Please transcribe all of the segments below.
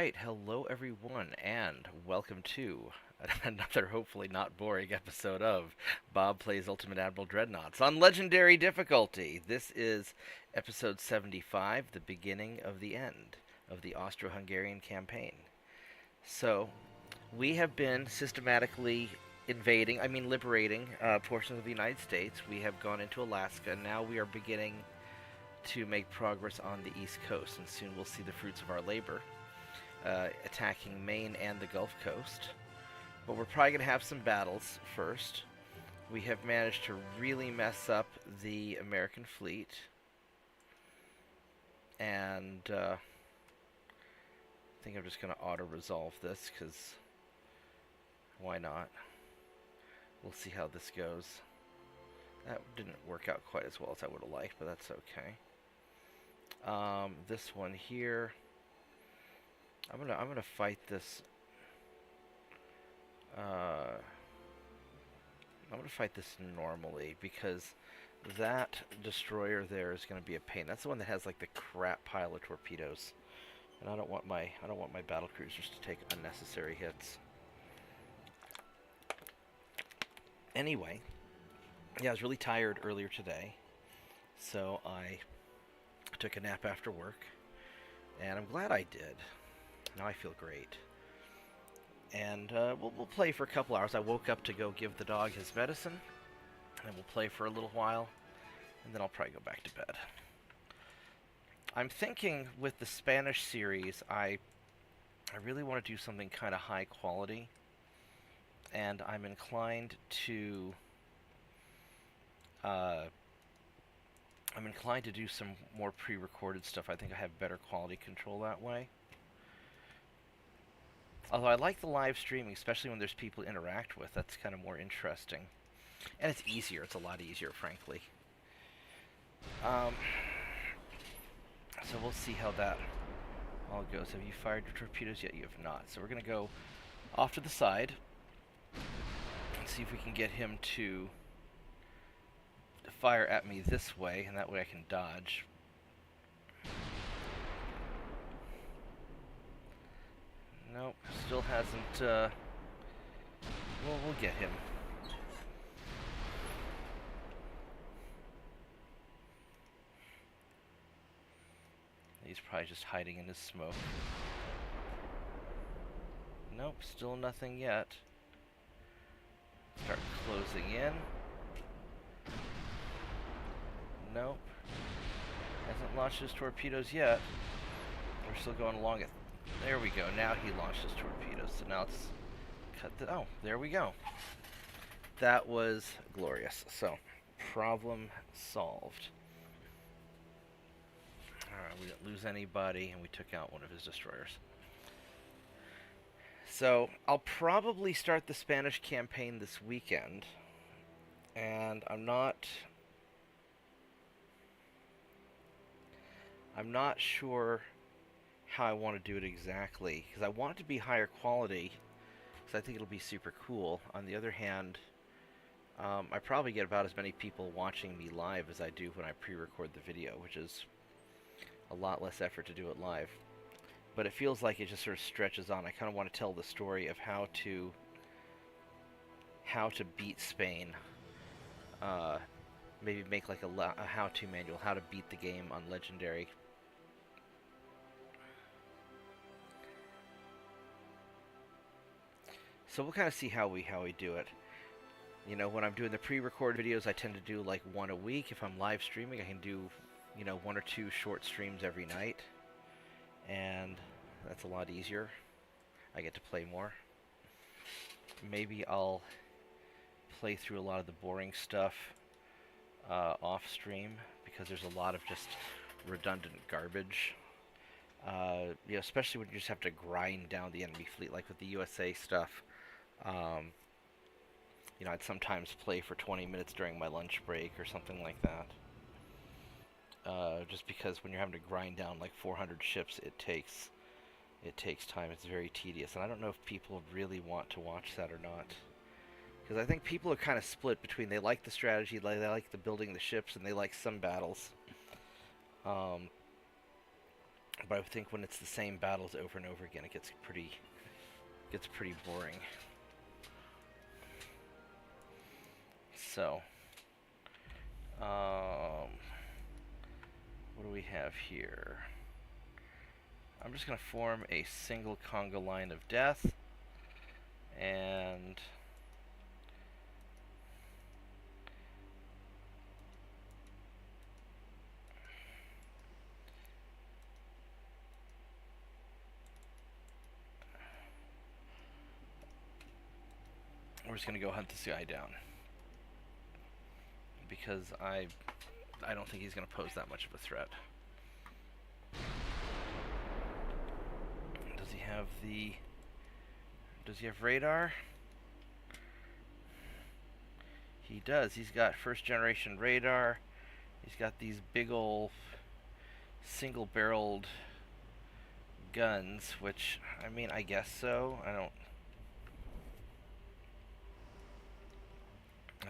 right, hello everyone, and welcome to another hopefully not boring episode of Bob Plays Ultimate Admiral Dreadnoughts on Legendary Difficulty. This is episode 75, the beginning of the end of the Austro-Hungarian campaign. So, we have been systematically liberating portions of the United States. We have gone into Alaska, and now we are beginning to make progress on the East Coast, and soon we'll see the fruits of our labor. Attacking Maine and the Gulf Coast. But we're probably going to have some battles first. We have managed to really mess up the American fleet. And I think I'm just going to auto-resolve this, because why not? We'll see how this goes. That didn't work out quite as well as I would have liked, but that's okay. This one here, I'm gonna fight this. I'm gonna fight this normally because that destroyer there is gonna be a pain. That's the one that has like the crap pile of torpedoes, and I don't want my battle cruisers to take unnecessary hits. Anyway, yeah, I was really tired earlier today, so I took a nap after work, and I'm glad I did. Now I feel great. And we'll play for a couple hours. I woke up to go give the dog his medicine, and we'll play for a little while, and then I'll probably go back to bed. I'm thinking with the Spanish series, I really want to do something kind of high quality, and I'm inclined to do some more pre-recorded stuff. I think I have better quality control that way. Although I like the live streaming, especially when there's people to interact with. That's kind of more interesting. And it's easier. It's a lot easier, frankly. So we'll see how that all goes. Have you fired your torpedoes yet? You have not. So we're going to go off to the side and see if we can get him to fire at me this way, and that way I can dodge. Nope, still hasn't, well, we'll get him. He's probably just hiding in his smoke. Nope, still nothing yet. Start closing in. Nope. Hasn't launched his torpedoes yet. We're still going along it. There we go. Now he launched his torpedoes. So now let's cut the... Oh, there we go. That was glorious. So, problem solved. Alright, we didn't lose anybody, and we took out one of his destroyers. So, I'll probably start the Spanish campaign this weekend. And I'm not sure how I want to do it exactly, because I want it to be higher quality, because I think it'll be super cool. On the other hand, I probably get about as many people watching me live as I do when I pre-record the video, which is a lot less effort to do it live. But it feels like it just sort of stretches on. I kind of want to tell the story of how to beat Spain. Maybe make like a how-to manual, how to beat the game on Legendary. So we'll kind of see how we do it. You know, when I'm doing the pre-record videos, I tend to do like one a week. If I'm live streaming, I can do, you know, 1 or 2 short streams every night. And that's a lot easier. I get to play more. Maybe I'll play through a lot of the boring stuff off stream, because there's a lot of just redundant garbage. You know, especially when you just have to grind down the enemy fleet, like with the USA stuff. You know, I'd sometimes play for 20 minutes during my lunch break or something like that. Just because when you're having to grind down like 400 ships, it takes time. It's very tedious, and I don't know if people really want to watch that or not. Because I think people are kind of split between they like the strategy, they like the building the ships, and they like some battles. But I think when it's the same battles over and over again, it gets pretty boring. So, what do we have here? I'm just going to form a single conga line of death, and we're just going to go hunt this guy down, because I don't think he's going to pose that much of a threat. Does he have radar? He does. He's got first generation radar. He's got these big ol' single barreled guns, which, I mean, I guess so. I don't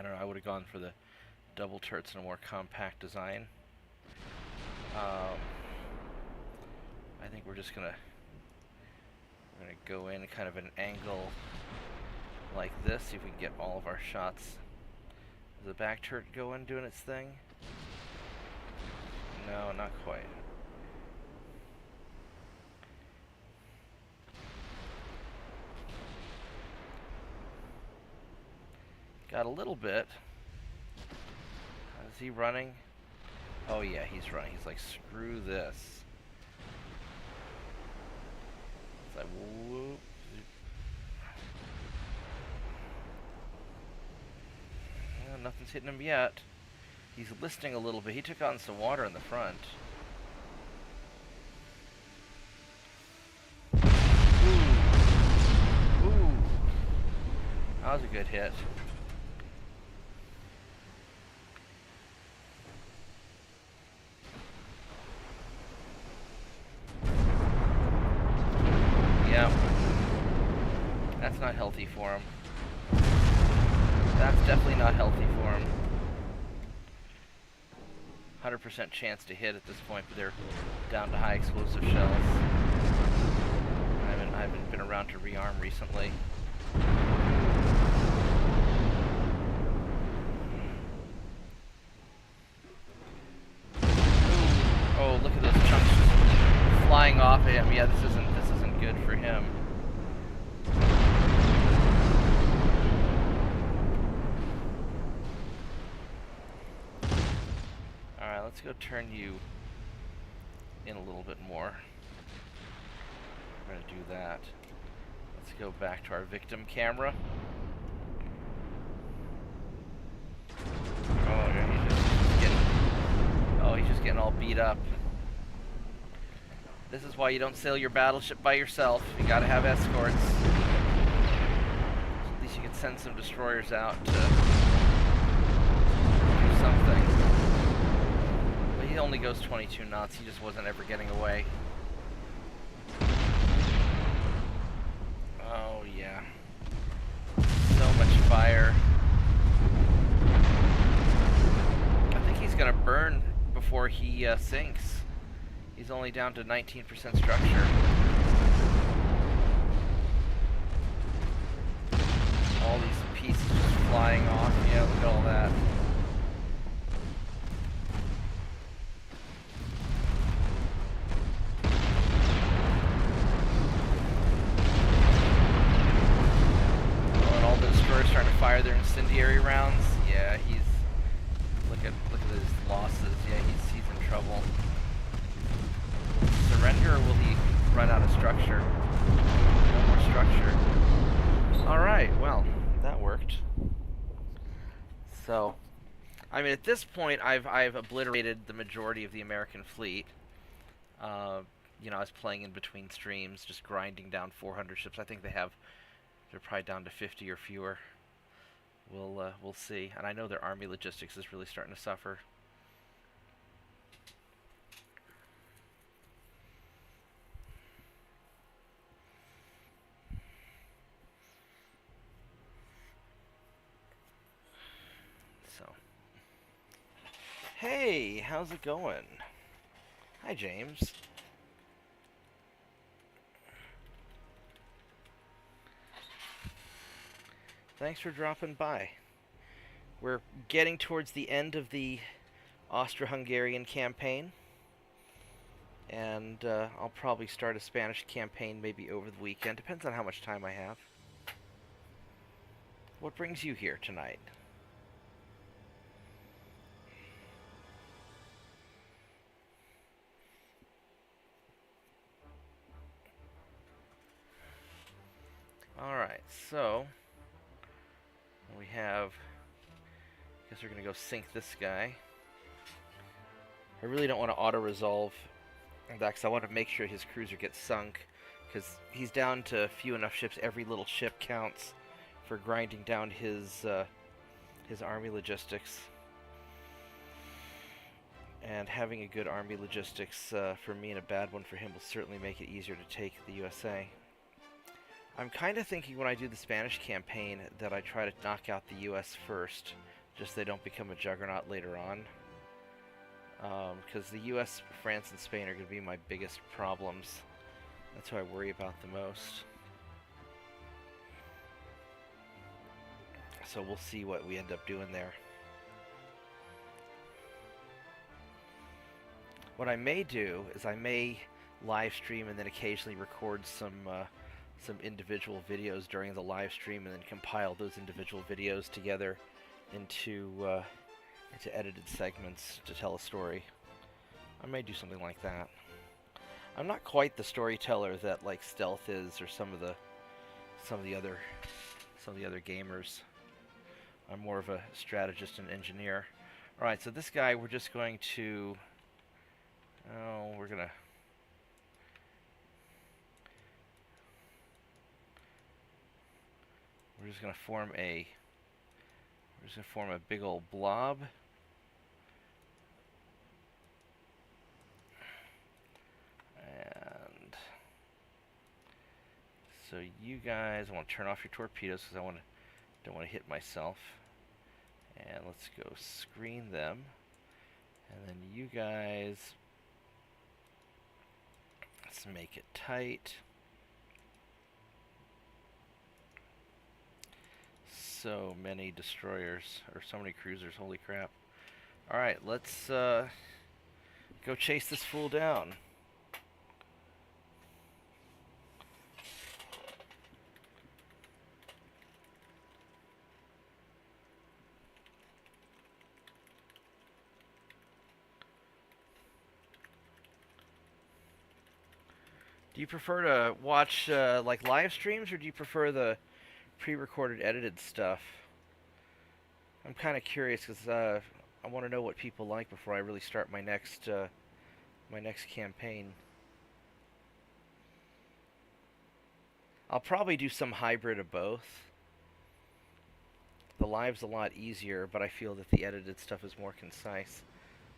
know, I would have gone for the double turrets and a more compact design. I think we're gonna go in kind of an angle like this, see if we can get all of our shots. Does the back turret go in doing its thing? No, not quite. Got a little bit. Is he running? Oh yeah, he's running. He's like, screw this. It's like, whoop. Yeah, nothing's hitting him yet. He's listing a little bit. He took on some water in the front. Ooh. Ooh. That was a good hit. Yeah. That's not healthy for him. That's definitely not healthy for him. 100% chance to hit at this point, but they're down to high explosive shells. I haven't been around to rearm recently. Oh, look at those chunks just flying off of him. Yeah, this isn't good for him. Alright, let's go turn you in a little bit more. We're going to do that. Let's go back to our victim camera. Oh, he's just getting all beat up. This is why you don't sail your battleship by yourself. You gotta have escorts. At least you can send some destroyers out to do something. But he only goes 22 knots. He just wasn't ever getting away. Oh, yeah. So much fire. I think he's gonna burn before he sinks. He's only down to 19% structure. All these pieces just flying off. Yeah, look at all that. Oh, and all the destroyers starting to fire their incendiary rounds. Yeah, he's look at his losses. Yeah, he's in trouble. Surrender, or will he run out of structure? No more structure. Alright, well, that worked. So, I mean, at this point, I've obliterated the majority of the American fleet. You know, I was playing in between streams, just grinding down 400 ships. I think they're probably down to 50 or fewer. We'll see. And I know their army logistics is really starting to suffer. Hey, how's it going? Hi, James. Thanks for dropping by. We're getting towards the end of the Austro-Hungarian campaign, and I'll probably start a Spanish campaign maybe over the weekend. Depends on how much time I have. What brings you here tonight? Alright, so we have, I guess we're going to go sink this guy. I really don't want to auto-resolve that because I want to make sure his cruiser gets sunk, because he's down to few enough ships. Every little ship counts for grinding down his army logistics. And having a good army logistics for me and a bad one for him will certainly make it easier to take the USA. I'm kind of thinking when I do the Spanish campaign that I try to knock out the US first, just so they don't become a juggernaut later on. Because the US, France, and Spain are going to be my biggest problems. That's who I worry about the most. So we'll see what we end up doing there. What I may do is I may live stream and then occasionally record some individual videos during the live stream, and then compile those individual videos together into edited segments to tell a story. I may do something like that. I'm not quite the storyteller that like Stealth is, or some of the other gamers. I'm more of a strategist and engineer. All right, so this guy we're just going to we're just gonna form a big old blob. And so you guys, I want to turn off your torpedoes because don't want to hit myself. And let's go screen them. And then you guys, let's make it tight. So many destroyers, or so many cruisers, holy crap. Alright, let's go chase this fool down. Do you prefer to watch like live streams, or do you prefer the pre-recorded edited stuff? I'm kind of curious because I want to know what people like before I really start my next campaign. I'll probably do some hybrid of both. The live's a lot easier, but I feel that the edited stuff is more concise.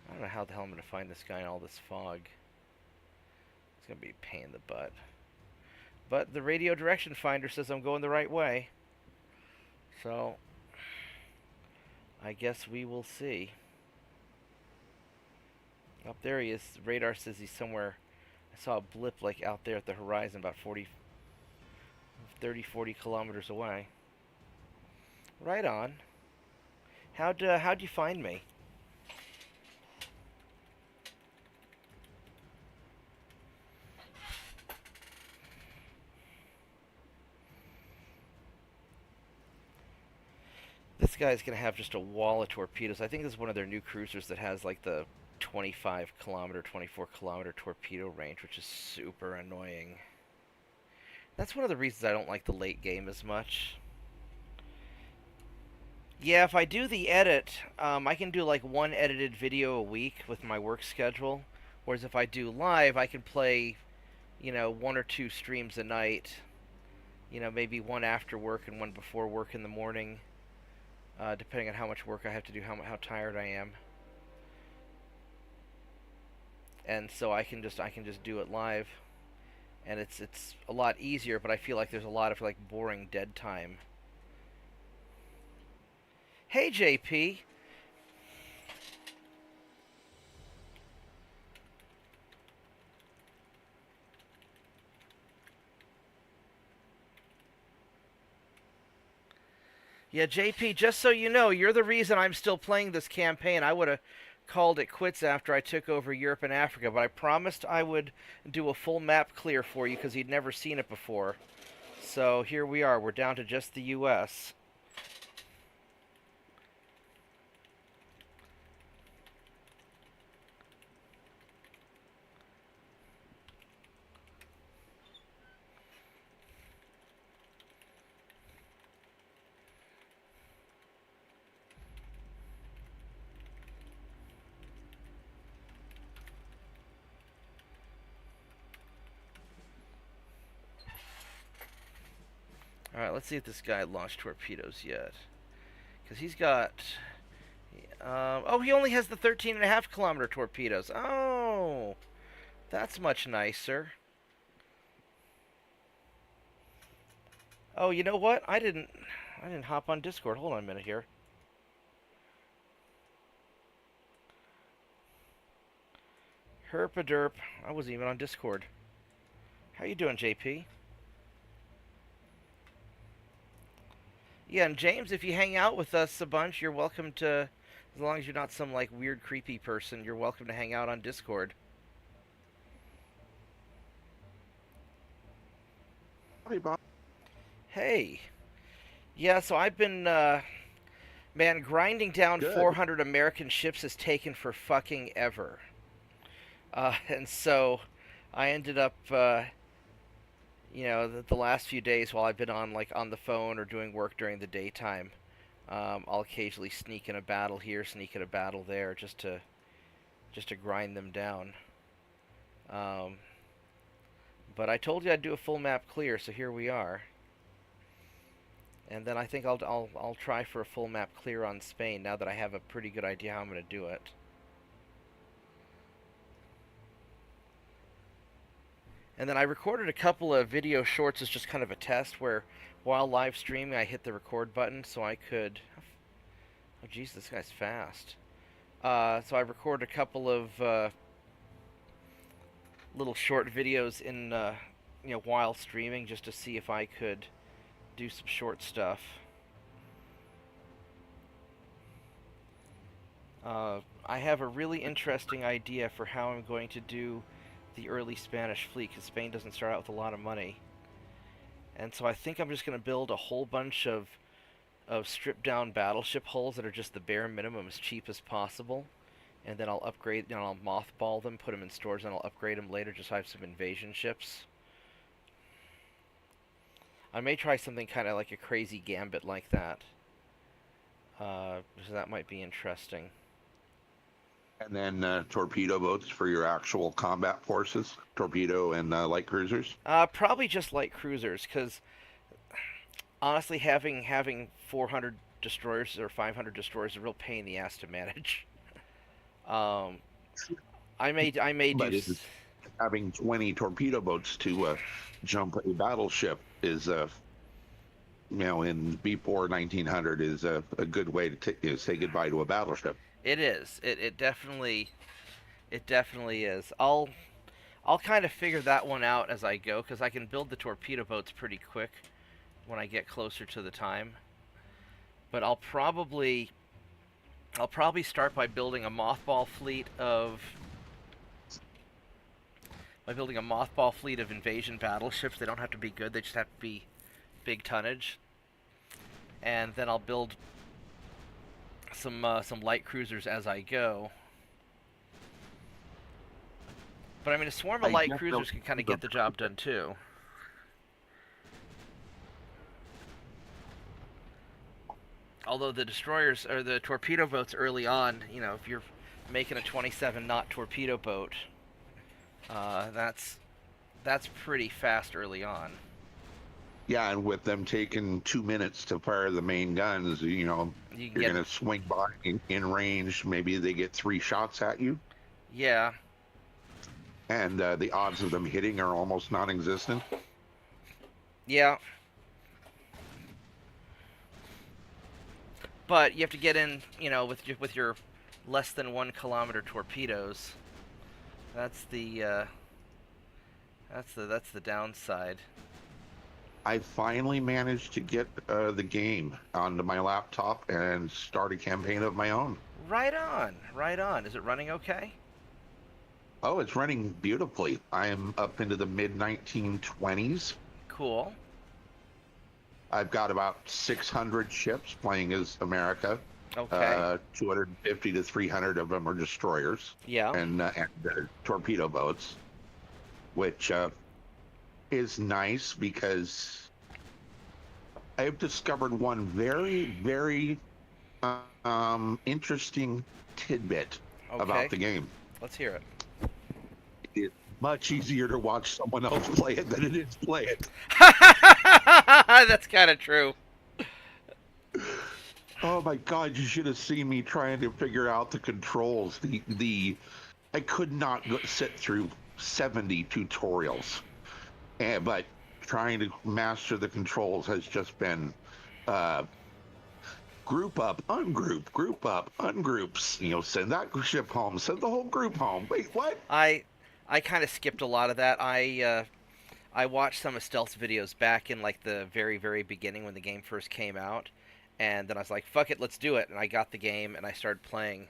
I don't know how the hell I'm going to find this guy in all this fog. It's going to be a pain in the butt. But the radio direction finder says I'm going the right way. So, I guess we will see. Up there he is. The radar says he's somewhere. I saw a blip like out there at the horizon about 30-40 kilometers away. Right on. How'd you find me? This guy's going to have just a wall of torpedoes. I think this is one of their new cruisers that has like the 25 kilometer, 24 kilometer torpedo range, which is super annoying. That's one of the reasons I don't like the late game as much. Yeah, if I do the edit, I can do like one edited video a week with my work schedule. Whereas if I do live, I can play, you know, 1 or 2 streams a night. You know, maybe one after work and one before work in the morning. Depending on how much work I have to do, how tired I am. And so I can just do it live. And it's a lot easier, but I feel like there's a lot of like boring dead time. Hey, JP. Yeah, JP, just so you know, you're the reason I'm still playing this campaign. I would have called it quits after I took over Europe and Africa, but I promised I would do a full map clear for you because you'd never seen it before. So here we are. We're down to just the U.S. Alright, let's see if this guy launched torpedoes yet. Because he's got... oh, he only has the 13.5 kilometer torpedoes. Oh, that's much nicer. Oh, you know what? I didn't hop on Discord. Hold on a minute here. Herpaderp. I wasn't even on Discord. How you doing, JP? Yeah, and James, if you hang out with us a bunch, you're welcome to, as long as you're not some, like, weird, creepy person, you're welcome to hang out on Discord. Hey, Bob. Hey. Yeah, so I've been, man, grinding down Good. 400 American ships has taken for fucking ever. And so I ended up, you know, the last few days while I've been on, like, on the phone or doing work during the daytime, I'll occasionally sneak in a battle here, sneak in a battle there, just to grind them down. But I told you I'd do a full map clear, so here we are. And then I think I'll try for a full map clear on Spain now that I have a pretty good idea how I'm going to do it. And then I recorded a couple of video shorts as just kind of a test where while live streaming I hit the record button so I could... Oh jeez, this guy's fast. So I recorded a couple of little short videos in, you know, while streaming just to see if I could do some short stuff. I have a really interesting idea for how I'm going to do the early Spanish fleet, because Spain doesn't start out with a lot of money. And so I think I'm just going to build a whole bunch of stripped down battleship hulls that are just the bare minimum, as cheap as possible. And then I'll upgrade, you know, I'll mothball them, put them in stores, and I'll upgrade them later, just so I have some invasion ships. I may try something kind of like a crazy gambit like that. So that might be interesting. And then torpedo boats for your actual combat forces, torpedo and light cruisers. Probably just light cruisers, because honestly, having 400 destroyers or 500 destroyers is a real pain in the ass to manage. I may But do. Having 20 torpedo boats to jump a battleship is, you know, in before 1900 is a good way to say goodbye to a battleship. It is. It definitely is. I'll kind of figure that one out as I go, because I can build the torpedo boats pretty quick when I get closer to the time. But I'll probably start by building a mothball fleet of invasion battleships. They don't have to be good, they just have to be big tonnage. And then I'll build some light cruisers as I go. But I mean, a swarm of light cruisers can kind of get the job done too. Although the destroyers or the torpedo boats early on, you know, if you're making a 27-knot torpedo boat, that's pretty fast early on. Yeah, and with them taking 2 minutes to fire the main guns, you know, you're going to swing by in range. Maybe they get 3 shots at you. Yeah. And the odds of them hitting are almost non-existent. Yeah. But you have to get in, you know, with your less than 1 kilometer torpedoes. That's the downside. I finally managed to get the game onto my laptop and start a campaign of my own. Right on, right on. Is it running okay? Oh, it's running beautifully. I am up into the mid 1920s. Cool. I've got about 600 ships playing as America. Okay. 250 to 300 of them are destroyers Yeah. and torpedo boats, which is nice because I've discovered one very interesting tidbit about Okay. the game. Let's hear it. It's much easier to watch someone else play it than it is play it. That's kind of true. Oh my God, you should have seen me trying to figure out the controls. The I could not sit through 70 tutorials, but trying to master the controls has just been uh, group up, ungroups. You know, send that ship home, send the whole group home. Wait, what? I kind of skipped a lot of that. I watched some of Stealth's videos back in like the very beginning when the game first came out, and then I was like, "Fuck it, let's do it." And I got the game and I started playing.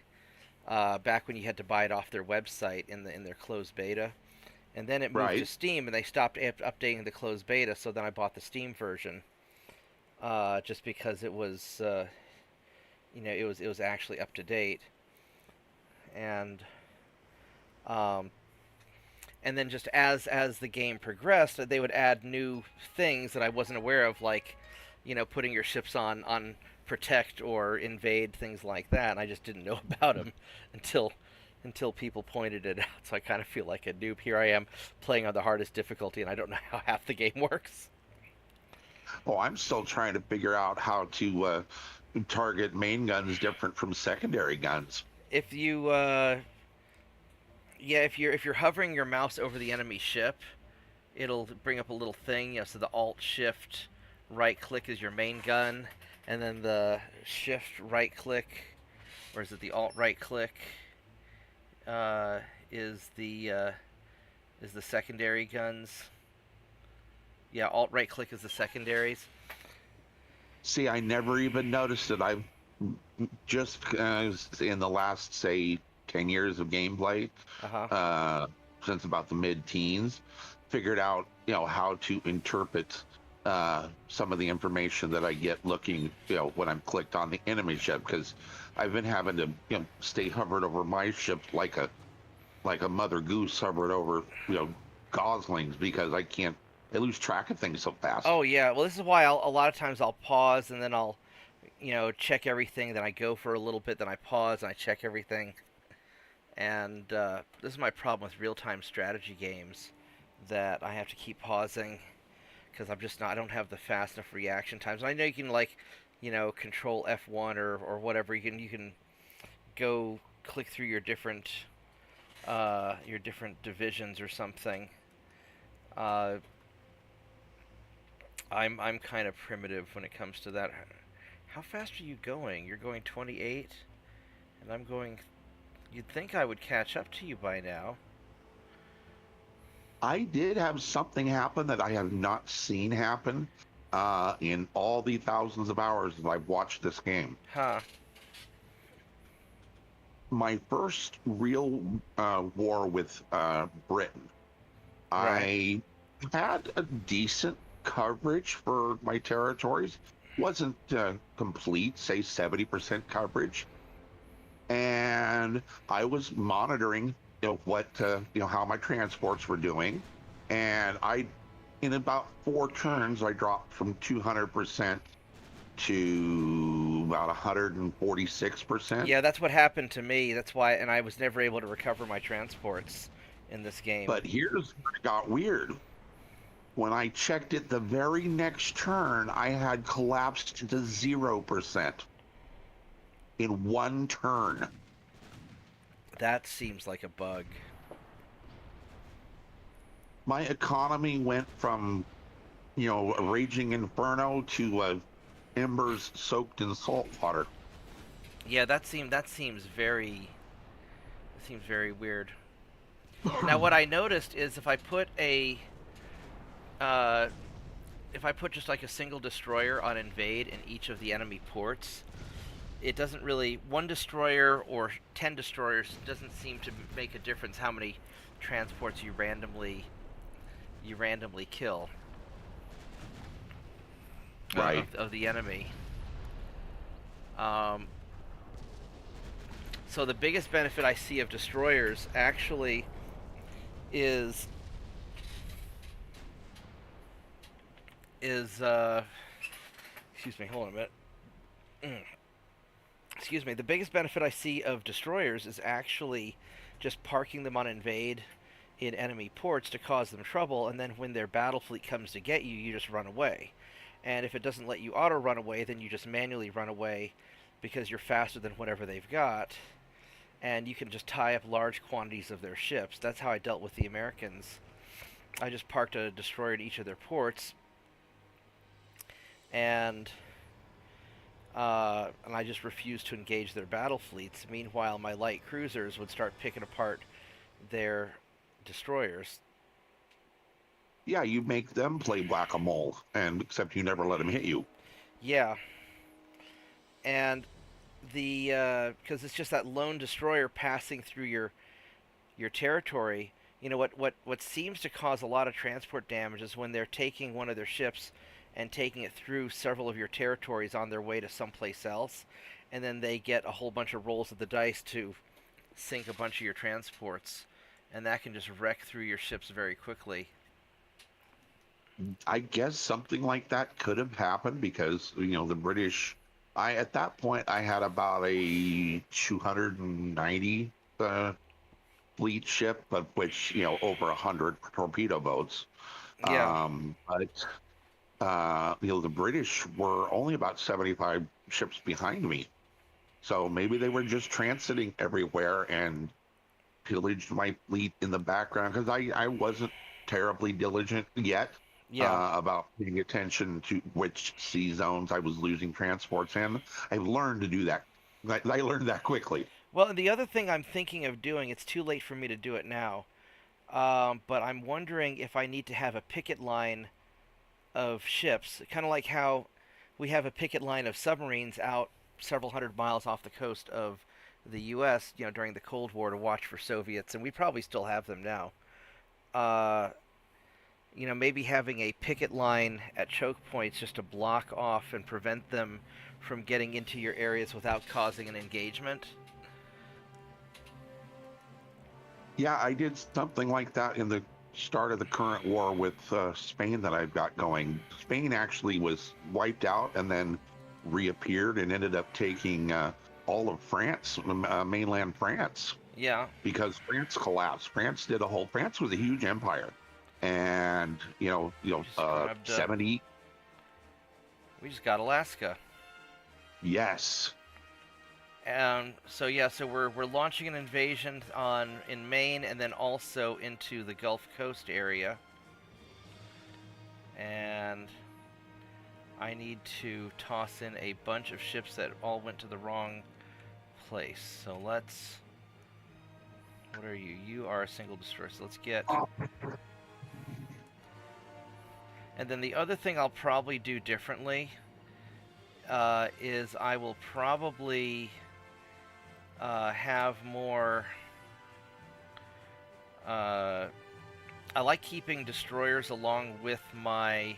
Back when you had to buy it off their website in their closed beta, and then it moved to Right. Steam, and they stopped updating the closed beta. So then I bought the Steam version, just because it was, it was actually up to date, and um, and then just as the game progressed, they would add new things that I wasn't aware of, like, putting your ships on protect or invade, things like that. And I just didn't know about them until people pointed it out. So I kind of feel like a noob. Here I am playing on the hardest difficulty, and I don't know how half the game works. Oh, I'm still trying to figure out how to target main guns different from secondary guns. If you yeah, if you're hovering your mouse over the enemy ship, it'll bring up a little thing. So the Alt Shift right click is your main gun, and then the Shift right click, or is it the Alt right click? Uh, is the secondary guns? Yeah, Alt right click is the secondaries. See, I never even noticed it. I've just in the last, say, 10 years of gameplay, Uh huh. uh, since about the mid-teens, figured out, how to interpret some of the information that I get looking, when I'm clicked on the enemy ship, because I've been having to, stay hovered over my ship like a mother goose hovered over, goslings because I lose track of things so fast. Oh yeah. Well, this is why a lot of times I'll pause and then I'll check everything. Then I go for a little bit. Then I pause and I check everything. And this is my problem with real-time strategy games, that I have to keep pausing because I'm just not. I don't have the fast enough reaction times. And I know you can, like, control F1 or whatever. You can go click through your different divisions or something. Uh, I'm kind of primitive when it comes to that. How fast are you going? You're going 28, and I'm going. You'd think I would catch up to you by now. I did have something happen that I have not seen happen in all the thousands of hours that I've watched this game. Huh. My first real war with Britain, Right. I had a decent coverage for my territories. Wasn't complete, say 70% coverage, and I was monitoring, what how my transports were doing, and in about 4 turns, I dropped from 200% to about 146%. Yeah, that's what happened to me. That's why, and I was never able to recover my transports in this game. But here's where it got weird. When I checked it the very next turn, I had collapsed to 0% in 1 turn. That seems like a bug. My economy went from, a raging inferno to embers soaked in salt water. Yeah, that seems very weird. Now, what I noticed is if I put a uh, if I put just like a single destroyer on invade in each of the enemy ports, it doesn't really, one destroyer or 10 destroyers doesn't seem to make a difference how many transports you randomly kill Right. of the enemy. Um, so the biggest benefit I see of destroyers actually is is excuse me, hold on a minute. Excuse me. The biggest benefit I see of destroyers is actually just parking them on invade in enemy ports to cause them trouble, and then when their battle fleet comes to get you, you just run away. And if it doesn't let you auto run away, then you just manually run away because you're faster than whatever they've got, and you can just tie up large quantities of their ships. That's how I dealt with the Americans. I just parked a destroyer at each of their ports, and I just refused to engage their battle fleets. Meanwhile, my light cruisers would start picking apart their destroyers. Yeah, you make them play whack-a-mole, and except you never let them hit you. Yeah, and the because it's just that lone destroyer passing through your territory. You know what seems to cause a lot of transport damage is when they're taking one of their ships and taking it through several of your territories on their way to someplace else, and then they get a whole bunch of rolls of the dice to sink a bunch of your transports, and that can just wreck through your ships very quickly. I guess something like that could have happened because the British. I At that point I had about a 290 fleet ship, but which over 100 torpedo boats. Yeah, But the British were only about 75 ships behind me, so maybe they were just transiting everywhere and pillaged my fleet in the background because I wasn't terribly diligent yet yeah. about paying attention to which sea zones I was losing transports in. I've learned to do that. I learned that quickly. Well, and the other thing I'm thinking of doing, it's too late for me to do it now, but I'm wondering if I need to have a picket line of ships, kind of like how we have a picket line of submarines out several hundred miles off the coast of the U.S. During the Cold War to watch for Soviets, and we probably still have them now. Uh, maybe having a picket line at choke points just to block off and prevent them from getting into your areas without causing an engagement. Yeah, I did something like that in the start of the current war with Spain that I've got going. Spain actually was wiped out and then reappeared and ended up taking all of France, mainland France, Yeah, because France collapsed. France was a huge empire, and we just grabbed. 70. We just got Alaska. Yes. So yeah, so we're launching an invasion in Maine and then also into the Gulf Coast area. And I need to toss in a bunch of ships that all went to the wrong place. So let's. What are you? You are a single destroyer. So let's get. And then the other thing I'll probably do differently is I will probably have more. I like keeping destroyers along with my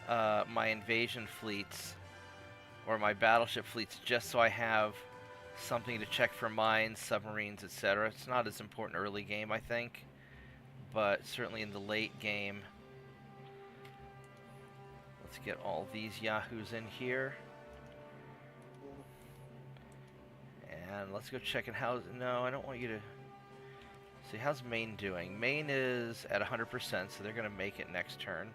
my invasion fleets or my battleship fleets, just so I have something to check for mines, submarines, etc. It's not as important early game, I think, but certainly in the late game. Let's get all these yahoos in here. And let's go check in how... No, I don't want you to... See, how's Maine doing? Maine is at 100%, so they're going to make it next turn.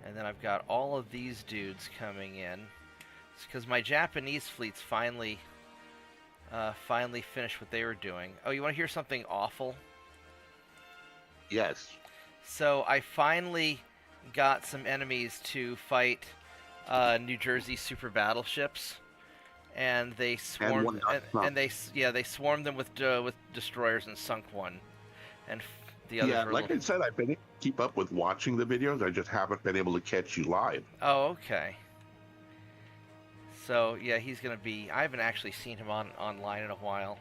And then I've got all of these dudes coming in. It's because my Japanese fleets finally finished what they were doing. Oh, you want to hear something awful? Yes. So I finally got some enemies to fight New Jersey super battleships, and they swarmed, and they swarmed them with destroyers and sunk one, and The others Yeah, were a like little. I said, I've been able to keep up with watching the videos. I just haven't been able to catch you live. Oh, okay. So yeah, he's gonna be. I haven't actually seen him online in a while,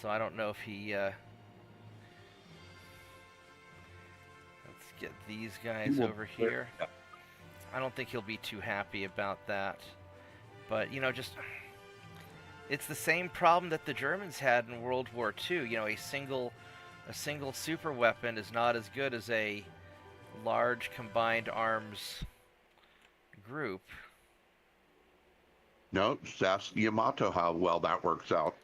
so I don't know if he. Let's get these He guys will. over here. I don't think he'll be too happy about that, but just it's the same problem that the Germans had in World War II. A single super weapon is not as good as a large combined arms group. No, just ask Yamato how well that works out.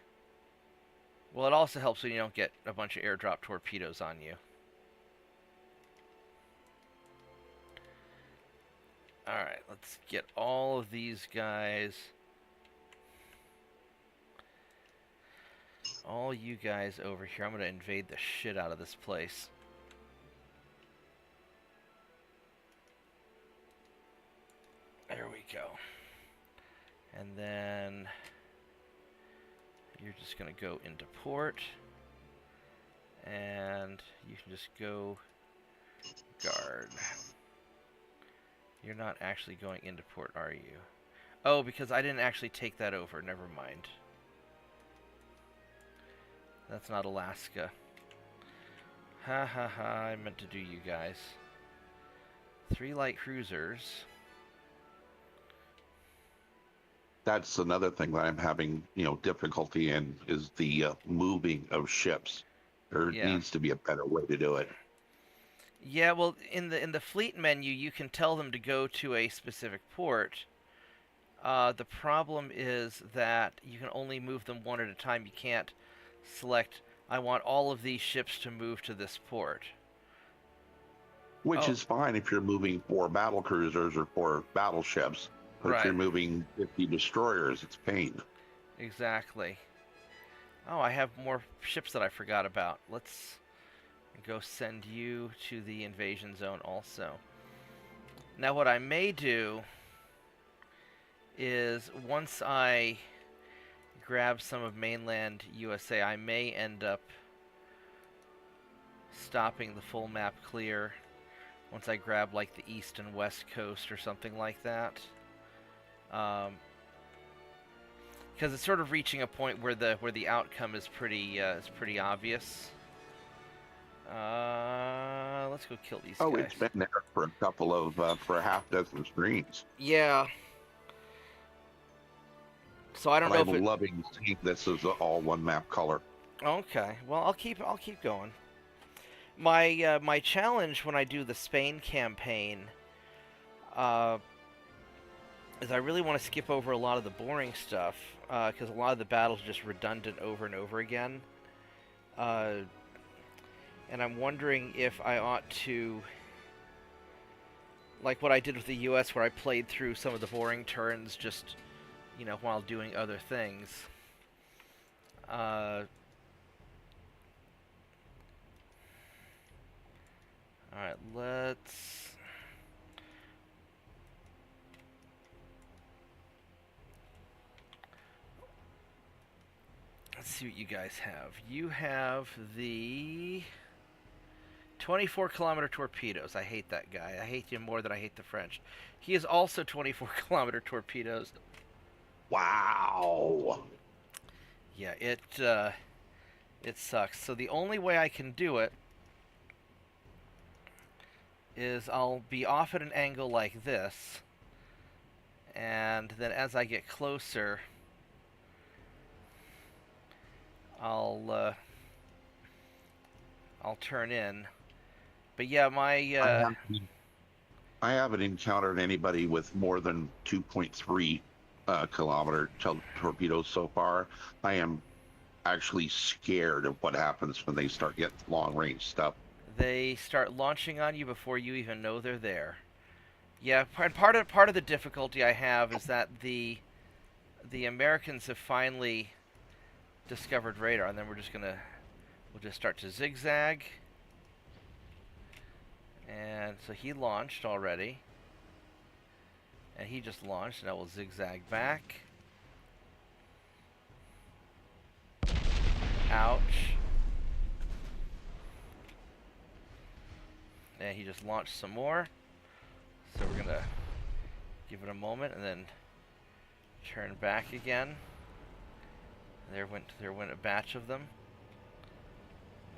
Well, it also helps when you don't get a bunch of airdrop torpedoes on you. Alright, let's get all of these guys. All you guys over here. I'm going to invade the shit out of this place. There we go. And then you're just going to go into port. And you can just go guard. You're not actually going into port, are you? Oh, because I didn't actually take that over. Never mind. That's not Alaska. Ha ha ha, I meant to do you guys. 3 light cruisers. That's another thing that I'm having, difficulty in is the moving of ships. There needs to be a better way to do it. Yeah, well, in the fleet menu, you can tell them to go to a specific port. The problem is that you can only move them one at a time. You can't select, I want all of these ships to move to this port. Which is fine if you're moving 4 battle cruisers or 4 battleships. But if you're moving 50 destroyers, it's pain. Exactly. Oh, I have more ships that I forgot about. Let's go send you to the invasion zone also. Now what I may do is once I grab some of mainland USA, I may end up stopping the full map clear once I grab like the east and west coast or something like that. Because it's sort of reaching a point where the outcome is pretty obvious. Let's go kill these guys. Oh, it's been there for for a half dozen screens. Yeah. So I don't know if I'm loving seeing this as all one map color. Okay. Well, I'll keep going. My challenge when I do the Spain campaign is I really want to skip over a lot of the boring stuff because a lot of the battles are just redundant over and over again. And I'm wondering if I ought to, like what I did with the U.S., where I played through some of the boring turns just, while doing other things. Alright, let's see what you guys have. You have the 24-kilometer torpedoes. I hate that guy. I hate him more than I hate the French. He is also 24-kilometer torpedoes. Wow. Yeah, it sucks. So the only way I can do it is I'll be off at an angle like this, and then as I get closer, I'll turn in. But yeah, I haven't encountered anybody with more than 2.3 kilometer torpedoes so far. I am actually scared of what happens when they start getting long range stuff. They start launching on you before you even know they're there. Yeah, and part of the difficulty I have is that the Americans have finally discovered radar, and then we'll just start to zigzag. And so he launched already. And he just launched, and I will zigzag back. Ouch. And he just launched some more. So we're going to give it a moment and then turn back again. There went a batch of them.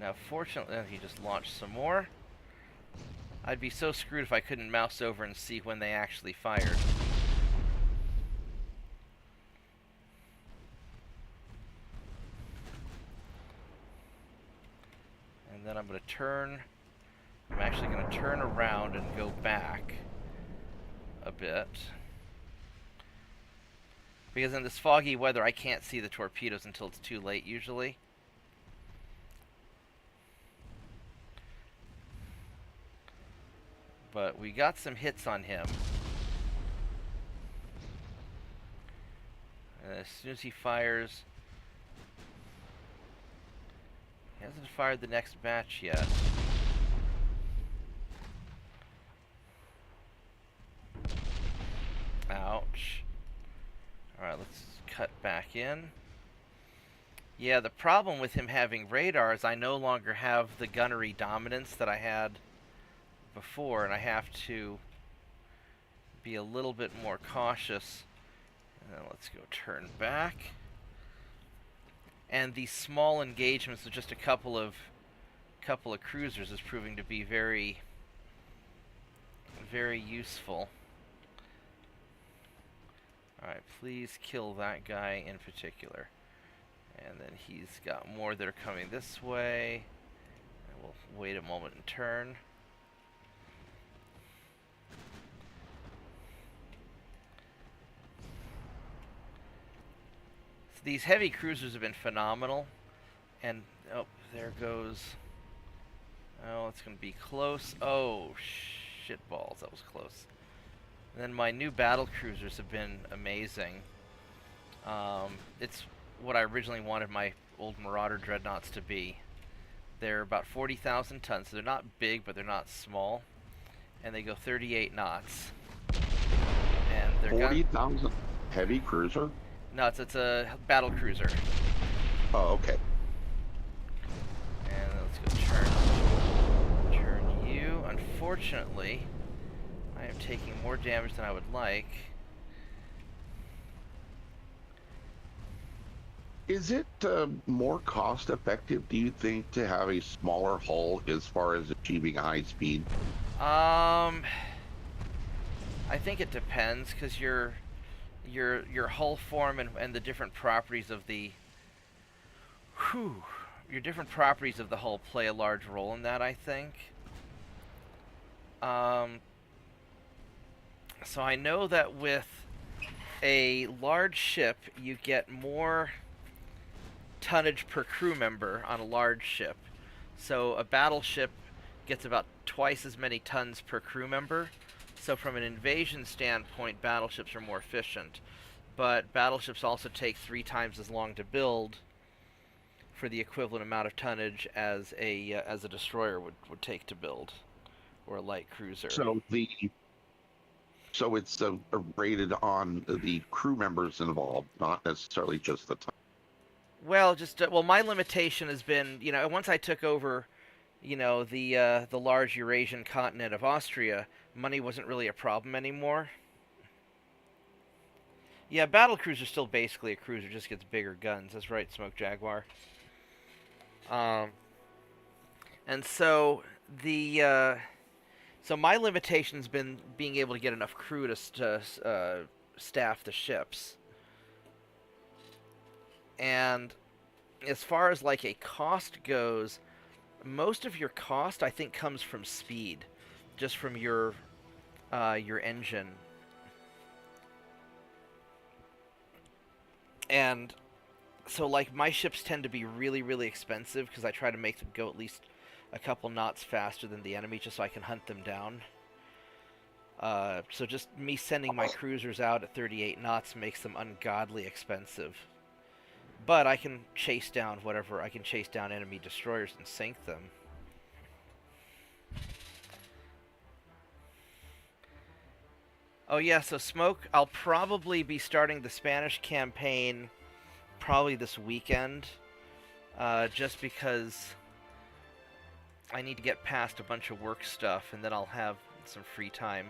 Now fortunately he just launched some more. I'd be so screwed if I couldn't mouse over and see when they actually fired. And then I'm actually going to turn around and go back a bit. Because in this foggy weather, I can't see the torpedoes until it's too late, usually. But we got some hits on him. And as soon as he fires... He hasn't fired the next batch yet. Ouch. Alright, let's cut back in. Yeah, the problem with him having radar is I no longer have the gunnery dominance that I had before, and I have to be a little bit more cautious. And then let's go turn back. And these small engagements with just a couple of cruisers is proving to be very, very useful. Alright, please kill that guy in particular. And then he's got more that are coming this way. And we'll wait a moment and turn. So these heavy cruisers have been phenomenal. And, oh, there goes... Oh, it's going to be close. Oh, shitballs, that was close. And then my new battle cruisers have been amazing. It's what I originally wanted my old Marauder Dreadnoughts to be. They're about 40,000 tons, so they're not big, but they're not small. And they go 38 knots. And they're 40,000 heavy cruiser? No, it's a battle cruiser. Oh, okay. And let's go turn you. Unfortunately, I am taking more damage than I would like. Is it more cost effective, do you think, to have a smaller hull as far as achieving high speed? I think it depends, because your hull form and the different properties of the your different properties of the hull play a large role in that, I think. So I know that with a large ship, you get more tonnage per crew member on a large ship. So a battleship gets about twice as many tons per crew member. So from an invasion standpoint, battleships are more efficient. But battleships also take 3 times as long to build for the equivalent amount of tonnage as a destroyer would take to build, or a light cruiser. So it's rated on the crew members involved, not necessarily just the time. Well, my limitation has been, once I took over, the large Eurasian continent of Austria, money wasn't really a problem anymore. Yeah, battle cruiser's still basically a cruiser, just gets bigger guns. That's right, Smoke Jaguar. And so so my limitation's been being able to get enough crew to staff the ships. And as far as like a cost goes, most of your cost I think comes from speed, just from your engine. And so like my ships tend to be really, really expensive because I try to make them go at least a couple knots faster than the enemy just so I can hunt them down. So just me sending my cruisers out at 38 knots makes them ungodly expensive. But I can chase down enemy destroyers and sink them. Oh yeah, so Smoke, I'll probably be starting the Spanish campaign probably this weekend. Just because I need to get past a bunch of work stuff, and then I'll have some free time.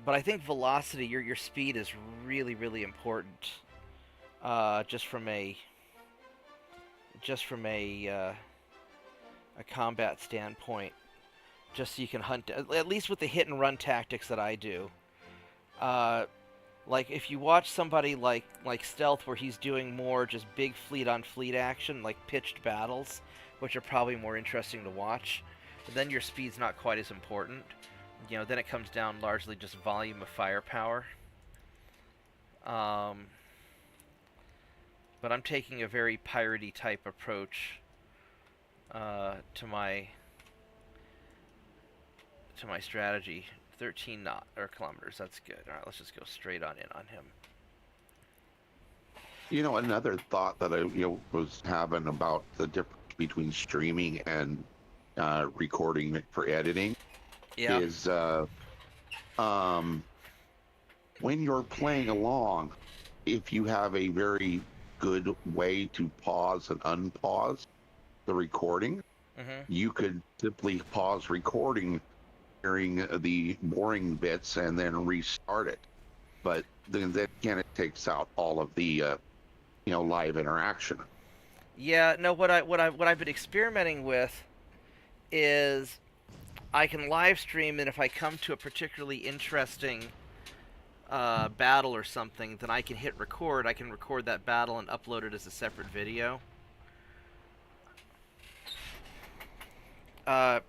But I think velocity, your speed is really, really important. Just from a combat standpoint, just so you can hunt. At least with the hit and run tactics that I do. Like if you watch somebody like Stealth, where he's doing more just big fleet on fleet action, like pitched battles, which are probably more interesting to watch, then your speed's not quite as important. You know, then it comes down largely just volume of firepower. But I'm taking a very piratey type approach to my strategy. 13 knot or kilometers. That's good. All right, let's just go straight on in on him. You know, another thought that I was having about the difference between streaming and recording for editing is when you're playing along, if you have a very good way to pause and unpause the recording, you could simply pause recording during the boring bits and then restart it. But then again, it takes out all of the live interaction. Yeah, no, what I've been experimenting with is I can live stream, and if I come to a particularly interesting battle or something, then I can hit record. I can record that battle and upload it as a separate video. Part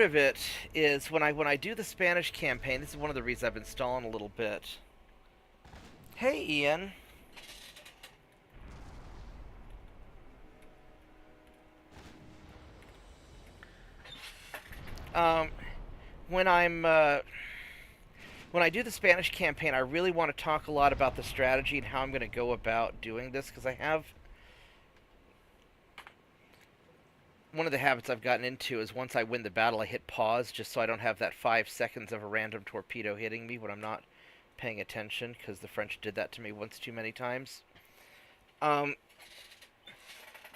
of it is when I do the Spanish campaign. This is one of the reasons I've been stalling a little bit. Hey, Ian. When I do the Spanish campaign, I really want to talk a lot about the strategy and how I'm going to go about doing this, because I have one of the habits I've gotten into is once I win the battle, I hit pause just so I don't have that 5 seconds of a random torpedo hitting me when I'm not paying attention, because the French did that to me once too many times. I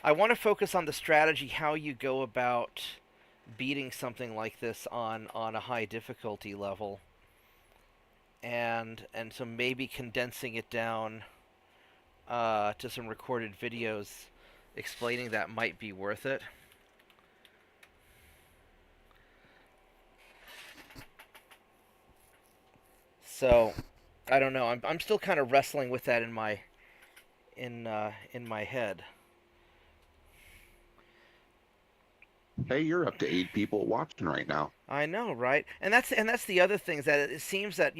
want to focus on the strategy, how you go about beating something like this on a high difficulty level, and so maybe condensing it down to some recorded videos explaining that might be worth it. So, I don't know. I'm still kind of wrestling with that in my head. Hey, you're up to 8 people watching right now. I know, right? And that's the other thing, is that it seems that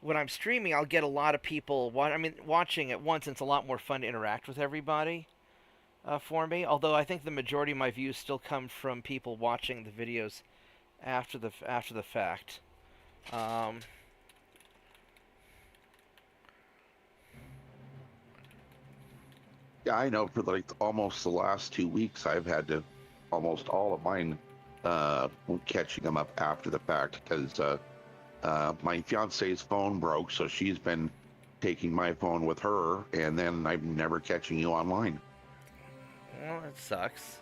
when I'm streaming, I'll get a lot of people watching at once, and it's a lot more fun to interact with everybody for me. Although I think the majority of my views still come from people watching the videos after the fact. Yeah, I know. For like almost the last 2 weeks, I've had to almost all of mine catching them up after the fact, because my fiance's phone broke, so she's been taking my phone with her, and then I'm never catching you online. Well, it sucks.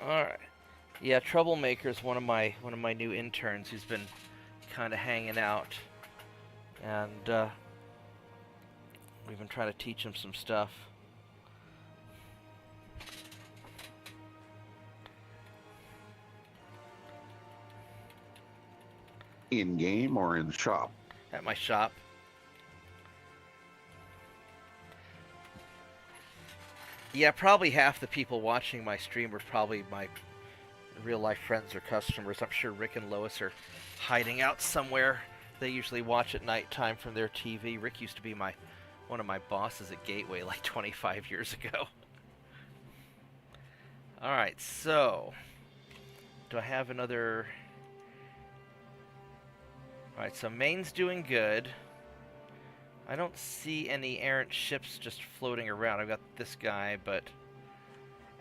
All right. Yeah, Troublemaker's one of my new interns who's been kind of hanging out, and we've been trying to teach him some stuff. In game or in shop? At my shop. Yeah, probably half the people watching my stream are probably my real-life friends or customers. I'm sure Rick and Lois are hiding out somewhere. They usually watch at nighttime from their TV. Rick used to be one of my bosses at Gateway like 25 years ago. Alright, so do I have another... Alright, so Maine's doing good. I don't see any errant ships just floating around. I've got this guy, but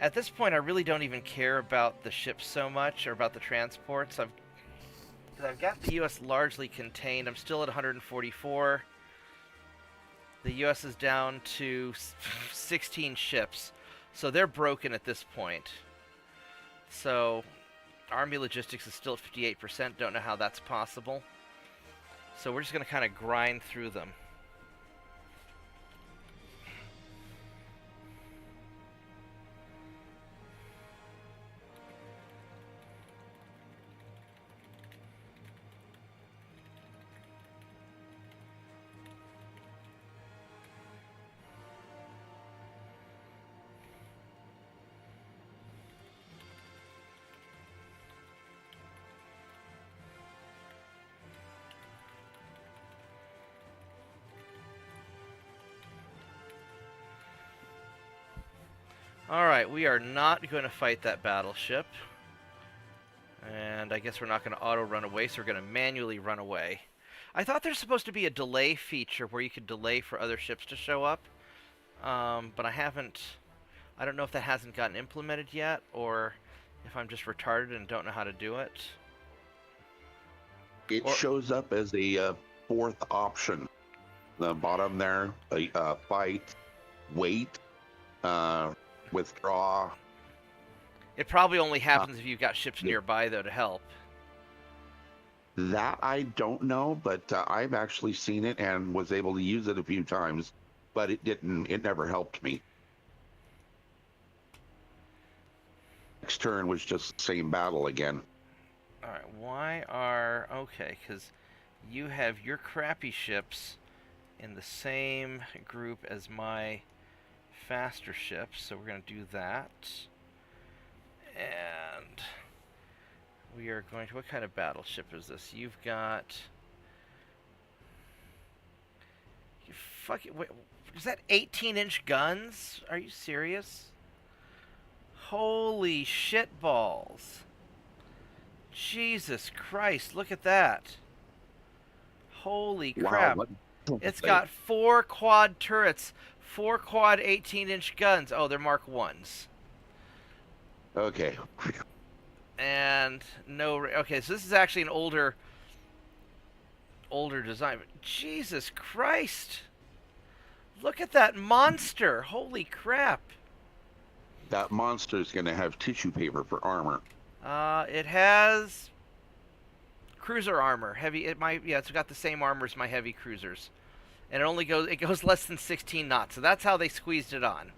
at this point I really don't even care about the ships so much, or about the transports. I've got the U.S. largely contained. I'm still at 144. The U.S. is down to 16 ships, so they're broken at this point. So Army logistics is still at 58%. Don't know how that's possible. So we're just going to kind of grind through them. Alright, we are not going to fight that battleship. And I guess we're not going to auto-run away, so we're going to manually run away. I thought there's supposed to be a delay feature where you could delay for other ships to show up. But I haven't... I don't know if that hasn't gotten implemented yet, or if I'm just retarded and don't know how to do it. It shows up as a fourth option. The bottom there, fight, wait, withdraw. It probably only happens if you've got ships nearby, though, to help. That I don't know, but I've actually seen it and was able to use it a few times, but it never helped me. Next turn was just the same battle again. Alright, okay, because you have your crappy ships in the same group as my faster ships, so we're going to do that. And we are going to... What kind of battleship is this? You've got... You fucking... Wait, is that 18-inch guns? Are you serious? Holy shit balls. Jesus Christ, look at that. Holy crap. Wow, it's got 4 quad turrets, 4 quad 18-inch guns. Oh, they're Mark 1s. Okay. And no... Okay, so this is actually an older design. But Jesus Christ. Look at that monster. Holy crap. That monster is going to have tissue paper for armor. It has cruiser armor. Heavy. It's got the same armor as my heavy cruisers, and it goes less than 16 knots. So that's how they squeezed it on.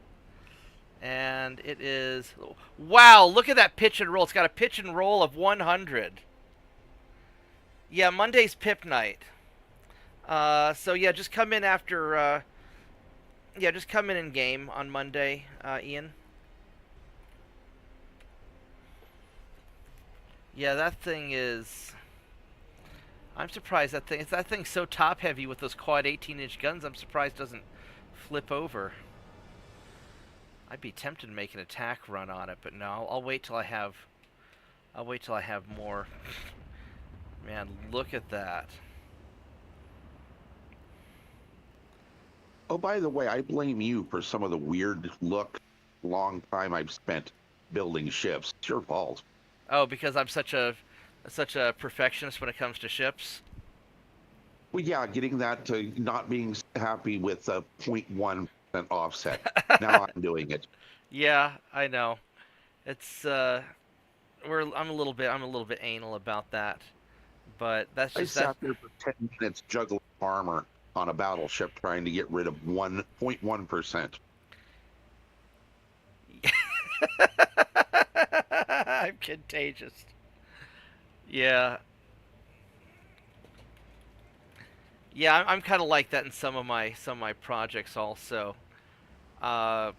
And it is... Wow, look at that pitch and roll. It's got a pitch and roll of 100. Yeah, Monday's pip night. So yeah, just come in after... just come in game on Monday, Ian. Yeah, that thing is... I'm surprised that thing's so top heavy with those quad 18-inch guns. I'm surprised it doesn't flip over. I'd be tempted to make an attack run on it, but no, I'll wait till I have more. Man, look at that. Oh, by the way, I blame you for some of the weird long time I've spent building ships. It's your fault. Oh, because I'm such a perfectionist when it comes to ships? Well, yeah, getting that to not being happy with a 0.1% offset. Now I'm doing it. Yeah, I know. It's I'm a little bit anal about that, but that's just... I sat there for 10 minutes juggling armor on a battleship trying to get rid of 1.1%. I'm contagious. Yeah. Yeah, I'm kind of like that in some of my projects also. I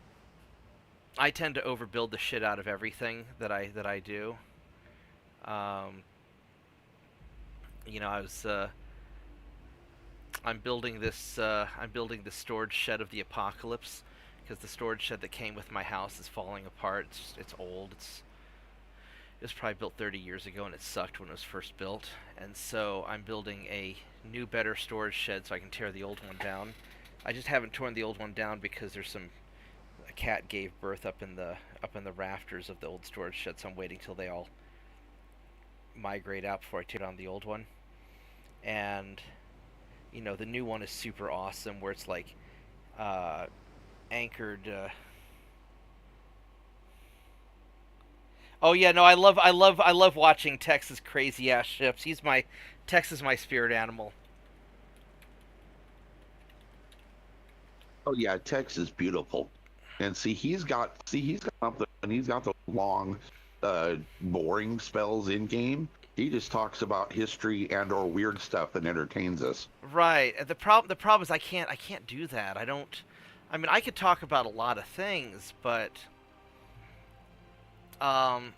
tend to overbuild the shit out of everything that I do. I'm building this storage shed of the apocalypse, because the storage shed that came with my house is falling apart. It's old. It was probably built 30 years ago, and it sucked when it was first built. And so I'm building a new, better storage shed so I can tear the old one down. I just haven't torn the old one down because a cat gave birth up in the rafters of the old storage shed, so I'm waiting till they all migrate out before I tear down the old one. And the new one is super awesome, where it's like anchored. Oh yeah, no, I love watching Tex's crazy ass ships. Tex is my spirit animal. Oh yeah, Tex is beautiful. And he's got up there and he's got the long, boring spells in game. He just talks about history and or weird stuff and entertains us. Right. The problem is I can't do that. I don't. I mean, I could talk about a lot of things, but um,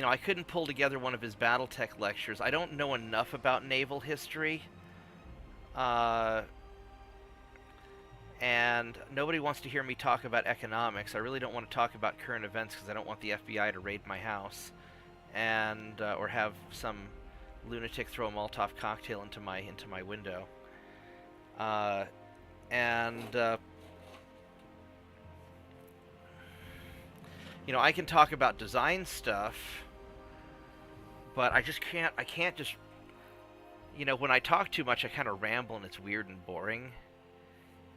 I couldn't pull together one of his BattleTech lectures. I don't know enough about naval history. Uh, and nobody wants to hear me talk about economics. I really don't want to talk about current events because I don't want the FBI to raid my house, and or have some lunatic throw a Molotov cocktail into my window. Uh, and I can talk about design stuff, but I just can't. I can't just. When I talk too much, I kind of ramble and it's weird and boring.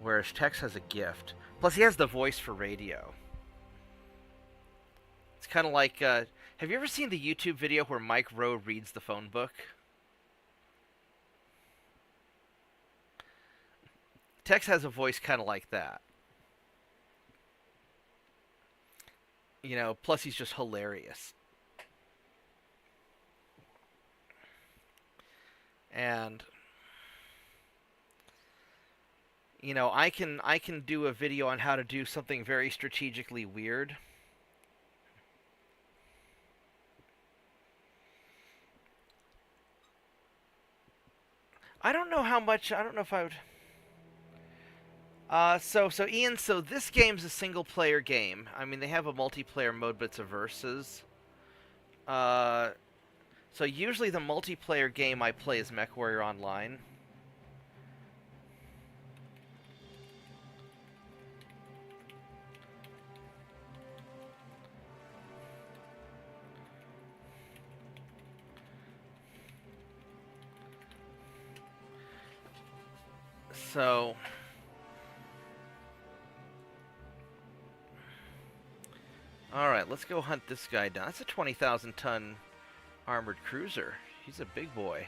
Whereas Tex has a gift. Plus, he has the voice for radio. It's kind of like. Have you ever seen the YouTube video where Mike Rowe reads the phone book? Tex has a voice kind of like that. Plus he's just hilarious. And I can do a video on how to do something very strategically weird. I don't know how much. I don't know if I would. So Ian, so this game's a single player game. I mean, they have a multiplayer mode, but it's a versus. Uh, so usually the multiplayer game I play is MechWarrior Online. So alright, let's go hunt this guy down. That's a 20,000 ton armored cruiser. He's a big boy.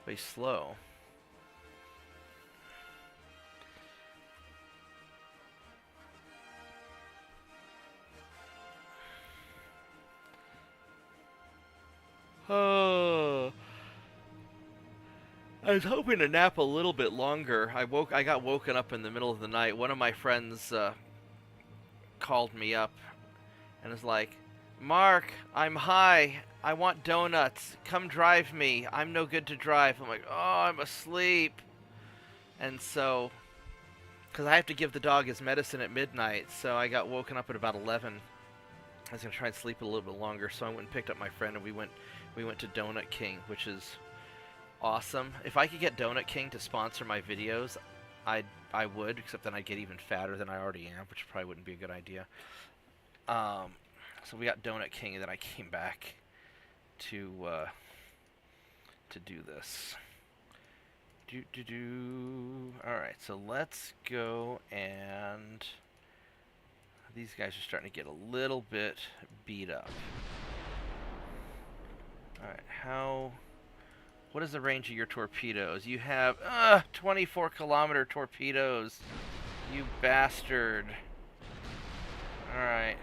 But he's slow. Oh. I was hoping to nap a little bit longer. I got woken up in the middle of the night. One of my friends called me up and was like, "Mark, I'm high. I want donuts. Come drive me. I'm no good to drive." I'm like, "Oh, I'm asleep." And so, because I have to give the dog his medicine at midnight, so I got woken up at about 11. I was gonna try and sleep a little bit longer, so I went and picked up my friend, and we went to Donut King, which is awesome. If I could get Donut King to sponsor my videos, I would, except then I'd get even fatter than I already am, which probably wouldn't be a good idea. So we got Donut King, and then I came back to do this. Alright, so let's go, and these guys are starting to get a little bit beat up. Alright, what is the range of your torpedoes? You have 24-kilometer torpedoes. You bastard. Alright.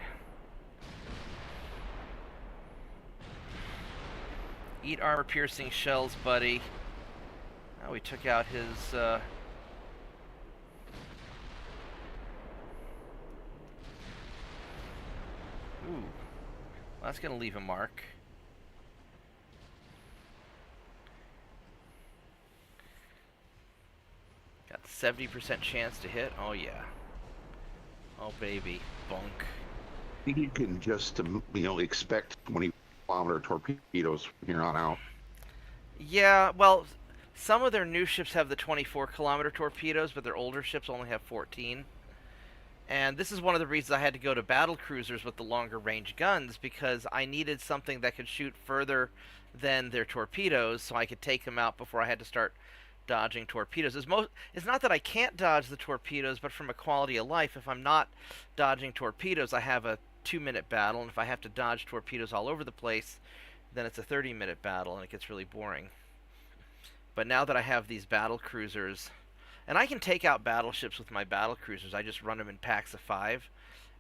Eat armor-piercing shells, buddy. Oh, we took out his... Ooh. Well, that's going to leave a mark. Got 70% chance to hit. Oh, yeah. Oh, baby. Bunk. think you can just expect 20-kilometer torpedoes from here on out. Yeah, well, some of their new ships have the 24-kilometer torpedoes, but their older ships only have 14. And this is one of the reasons I had to go to battle cruisers with the longer range guns, because I needed something that could shoot further than their torpedoes so I could take them out before I had to start dodging torpedoes. It's not that I can't dodge the torpedoes, but from a quality of life, if I'm not dodging torpedoes, I have a 2-minute battle, and if I have to dodge torpedoes all over the place, then it's a 30-minute battle, and it gets really boring. But now that I have these battle cruisers, and I can take out battleships with my battle cruisers, I just run them in packs of 5.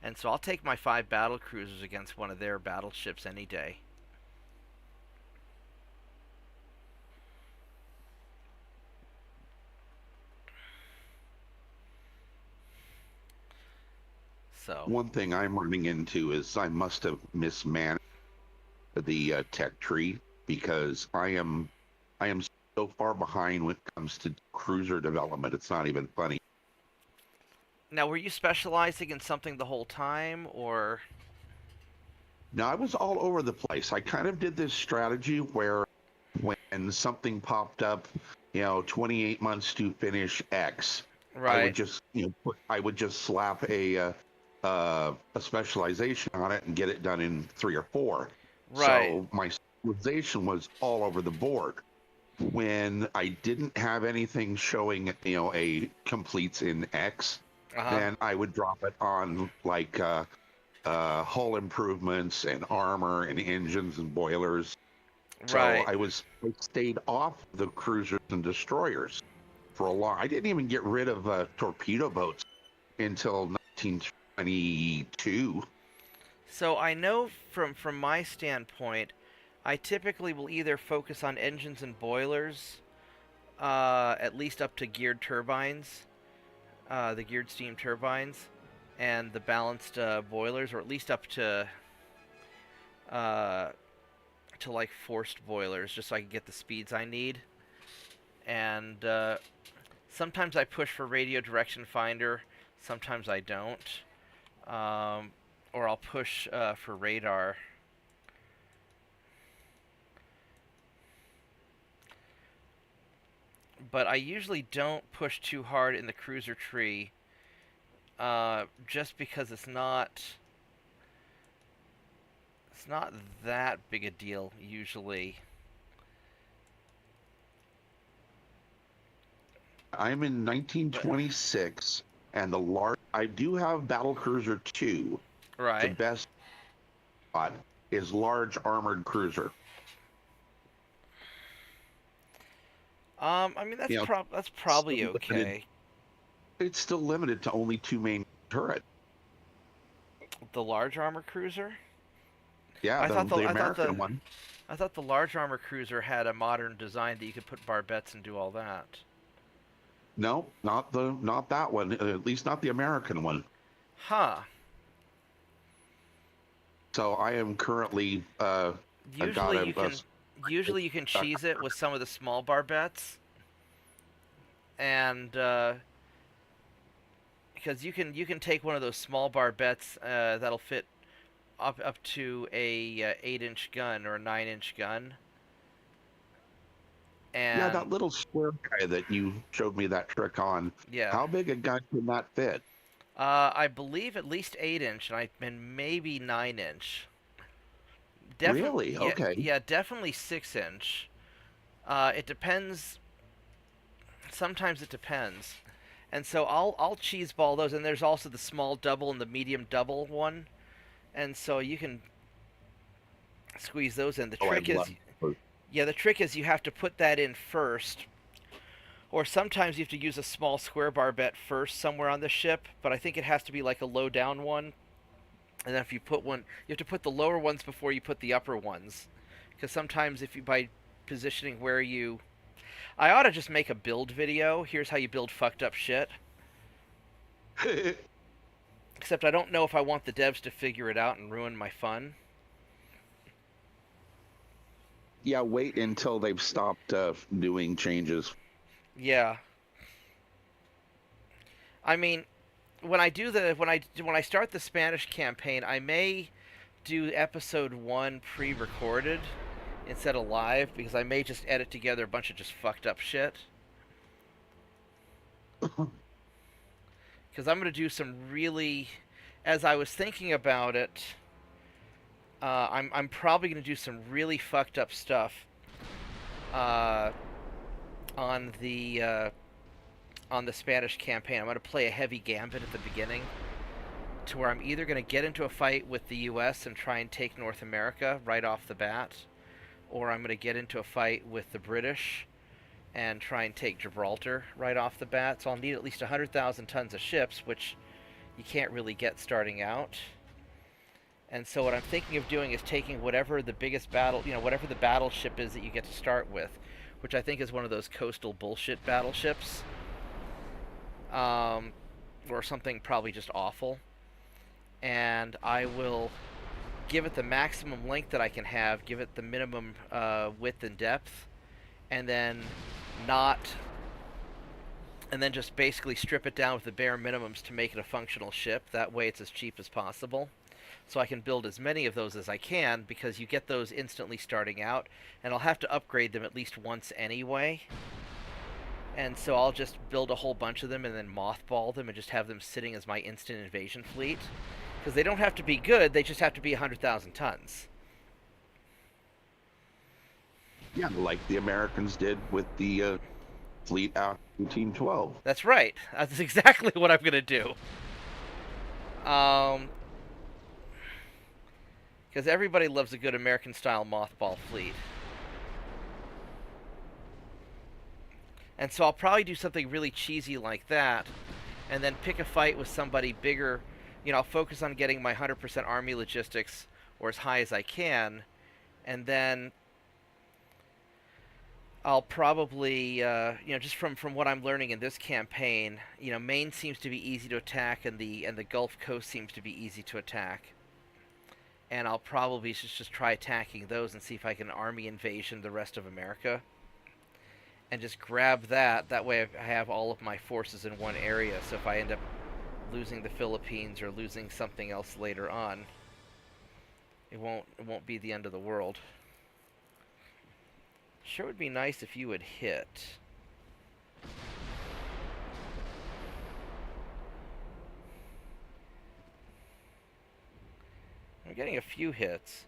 And so I'll take my 5 battle cruisers against one of their battleships any day. So, One thing I'm running into is I must have mismanaged the tech tree, because I am so far behind when it comes to cruiser development. It's not even funny. now were you specializing in something the whole time, or? Now, I was all over the place. I kind of did this strategy where when something popped up, 28 months to finish X, I would Right, just, I would just slap a specialization on it and get it done in 3 or 4. right. So my specialization was all over the board. When I didn't have anything showing, a completes in X, Uh huh. then I would drop it on like hull improvements and armor and engines and boilers. So Right. I stayed off the cruisers and destroyers for a long. I didn't even get rid of torpedo boats until 1922. So I know from my standpoint, I typically will either focus on engines and boilers, at least up to geared turbines, the geared steam turbines, and the balanced boilers, or at least up uh, to like forced boilers, just so I can get the speeds I need. And sometimes I push for radio direction finder, sometimes I don't, or I'll push for radar. But I usually don't push too hard in the cruiser tree, just because it's not that big a deal usually. I'm in But 1926, and I do have battle cruiser 2. The right. best spot is large armored cruiser. I mean that's You know, that's still probably limited. okay. It's still limited to only 2 main turret. The large armor cruiser. Yeah, I thought the the I thought the American one. I thought the large armor cruiser had a modern design that you could put barbettes and do all that. No, not that one. At least not the American one. Huh. So I am currently I got Usually you can usually you can a cheese it with some of the small barbettes, and because you can take one of those small barbettes that'll fit up to a 8-inch gun or a 9-inch gun, yeah, and that little square guy that you showed me that trick on. yeah, How big a gun can that fit? I believe at least 8-inch, and maybe 9-inch. Definitely, Really? yeah, Okay. yeah, definitely 6-inch. It depends. Sometimes it depends, and so I'll cheese ball those. And there's also the small double and the medium double one, and so you can squeeze those in. The Oh, I trick is, love those. yeah, the trick is you have to put that in first, or sometimes you have to use a small square barbette first somewhere on the ship. But I think it has to be like a low down one, and then if you put one, you have to put the lower ones before you put the upper ones, because sometimes if you by positioning where you, I ought to just make a build video. Here's how you build fucked up shit. Except I don't know if I want the devs to figure it out and ruin my fun. Yeah, wait until they've stopped doing changes. Yeah. I mean, when I do the when I start the Spanish campaign, I may do episode 1 pre-recorded instead of live, because I may just edit together a bunch of just fucked up shit. Because I'm going to do some really, as I was thinking about it, I'm probably going to do some really fucked up stuff uh, on the Spanish campaign. I'm going to play a heavy gambit at the beginning, to where I'm either going to get into a fight with the U.S. and try and take North America right off the bat, or I'm going to get into a fight with the British and try and take Gibraltar right off the bat. So I'll need at least 100,000 tons of ships, which you can't really get starting out. And so what I'm thinking of doing is taking whatever the biggest battle, whatever the battleship is that you get to start with, which I think is one of those coastal bullshit battleships, or something probably just awful. And I will give it the maximum length that I can have, give it the minimum width and depth, and then just basically strip it down with the bare minimums to make it a functional ship. That way it's as cheap as possible. So I can build as many of those as I can, because you get those instantly starting out, and I'll have to upgrade them at least once anyway. And so I'll just build a whole bunch of them and then mothball them and just have them sitting as my instant invasion fleet. Because they don't have to be good, they just have to be 100,000 tons. Yeah, like the Americans did with the fleet out in 1912. That's right. That's exactly what I'm going to do. Because everybody loves a good American-style mothball fleet. And so I'll probably do something really cheesy like that, and then pick a fight with somebody bigger. I'll focus on getting my 100% army logistics, or as high as I can, and then I'll probably, just from what I'm learning in this campaign, Maine seems to be easy to attack, and the Gulf Coast seems to be easy to attack. And I'll probably just try attacking those and see if I can army invasion the rest of America. And just grab that. That way I have all of my forces in one area. So if I end up losing the Philippines or losing something else later on, it won't be the end of the world. Sure would be nice if you would hit. I'm getting a few hits.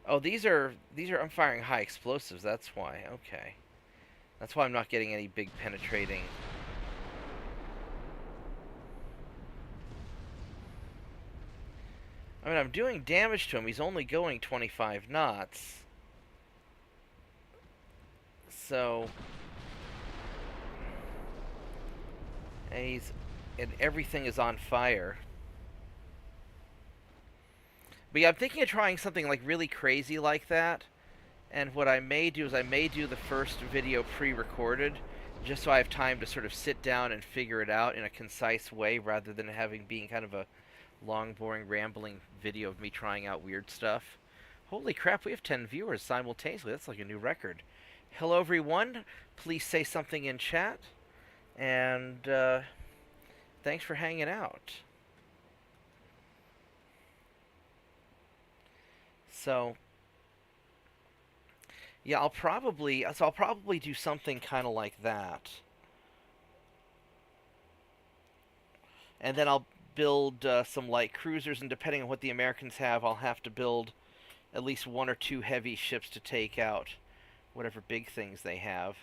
Oh, these are I'm firing high explosives, that's why. Okay. That's why I'm not getting any big penetrating. I mean, I'm doing damage to him. He's only going 25 knots. So, and everything is on fire. But yeah, I'm thinking of trying something like really crazy like that. And what I may do is I may do the first video pre-recorded, just so I have time to sort of sit down and figure it out in a concise way, rather than being kind of a long, boring, rambling video of me trying out weird stuff. Holy crap, we have 10 viewers simultaneously. That's like a new record. Hello, everyone. Please say something in chat. And thanks for hanging out. So, yeah, I'll probably do something kind of like that. And then I'll build some light cruisers, and depending on what the Americans have, I'll have to build at least 1 or 2 heavy ships to take out whatever big things they have.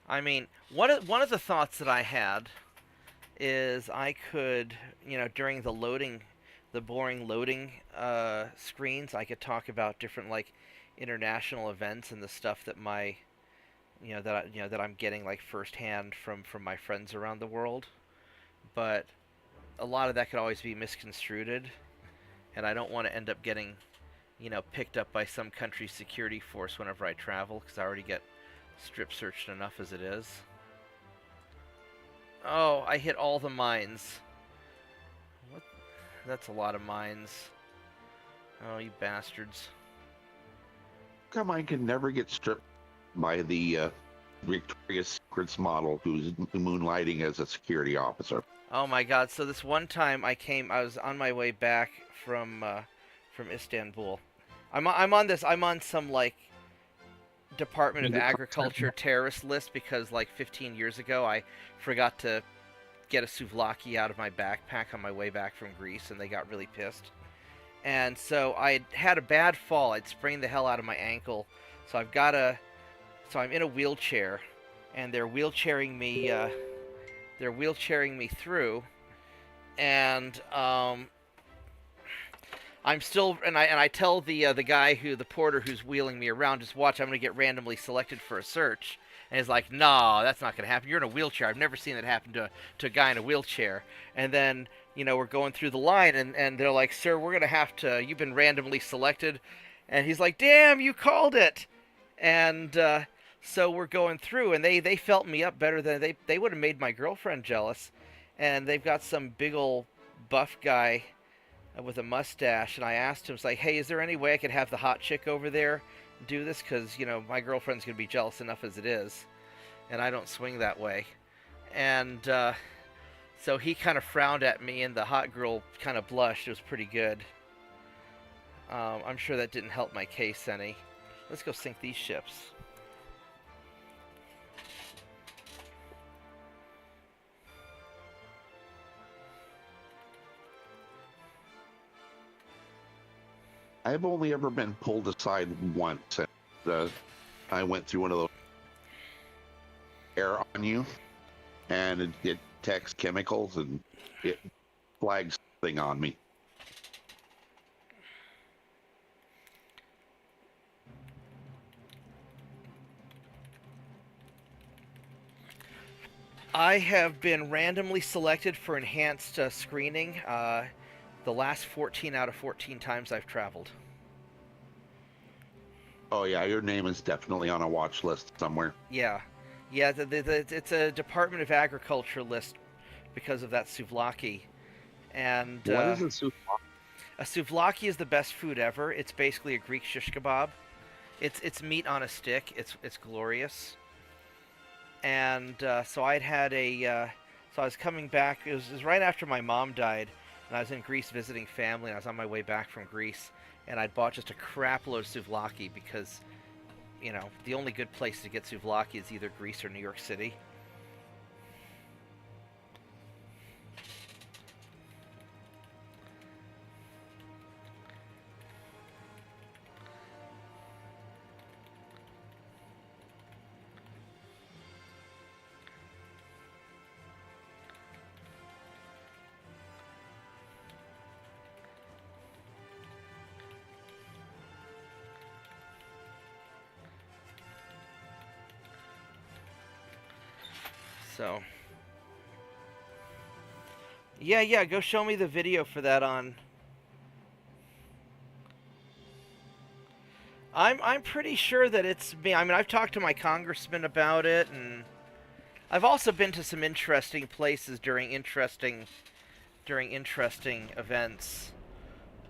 I mean, one of the thoughts that I had is I could, during the boring loading screens, I could talk about different like international events and the stuff that that I'm getting like firsthand from my friends around the world. But a lot of that could always be misconstrued, and I don't want to end up getting, picked up by some country's security force whenever I travel, because I already get Strip searched enough as it is. Oh, I hit all the mines. What? That's a lot of mines. Oh, you bastards. Come on, can never get stripped by the Victoria's Secrets model who's moonlighting as a security officer. Oh my god, so this one time I was on my way back from Istanbul. I'm on some like Department of Agriculture terrorist list because like 15 years ago I forgot to get a souvlaki out of my backpack on my way back from Greece and they got really pissed. And so I had a bad fall. I'd sprained the hell out of my ankle. So I'm in a wheelchair and they're wheelchairing me through and I'm still, and I tell the guy the porter who's wheeling me around, just watch, I'm gonna get randomly selected for a search, and he's like, no, that's not gonna happen. You're in a wheelchair. I've never seen that happen to a guy in a wheelchair. And then we're going through the line, and they're like, sir, we're gonna have to. You've been randomly selected, and he's like, damn, you called it, and so we're going through, and they felt me up better than they would have made my girlfriend jealous, and they've got some big ol' buff guy with a mustache, and I asked him, it's like, hey, is there any way I could have the hot chick over there do this? Because, my girlfriend's going to be jealous enough as it is, and I don't swing that way. And so he kind of frowned at me, and the hot girl kind of blushed. It was pretty good. I'm sure that didn't help my case any. Let's go sink these ships. I've only ever been pulled aside once. And, I went through one of those air on you, and it detects chemicals, and it flags something on me. I have been randomly selected for enhanced screening the last 14 out of 14 times I've traveled. Oh yeah, your name is definitely on a watch list somewhere. Yeah. Yeah, it's a Department of Agriculture list because of that souvlaki. And What is a souvlaki? a souvlaki is the best food ever. It's basically a Greek shish kebab. It's meat on a stick. It's glorious. And so I'd had so I was coming back. It was right after my mom died, and I was in Greece visiting family. And I was on my way back from Greece, and I'd bought just a crap load of souvlaki because, the only good place to get souvlaki is either Greece or New York City. So, yeah, go show me the video for that on. I'm pretty sure that it's me. I mean, I've talked to my congressman about it, and I've also been to some interesting places during interesting events.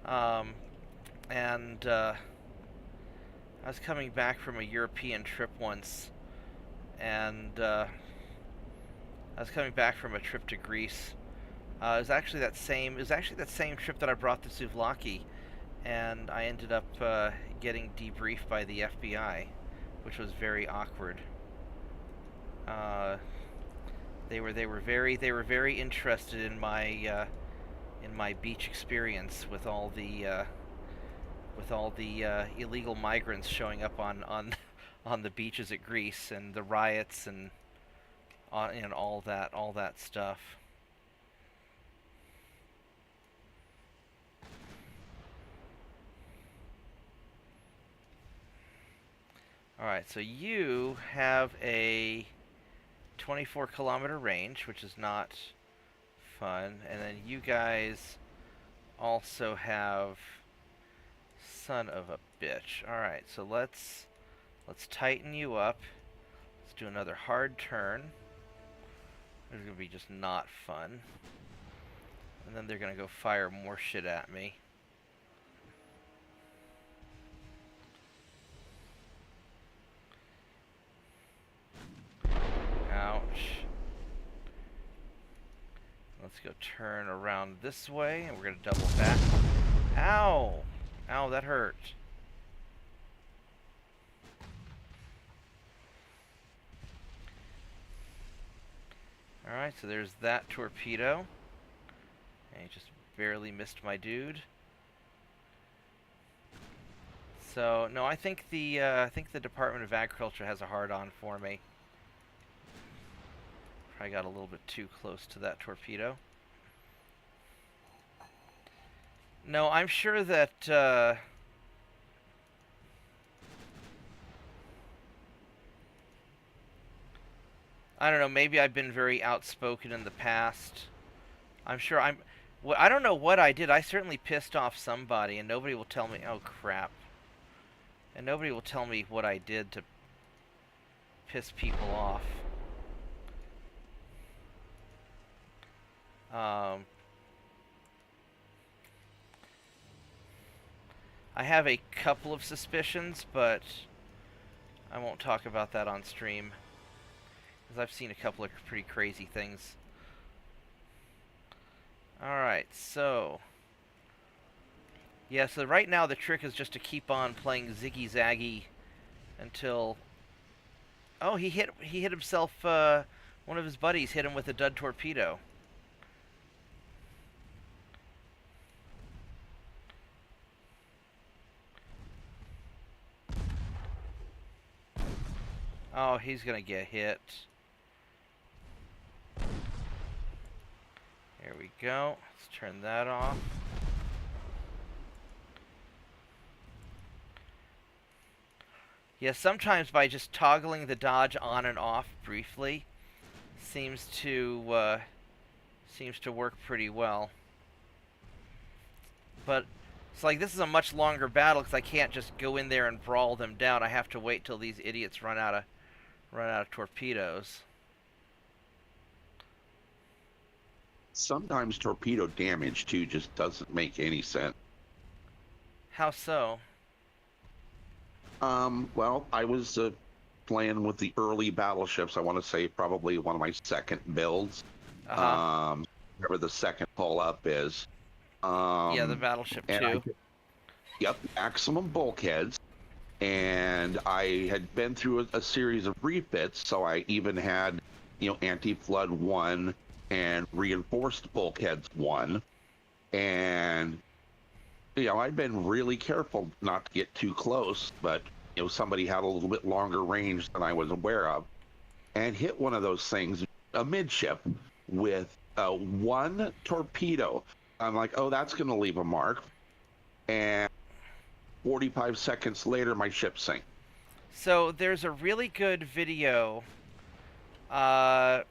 And I was coming back from a European trip once, and I was coming back from a trip to Greece. It was actually that same trip that I brought the souvlaki, and I ended up getting debriefed by the FBI, which was very awkward. They were very interested in my beach experience with all the illegal migrants showing up on on the beaches at Greece and the riots and all that stuff. Alright, so you have a 24-kilometer range, which is not fun, and then you guys also have son of a bitch. Alright, so let's tighten you up. Let's do another hard turn. This is going to be just not fun. And then they're going to go fire more shit at me. Ouch. Let's go turn around this way, and we're going to double back. Ow! Ow, that hurt. Alright, so there's that torpedo. And he just barely missed my dude. So, no, I think the Department of Agriculture has a hard-on for me. I got a little bit too close to that torpedo. No, I'm sure that I don't know, maybe I've been very outspoken in the past. I'm sure I don't know what I did. I certainly pissed off somebody, and nobody will tell me. Oh, crap. And nobody will tell me what I did to piss people off. I have a couple of suspicions, but I won't talk about that on stream, because I've seen a couple of pretty crazy things. Alright, so... yeah, so right now the trick is just to keep on playing ziggy-zaggy until... oh, he hit himself, one of his buddies hit him with a dud torpedo. Oh, he's gonna get hit. There we go. Let's turn that off. Yeah, sometimes by just toggling the dodge on and off briefly seems to work pretty well. But it's like this is a much longer battle because I can't just go in there and brawl them down. I have to wait till these idiots run out of torpedoes. Sometimes torpedo damage too just doesn't make any sense. How so? Well, I was playing with the early battleships. I want to say probably one of my second builds. Whatever the second pull up is. Yeah, the Battleship 2. Yep, maximum bulkheads. And I had been through a series of refits, so I even had, anti-flood 1 and reinforced bulkheads 1. And, I'd been really careful not to get too close, but, somebody had a little bit longer range than I was aware of, and hit one of those things amidship with one torpedo. I'm like, oh, that's going to leave a mark. And 45 seconds later, my ship sank. So there's a really good video that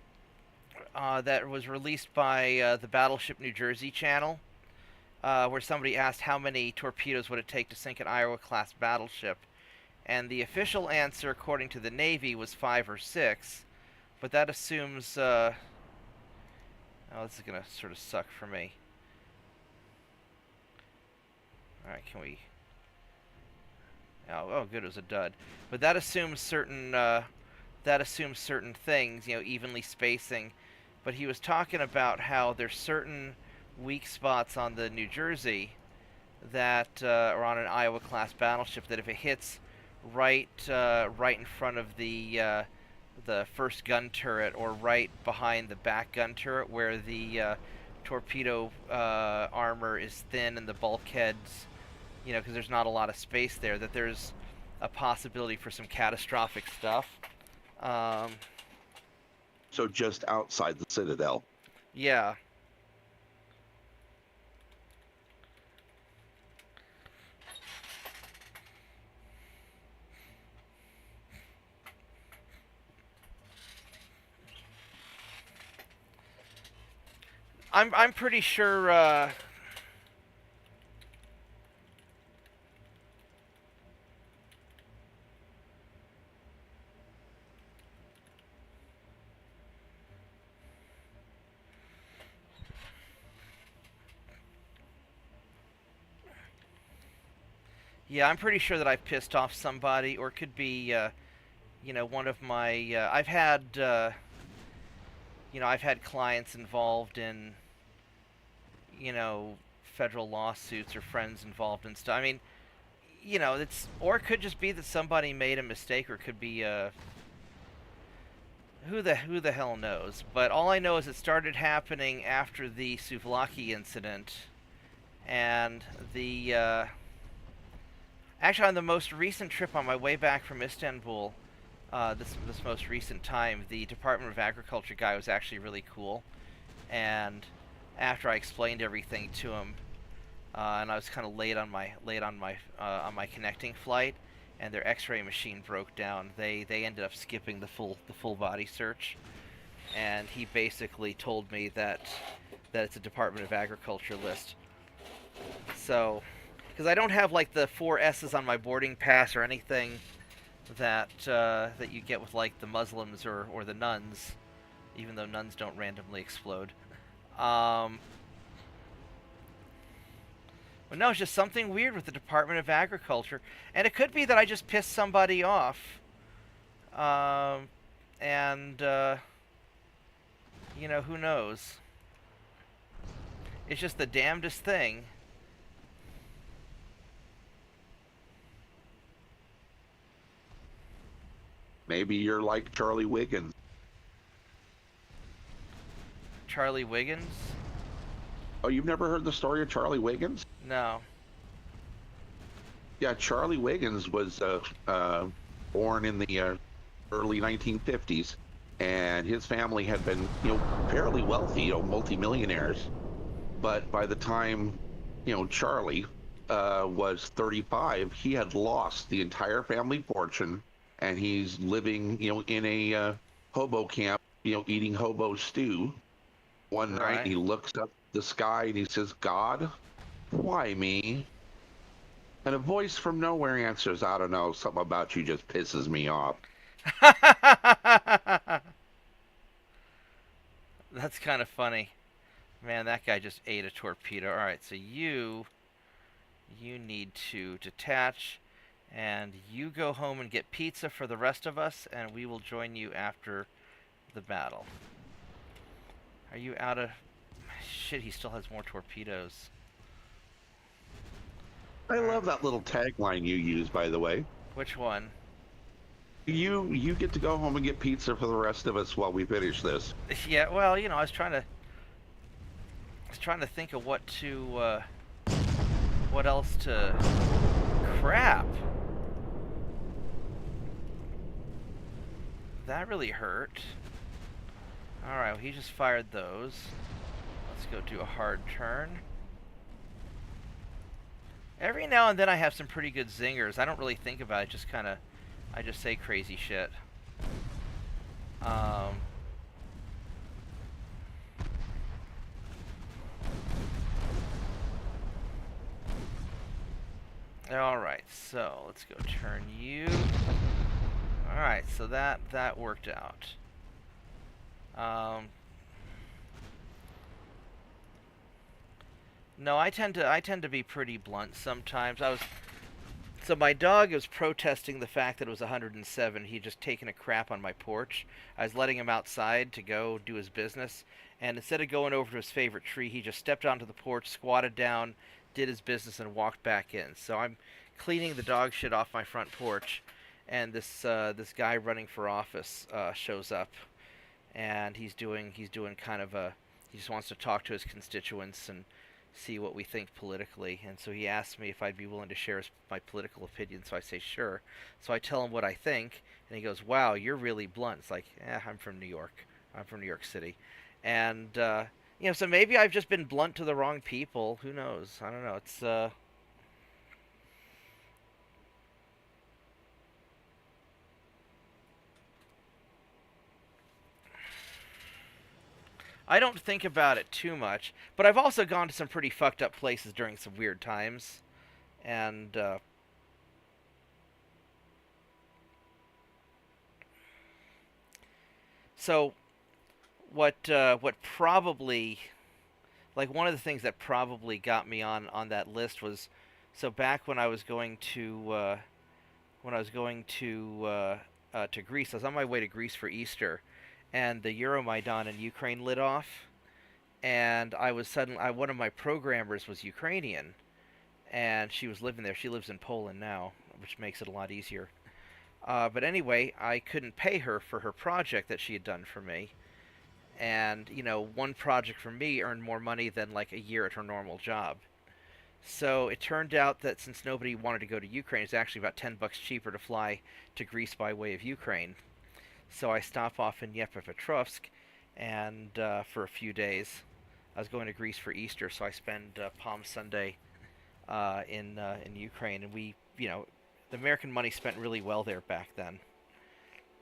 was released by the Battleship New Jersey channel, where somebody asked how many torpedoes would it take to sink an Iowa-class battleship. And the official answer, according to the Navy, was 5 or 6. But that assumes... oh, this is going to sort of suck for me. Alright, can we... oh, good, it was a dud. But that assumes certain things, evenly spacing. But he was talking about how there's certain weak spots on the New Jersey that are on an Iowa-class battleship that if it hits right in front of the first gun turret or right behind the back gun turret where the torpedo armor is thin and the bulkheads, because there's not a lot of space there, that there's a possibility for some catastrophic stuff. So just outside the Citadel. Yeah. I'm pretty sure Yeah, I'm pretty sure that I've pissed off somebody, or it could be, one of my. I've had clients involved in, you know, federal lawsuits or friends involved in stuff. I mean, it's or it could just be that somebody made a mistake, or it could be who the hell knows. But all I know is it started happening after the Souvlaki incident, and the actually on the most recent trip on my way back from Istanbul, this most recent time, the Department of Agriculture guy was actually really cool, and after I explained everything to him, and I was kind of late on my connecting flight, and their X-ray machine broke down. They ended up skipping the full body search, and he basically told me that it's a Department of Agriculture list. So, because I don't have like the four S's on my boarding pass or anything that you get with like the Muslims or the nuns, even though nuns don't randomly explode. Um, but no, it's just something weird with the Department of Agriculture, and it could be that I just pissed somebody off, um, and who knows? It's just the damnedest thing. Maybe you're like Charlie Wiggins. Charlie Wiggins? Oh, you've never heard the story of Charlie Wiggins? No. Yeah, Charlie Wiggins was born in the early 1950s, and his family had been, fairly wealthy, multimillionaires. But by the time, Charlie was 35, he had lost the entire family fortune, and he's living, in a hobo camp, eating hobo stew. One night Right. he looks up the sky and he says, "God, why me?" And a voice from nowhere answers, "I don't know, something about you just pisses me off." That's kind of funny. Man, that guy just ate a torpedo. All right, so you need to detach, and you go home and get pizza for the rest of us, and we will join you after the battle. Are you out of shit? He still has more torpedoes. I All right. love that little tagline you use, by the way. Which one? You get to go home and get pizza for the rest of us while we finish this. Yeah, well, I was trying to think of what else to. Crap. That really hurt. Alright, well, he just fired those. Let's go do a hard turn. Every now and then I have some pretty good zingers. I don't really think about it, I just say crazy shit. Um, Alright, so let's go turn you. Alright, so that worked out. Um, no, I tend to be pretty blunt sometimes. So my dog was protesting the fact that it was 107. He'd just taken a crap on my porch. I was letting him outside to go do his business, and instead of going over to his favorite tree, he just stepped onto the porch, squatted down, did his business, and walked back in. So I'm cleaning the dog shit off my front porch, and this guy running for office shows up, and he's doing kind of a he just wants to talk to his constituents and see what we think politically. And so he asked me if I'd be willing to share my political opinion. So I say sure. So I tell him what I think, and he goes, "Wow, you're really blunt." It's like, I'm from New York. I'm from New York City, and so maybe I've just been blunt to the wrong people. Who knows? I don't know. I don't think about it too much, but I've also gone to some pretty fucked up places during some weird times, and so what probably like one of the things that probably got me on that list was So back when I was going to Greece, I was on my way to Greece for Easter, and the Euromaidan in Ukraine lit off, and one of my programmers was Ukrainian, and she was living there. She lives in Poland now, which makes it a lot easier. But anyway, I couldn't pay her for her project that she had done for me. And, one project for me earned more money than like a year at her normal job. So it turned out that since nobody wanted to go to Ukraine, it's actually about $10 cheaper to fly to Greece by way of Ukraine. So I stop off in Yepatrovsk, and for a few days, I was going to Greece for Easter, so I spend Palm Sunday in Ukraine, and the American money spent really well there back then.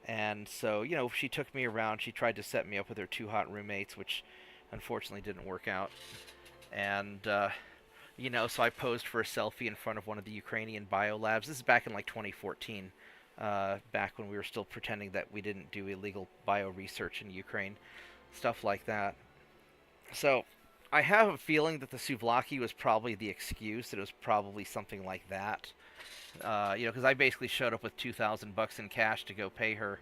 And so, she took me around. She tried to set me up with her two hot roommates, which unfortunately didn't work out. And, so I posed for a selfie in front of one of the Ukrainian biolabs. This is back in like 2014, back when we were still pretending that we didn't do illegal bio research in Ukraine, stuff like that. So I have a feeling that the souvlaki was probably the excuse. That it was probably something like that. Because I basically showed up with $2,000 in cash to go pay her,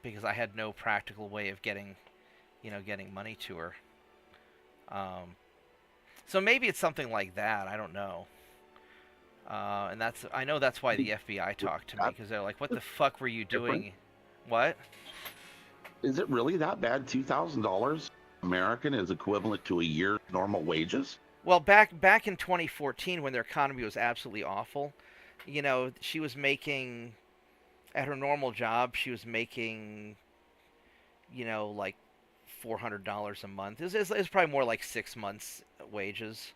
because I had no practical way of getting money to her. So maybe it's something like that. I don't know. And I know that's why the FBI talked to me, because they're like, "What the fuck were you doing?" What? Is it really that bad? $2,000 American is equivalent to a year's normal wages? Well, back in 2014, when their economy was absolutely awful, she was making, at her normal job, she was making, like $400 a month. It was probably more like 6 months' wages,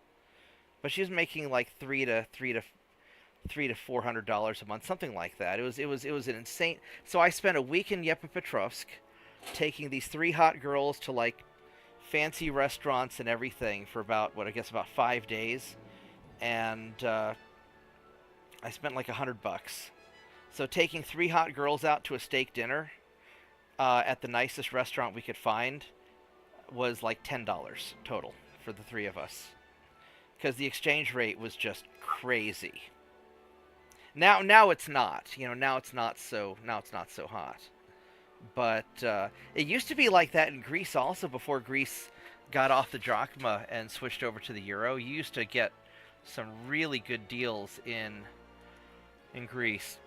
but she was making like three to $400 a month, something like that. It was an insane. So I spent a week in Yepatrovsk, taking these three hot girls to like fancy restaurants and everything for about 5 days, and I spent like $100. So taking three hot girls out to a steak dinner at the nicest restaurant we could find was like $10 total for the three of us, because the exchange rate was just crazy. Now it's not, now it's not so hot. But it used to be like that in Greece also, before Greece got off the drachma and switched over to the euro. You used to get some really good deals in Greece.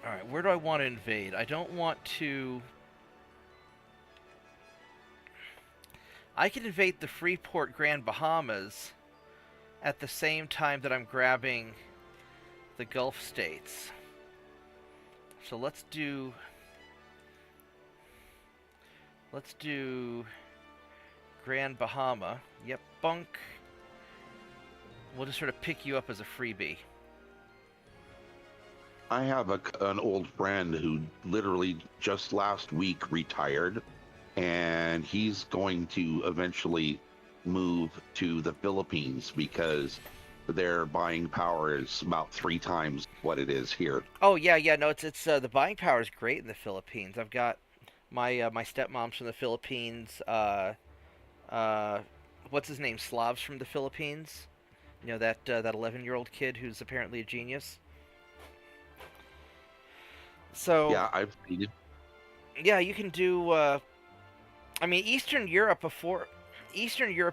All right, where do I want to invade? I don't want to... I can invade the Freeport Grand Bahamas at the same time that I'm grabbing the Gulf states. So let's do Grand Bahama. Yep, bunk. We'll just sort of pick you up as a freebie. I have an old friend who literally just last week retired, and he's going to eventually move to the Philippines because their buying power is about 3 times what it is here. Oh yeah, no, it's the buying power is great in the Philippines. I've got my stepmom's from the Philippines. What's his name? Slav's from the Philippines. That 11-year-old kid who's apparently a genius. So Yeah, I've seen it. yeah, you can do. Eastern Europe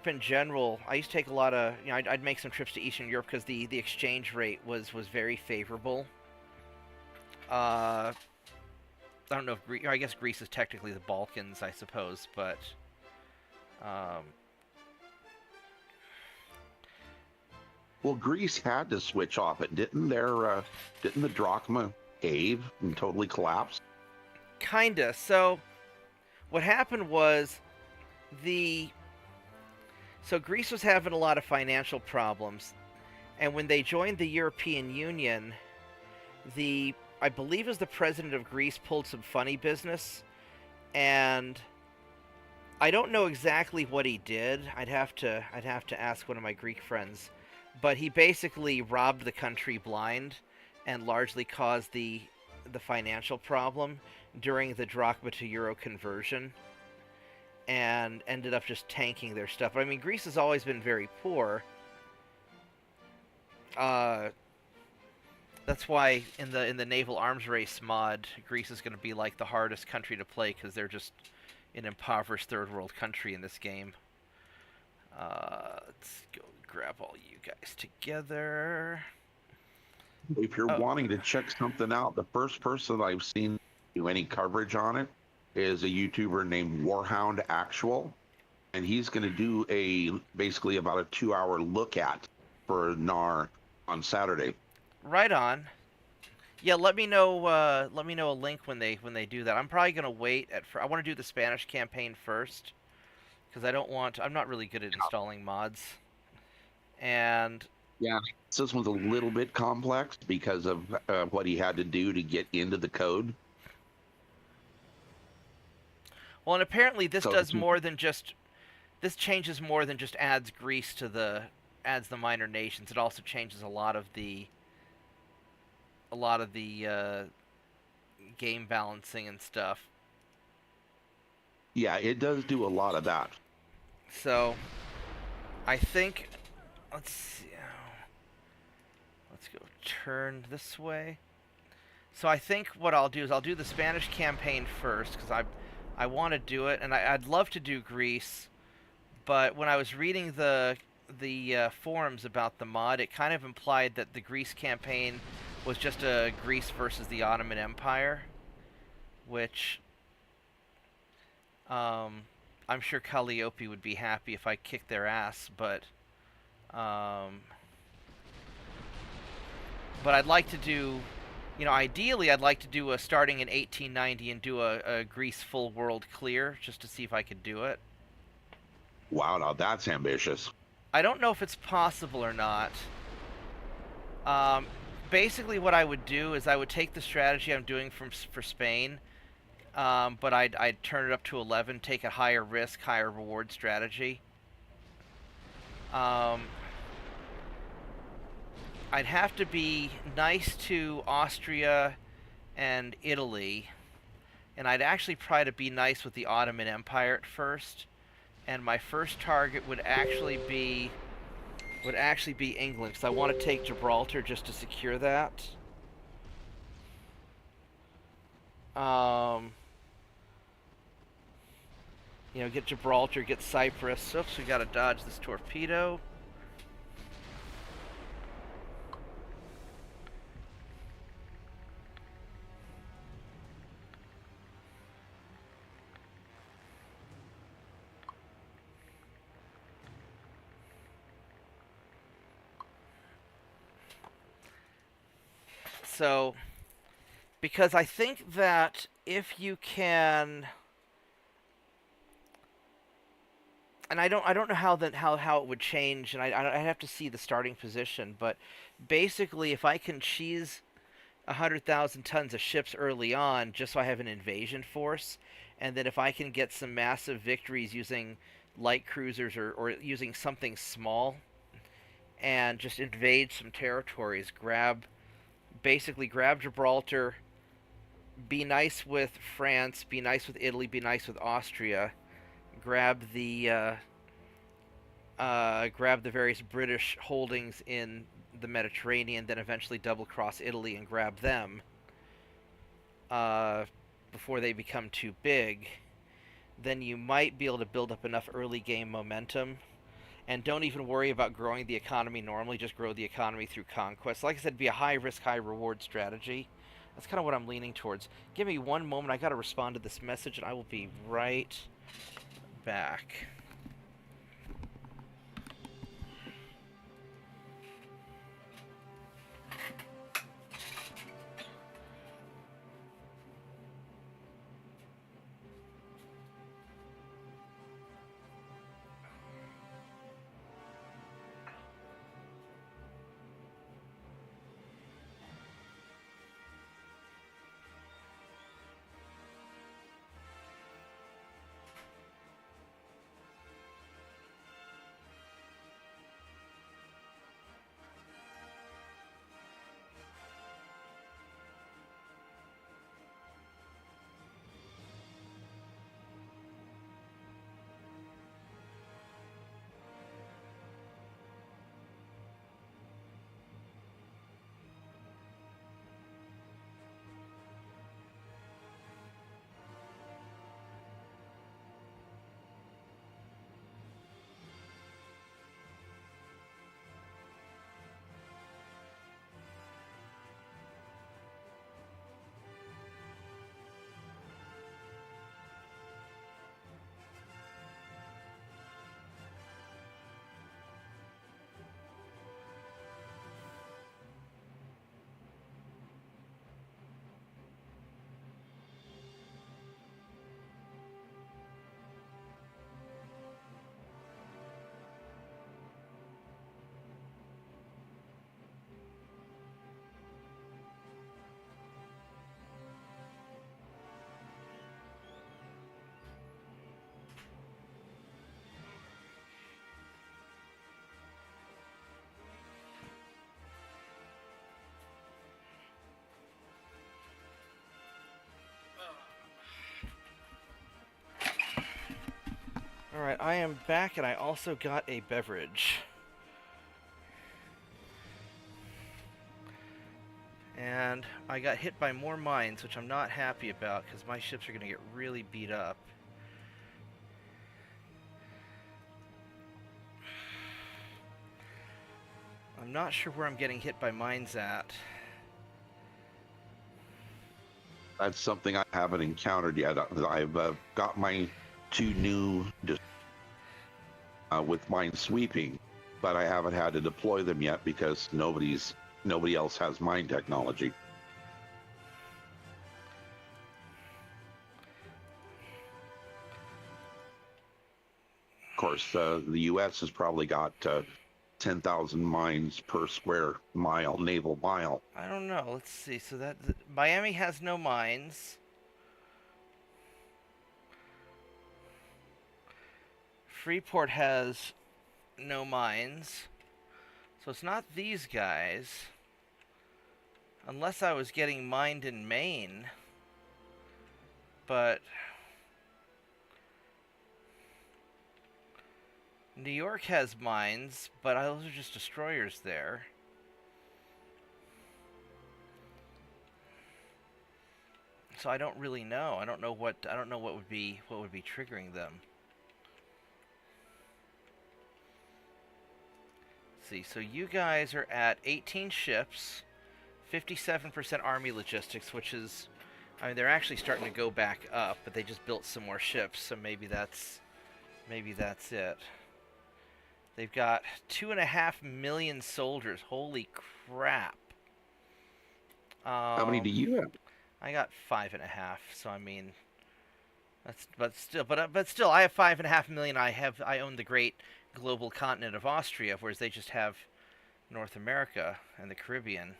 in general. I used to take a lot of. I'd make some trips to Eastern Europe because the exchange rate was very favorable. I don't know if Greece. I guess Greece is technically the Balkans, I suppose, but. Well, Greece had to switch off it, didn't the drachma cave and totally collapse? Kinda. So, what happened was so Greece was having a lot of financial problems, and when they joined the European Union, I believe it was the president of Greece pulled some funny business, and I don't know exactly what he did. I'd have to ask one of my Greek friends, but he basically robbed the country blind and largely caused the financial problem during the drachma to euro conversion, and ended up just tanking their stuff. Greece has always been very poor, Uh, that's why in the naval arms race mod, Greece is going to be like the hardest country to play because they're just an impoverished third world country in this game. Let's go grab all you guys together. If you're Oh, wanting to check something out, the first person I've seen do any coverage on it is a YouTuber named Warhound Actual, and he's going to do a basically about a 2 hour look at for NAR on Saturday. right on. Yeah, let me know. Let me know a link when they do that. I'm probably gonna wait I want to do the Spanish campaign first because I don't want. I'm not really good at installing mods, and Yeah, this one's a little bit complex because of what he had to do to get into the code. well, and apparently this So does more than just. This changes more than just adds Greece to the adds the minor nations. It also changes a lot of the game balancing and stuff. yeah, it does do a lot of that. So I think let's see. Let's go turn this way. So I think what I'll do is I'll do the Spanish campaign first because I want to do it, and I'd love to do Greece, but when I was reading the forums about the mod, it kind of implied that the Greece campaign was just a Greece versus the Ottoman Empire, which um, I'm sure Calliope would be happy if I kicked their ass, um, but I'd like to do, ideally I'd like to do a starting in 1890 and do a Greece full world clear just to see if I could do it. Wow, now that's ambitious. I don't know if it's possible or not. Um, Basically, what I would do is I would take the strategy I'm doing for Spain, but I'd turn it up to 11, take a higher risk, higher reward strategy. Um, I'd have to be nice to Austria and Italy, and I'd actually try to be nice with the Ottoman Empire at first. And my first target would actually be England because I want to take Gibraltar just to secure that. Um, get Gibraltar, get Cyprus. Oops, we got to dodge this torpedo. So, because I think that if you can, and I don't know how it would change, and I'd have to see the starting position, but basically, if I can cheese 100,000 tons of ships early on, just so I have an invasion force, and then if I can get some massive victories using light cruisers or using something small, and just invade some territories, basically grab Gibraltar, be nice with France, be nice with Italy, be nice with Austria, grab the various British holdings in the Mediterranean, then eventually double cross Italy and grab them before they become too big. Then you might be able to build up enough early game momentum. And don't even worry about growing the economy normally, just grow the economy through conquest. Like I said, be a high risk, high reward strategy. That's kind of what I'm leaning towards. Give me one moment, I gotta respond to this message, and I will be right back. Alright, I am back and I also got a beverage. And I got hit by more mines, which I'm not happy about because my ships are going to get really beat up. I'm not sure where I'm getting hit by mines at. That's something I haven't encountered yet. I've got my 2 new with mine sweeping, but I haven't had to deploy them yet because nobody else has mine technology. Of course, the U.S. has probably got 10,000 mines per square mile, naval mile. I don't know. Let's see. So that Miami has no mines. Freeport has no mines. So it's not these guys. Unless I was getting mined in Maine. But New York has mines, but those are just destroyers there. So I don't really know. I don't know what would be triggering them. Let's see, so you guys are at 18 ships, 57% army logistics, which is, I mean, they're actually starting to go back up, but they just built some more ships, so maybe that's it. They've got 2.5 million soldiers. Holy crap! How many do you have? I got 5.5. So I mean, but still, I have 5.5 million. I own the great global continent of Austria, whereas they just have North America and the Caribbean.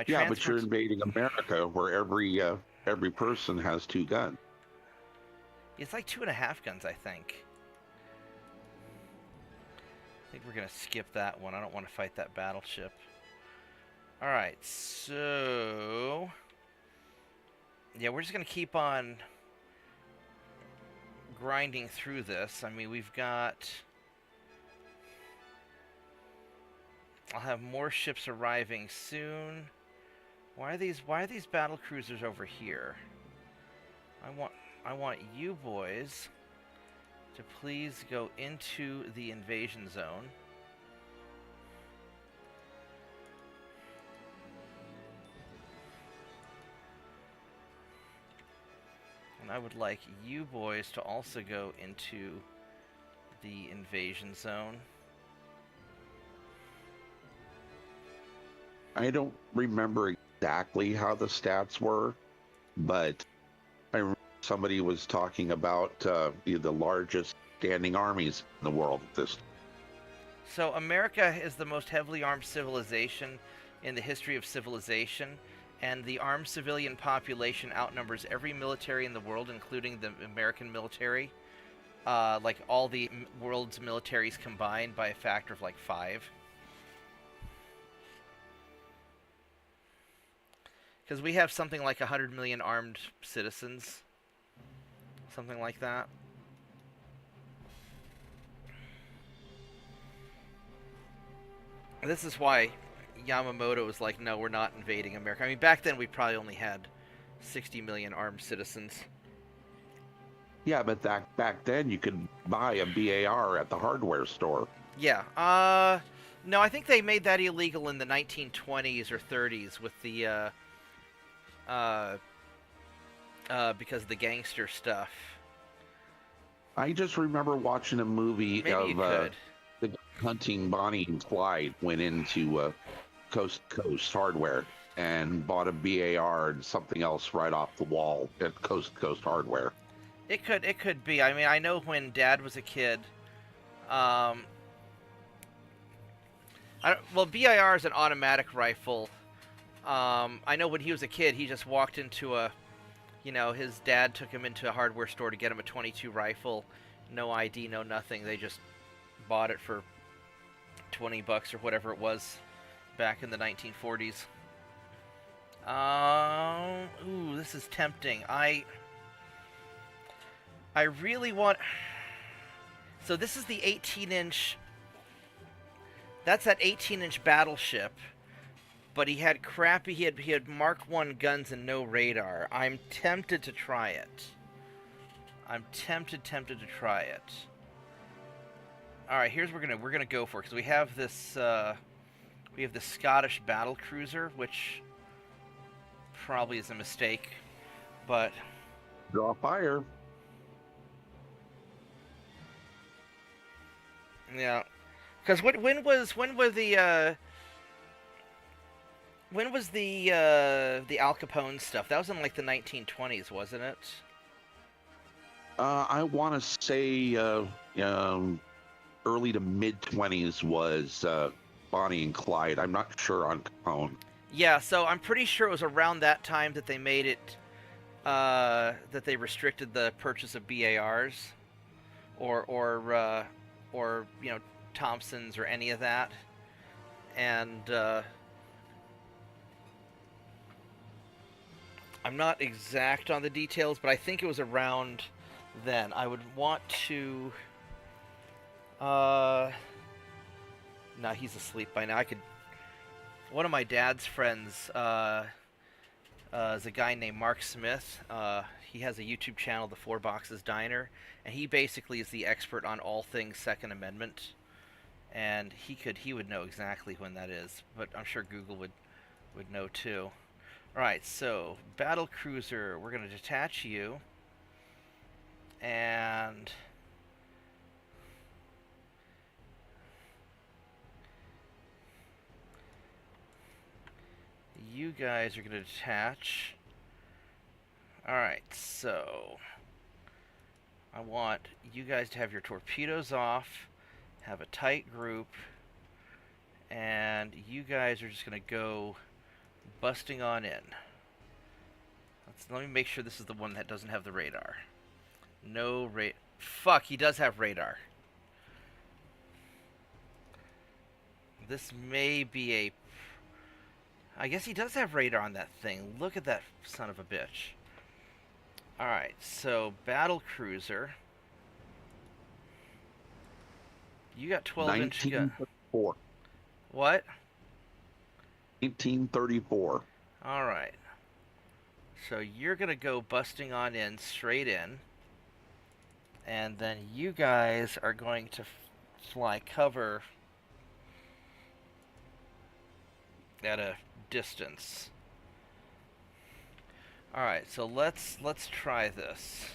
Yeah, but you're invading America, where every person has 2 guns. It's like 2.5 guns, I think. I think we're gonna skip that one. I don't want to fight that battleship. Alright, so yeah, we're just gonna keep on grinding through this. I mean, we've got, I'll have more ships arriving soon. Why are these battle cruisers over here? I want you boys to please go into the invasion zone. And I would like you boys to also go into the invasion zone. I don't remember exactly how the stats were, but I remember somebody was talking about the largest standing armies in the world at this. So America is the most heavily armed civilization in the history of civilization, and the armed civilian population outnumbers every military in the world, including the American military, like all the world's militaries combined, by a factor of like 5. Because we have something like 100 million armed citizens. Something like that. This is why Yamamoto was like, no, we're not invading America. I mean, back then we probably only had 60 million armed citizens. Yeah, but back then you could buy a BAR at the hardware store. Yeah. No, I think they made that illegal in the 1920s or 30s with the, because of the gangster stuff. I just remember watching a movie Maybe of you could. the hunting Bonnie and Clyde went into Coast to Coast Hardware and bought a BAR and something else right off the wall at Coast to Coast Hardware. It could be. I mean, I know when Dad was a kid, well, BIR is an automatic rifle. I know when he was a kid, he just walked into a, his dad took him into a hardware store to get him a .22 rifle. No ID, no nothing. They just bought it for $20 or whatever it was back in the 1940s. Ooh, this is tempting. I really want... So this is the 18-inch. That's that 18-inch battleship. But he had crappy. He had Mark I guns and no radar. I'm tempted to try it. I'm tempted to try it. All right, here's what we're gonna go for, because we have this Scottish battle cruiser, which probably is a mistake, but Draw fire. yeah, because when was the Al Capone stuff? That was in like the 1920s, wasn't it? I want to say early to mid 20s was Bonnie and Clyde. I'm not sure on Capone. Yeah, so I'm pretty sure it was around that time that they made it, that they restricted the purchase of BARs, or Thompsons or any of that, and I'm not exact on the details, but I think it was around then. I would want to. No, he's asleep by now. I could. One of my dad's friends is a guy named Mark Smith. He has a YouTube channel, The Four Boxes Diner, and he basically is the expert on all things Second Amendment. And he would know exactly when that is, but I'm sure Google would know too. All right, so battle cruiser, we're gonna detach you, and you guys are gonna detach. All right, so I want you guys to have your torpedoes off, have a tight group, and you guys are just gonna go busting on in. Let me make sure this is the one that doesn't have the radar. No radar. Fuck, he does have radar. This may be a... I guess he does have radar on that thing. Look at that son of a bitch. Alright, so battle cruiser. You got 12-inch gun. 1934. What? 1934. Alright. So you're going to go busting on in, straight in. And then you guys are going to fly cover at a distance. Alright, so let's try this.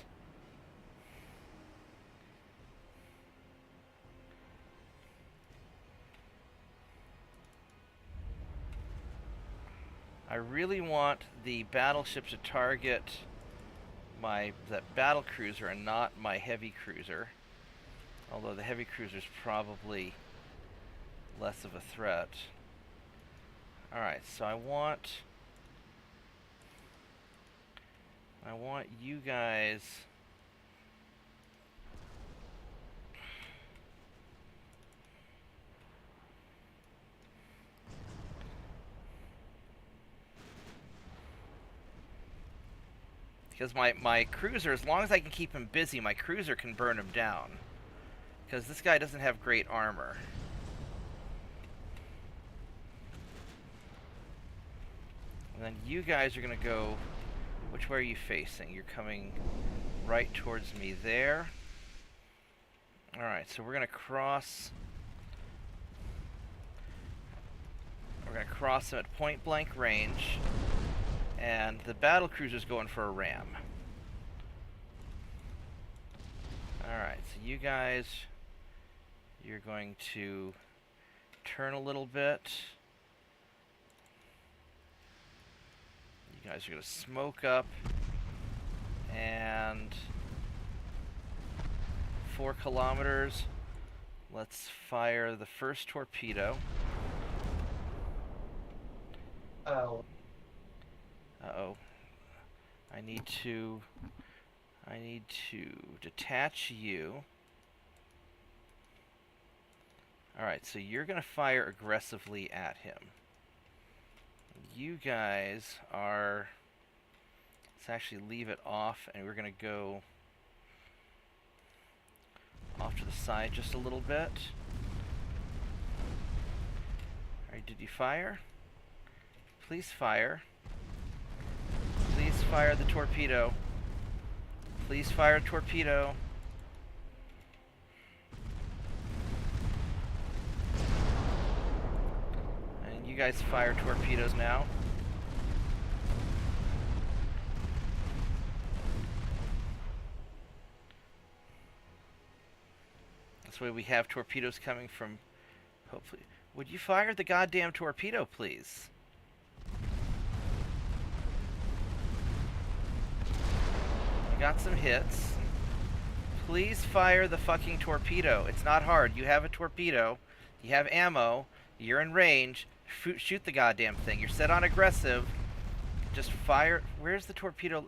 I really want the battleship to target that battle cruiser and not my heavy cruiser. Although the heavy cruiser is probably less of a threat. Alright, so I want you guys... Because my cruiser, as long as I can keep him busy, my cruiser can burn him down. Because this guy doesn't have great armor. And then you guys are going to go... Which way are you facing? You're coming right towards me there. Alright, so we're going to cross... We're going to cross him at point blank range. And the battle cruiser's going for a ram. Alright, so you guys, you're going to turn a little bit. You guys are going to smoke up. And 4 kilometers. Let's fire the first torpedo. Oh. Uh-oh. I need to detach you. Alright, so you're going to fire aggressively at him. You guys are... Let's actually leave it off, and we're going to go Off to the side just a little bit. Alright, did you fire? Please fire. Please fire the torpedo. Please fire a torpedo. And you guys fire torpedoes now. This way we have torpedoes coming from, hopefully. Would you fire the goddamn torpedo, please? I got some hits. Please fire the fucking torpedo. It's not hard. You have a torpedo. You have ammo. You're in range. Shoot the goddamn thing. You're set on aggressive. Just fire. Where's the torpedo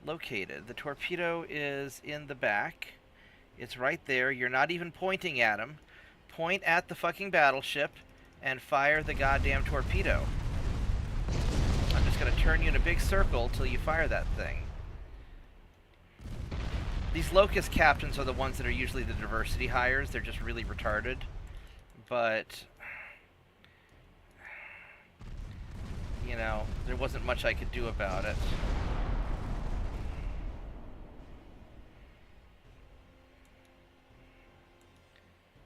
located? The torpedo is in the back. It's right there. You're not even pointing at him. Point at the fucking battleship and fire the goddamn torpedo. I'm just going to turn you in a big circle till you fire that thing. These Locust captains are the ones that are usually the diversity hires. They're just really retarded. But, you know, there wasn't much I could do about it.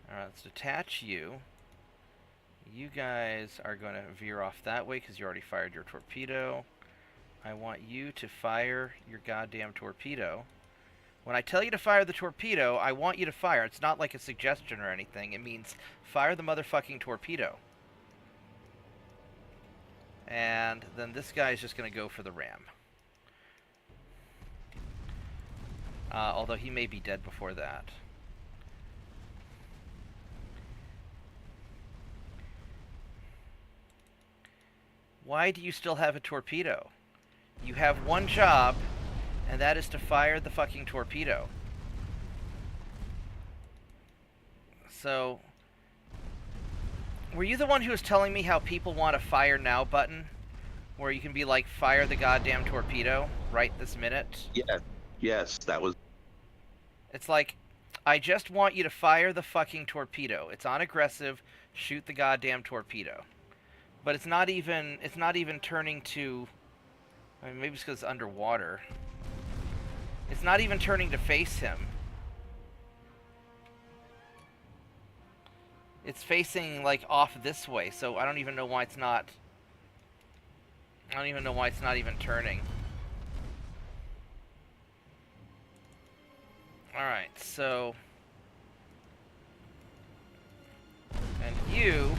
Alright, let's detach you. You guys are going to veer off that way because you already fired your torpedo. I want you to fire your goddamn torpedo. When I tell you to fire the torpedo, I want you to fire. It's not like a suggestion or anything. It means fire the motherfucking torpedo. And then this guy is just going to go for the ram. Although he may be dead before that. Why do you still have a torpedo? You have one job, and that is to fire the fucking torpedo. So, were you the one who was telling me how people want a fire now button? Where you can be like, fire the goddamn torpedo right this minute? Yeah. Yes, that was... It's like, I just want you to fire the fucking torpedo. It's on aggressive, shoot the goddamn torpedo. But it's not even turning to, I mean, maybe it's because it's underwater. It's not even turning to face him. It's facing, like, off this way, so I don't even know why it's not... I don't even know why it's not even turning. Alright, so... And you...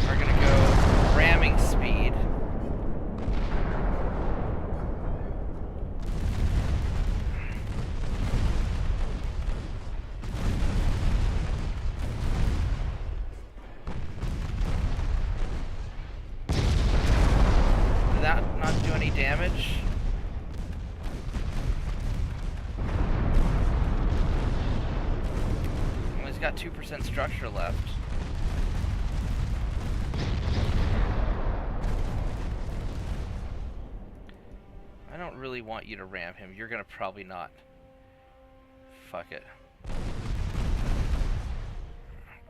are going to go ramming speed. Did that not do any damage? Well, he's got 2% structure left. I don't really want you to ram him. You're gonna probably not. Fuck it.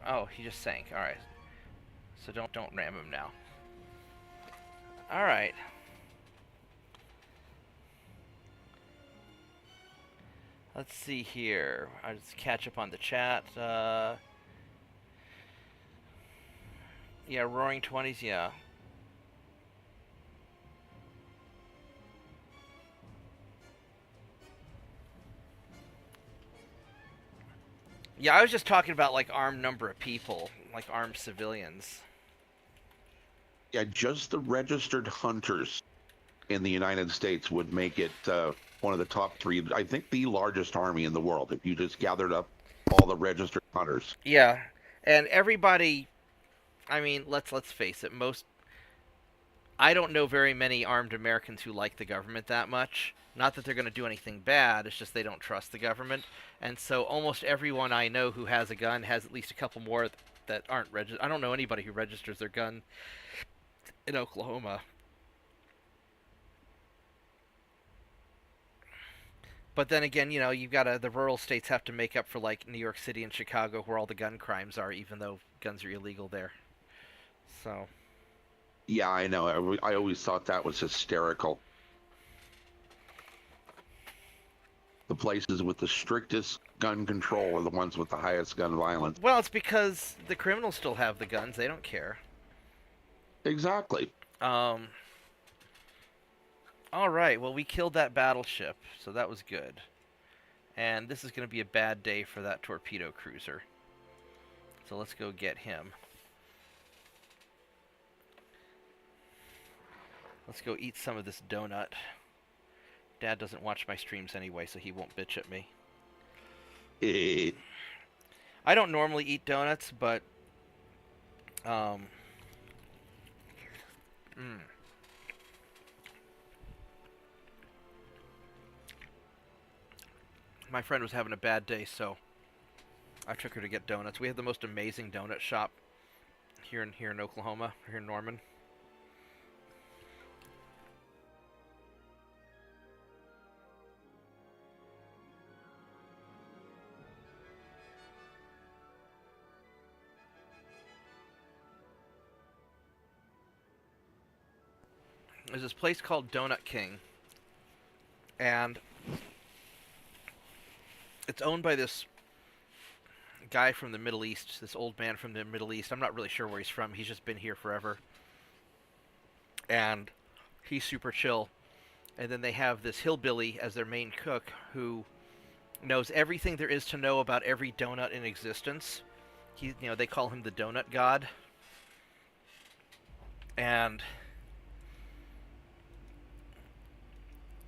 Oh, he just sank. Alright. So don't ram him now. Alright. Let's see here. I'll just catch up on the chat. Yeah, Roaring 20s, yeah. Yeah, I was just talking about, like, armed number of people, like armed civilians. Yeah, just the registered hunters in the United States would make it one of the top three, I think the largest army in the world, if you just gathered up all the registered hunters. Yeah, and everybody, I mean, let's face it, I don't know very many armed Americans who like the government that much. Not that they're going to do anything bad, it's just they don't trust the government. And so almost everyone I know who has a gun has at least a couple more that aren't registered. I don't know anybody who registers their gun in Oklahoma. But then again, you know, you've got to, the rural states have to make up for like New York City and Chicago, where all the gun crimes are, even though guns are illegal there. So, Yeah, I know. I always thought that was hysterical. The places with the strictest gun control are the ones with the highest gun violence. well, it's because the criminals still have the guns; they don't care. Exactly. Um, all right, well, we killed that battleship, so that was good. And this is going to be a bad day for that torpedo cruiser. So let's go get him. Let's go eat some of this donut. Dad doesn't watch my streams anyway, so he won't bitch at me. Eh, I don't normally eat donuts, but um, mm, my friend was having a bad day, so I took her to get donuts. We have the most amazing donut shop here in Oklahoma, here in Norman. There's this place called Donut King, and it's owned by this guy from the Middle East, this old man from the Middle East. I'm not really sure where he's from. He's just been here forever. And he's super chill. And then they have this hillbilly as their main cook who knows everything there is to know about every donut in existence. They call him the donut god. And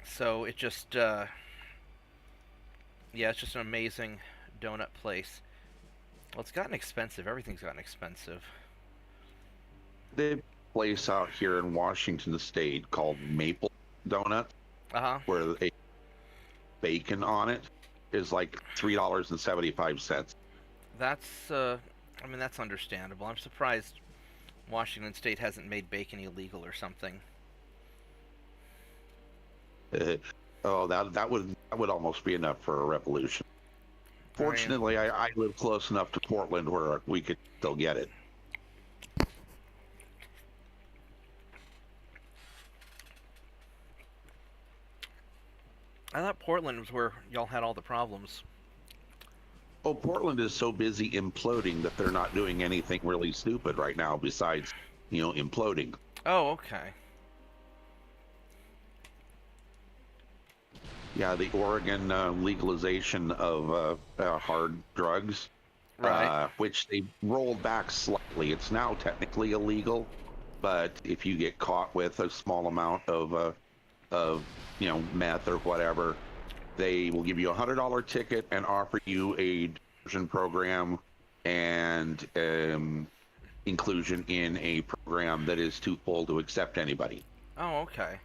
so it just, yeah, it's just an amazing donut place. Well, it's gotten expensive. Everything's gotten expensive. They have a place out here in Washington State called Maple Donut, Uh-huh. where a bacon on it is like $3.75. That's, I mean, that's understandable. I'm surprised Washington State hasn't made bacon illegal or something. Oh, that would almost be enough for a revolution. Fortunately, I live close enough to Portland where we could still get it. I thought Portland was where y'all had all the problems. Oh, Portland is so busy imploding that they're not doing anything really stupid right now besides, imploding. Oh, okay. Yeah, the Oregon legalization of hard drugs, Right. which they rolled back slightly. It's now technically illegal, but if you get caught with a small amount of meth or whatever, they will give you $100 ticket and offer you a diversion program and inclusion in a program that is too full to accept anybody. Oh, okay.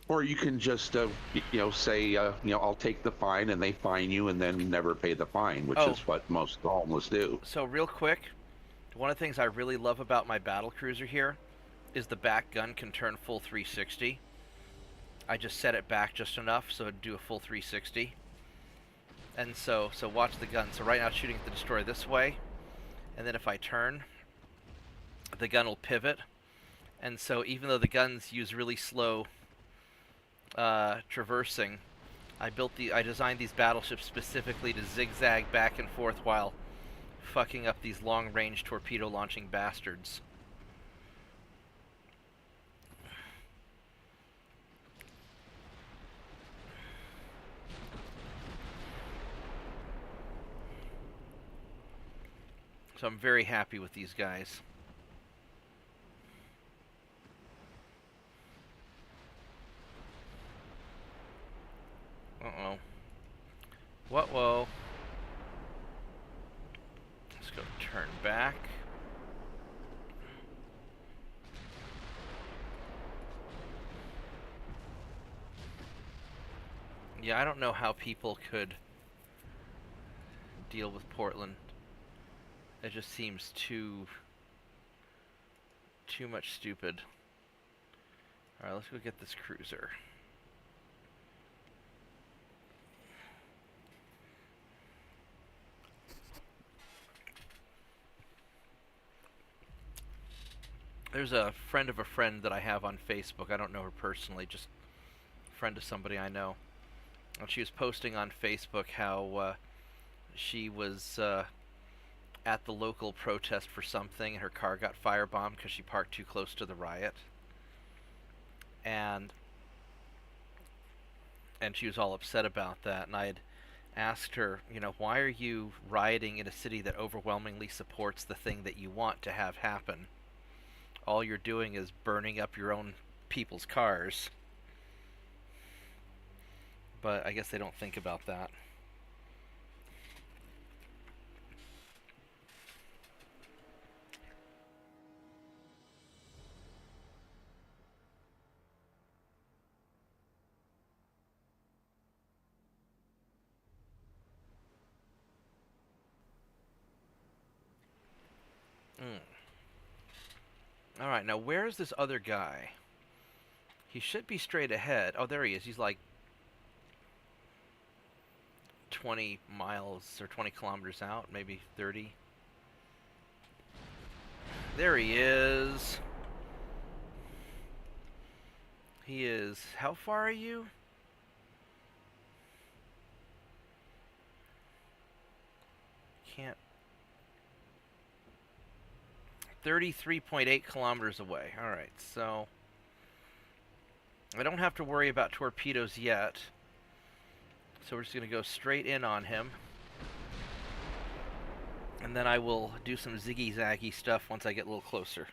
Or you can just, say, I'll take the fine, and they fine you, and then never pay the fine, which Oh. is what most homeless do. So real quick, one of the things I really love about my battle cruiser here is the back gun can turn full 360. I just set it back just enough so it'd do a full 360. And so watch the gun. So right now it's shooting at the destroyer this way, and then if I turn, the gun will pivot. And so even though the guns use really slow traversing, I designed these battleships specifically to zigzag back and forth while fucking up these long-range torpedo launching bastards. So I'm very happy with these guys. Uh-oh. Whoa. Let's go turn back. Yeah, I don't know how people could deal with Portland. It just seems too much stupid. Alright, let's go get this cruiser. There's a friend of a friend that I have on Facebook. I don't know her personally, just a friend of somebody I know. And she was posting on Facebook how she was at the local protest for something, and her car got firebombed because she parked too close to the riot. And she was all upset about that. And I had asked her, why are you rioting in a city that overwhelmingly supports the thing that you want to have happen? All you're doing is burning up your own people's cars. But I guess they don't think about that. Alright, now where's this other guy? He should be straight ahead. Oh, there he is. He's like 20 miles or 20 kilometers out, maybe 30. There he is. He is... How far are you? Can't... 33.8 kilometers away. Alright, so... I don't have to worry about torpedoes yet. So we're just going to go straight in on him. And then I will do some ziggy-zaggy stuff once I get a little closer.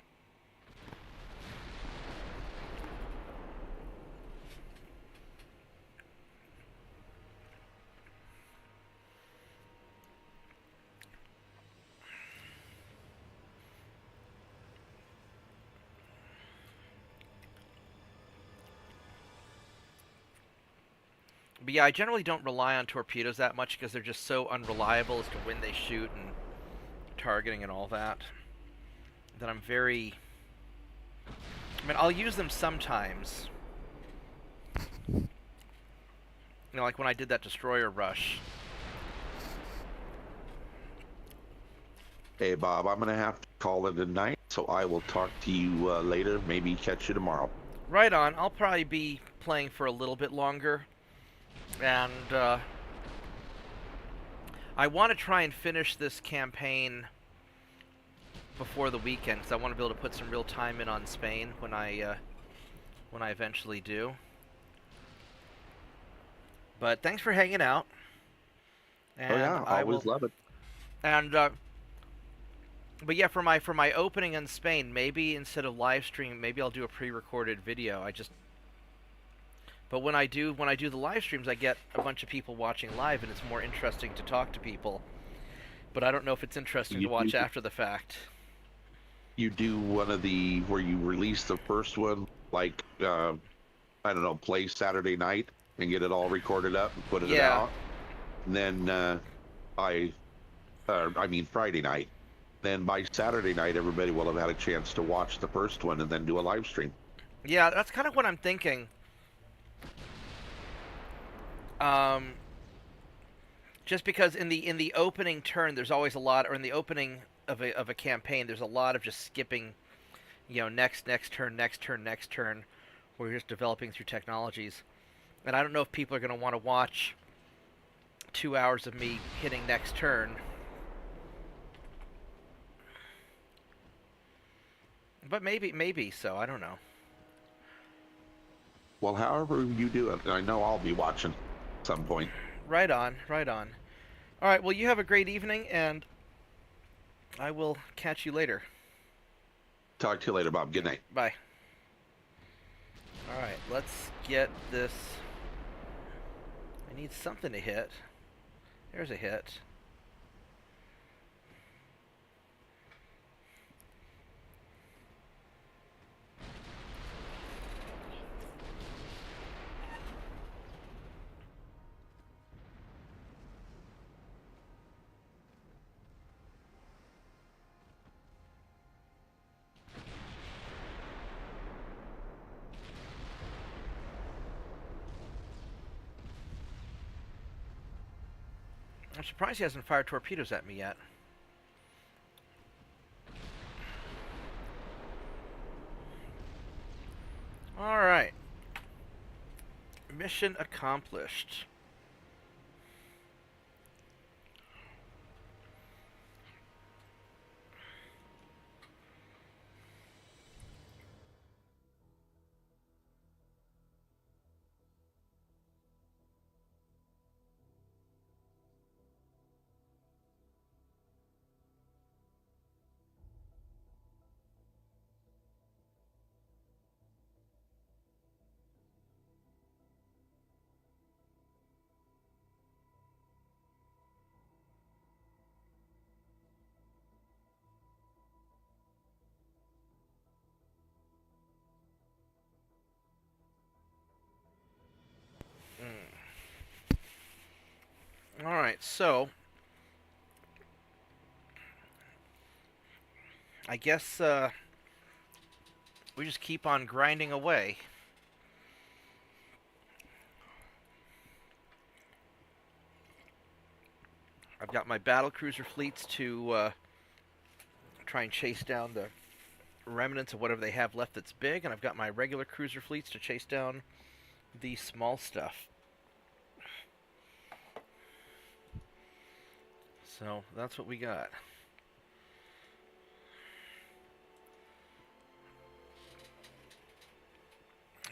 But yeah, I generally don't rely on torpedoes that much because they're just so unreliable as to when they shoot and targeting and all that. That I'm very... I mean, I'll use them sometimes. Like when I did that destroyer rush. Hey, Bob, I'm going to have to call it a night, so I will talk to you later, maybe catch you tomorrow. Right on. I'll probably be playing for a little bit longer. And I want to try and finish this campaign before the weekend, because I want to be able to put some real time in on Spain when I eventually do. But thanks for hanging out. And oh yeah, I always love it. And but yeah, for my opening in Spain, maybe instead of live stream, maybe I'll do a pre-recorded video. But when I do the live streams, I get a bunch of people watching live, and it's more interesting to talk to people. But I don't know if it's interesting to watch after the fact. You do one of the where you release the first one, like I don't know, play Saturday night and get it all recorded up and put it out. And then I mean Friday night. Then by Saturday night, everybody will have had a chance to watch the first one and then do a live stream. Yeah, that's kind of what I'm thinking. Just because in the opening turn, there's always a lot, or in the opening of a campaign, there's a lot of just skipping, next turn, where you're just developing through technologies. And I don't know if people are going to want to watch 2 hours of me hitting next turn. But maybe so. I don't know. Well, however you do it, I know I'll be watching at some point. Right on. All right, well, you have a great evening, and I will catch you later. Talk to you later, Bob. Good night. Bye. All right, let's get this. I need something to hit. There's a hit. I'm surprised he hasn't fired torpedoes at me yet. Alright. Mission accomplished. Alright, so I guess we just keep on grinding away. I've got my battlecruiser fleets to try and chase down the remnants of whatever they have left that's big, and I've got my regular cruiser fleets to chase down the small stuff. So that's what we got.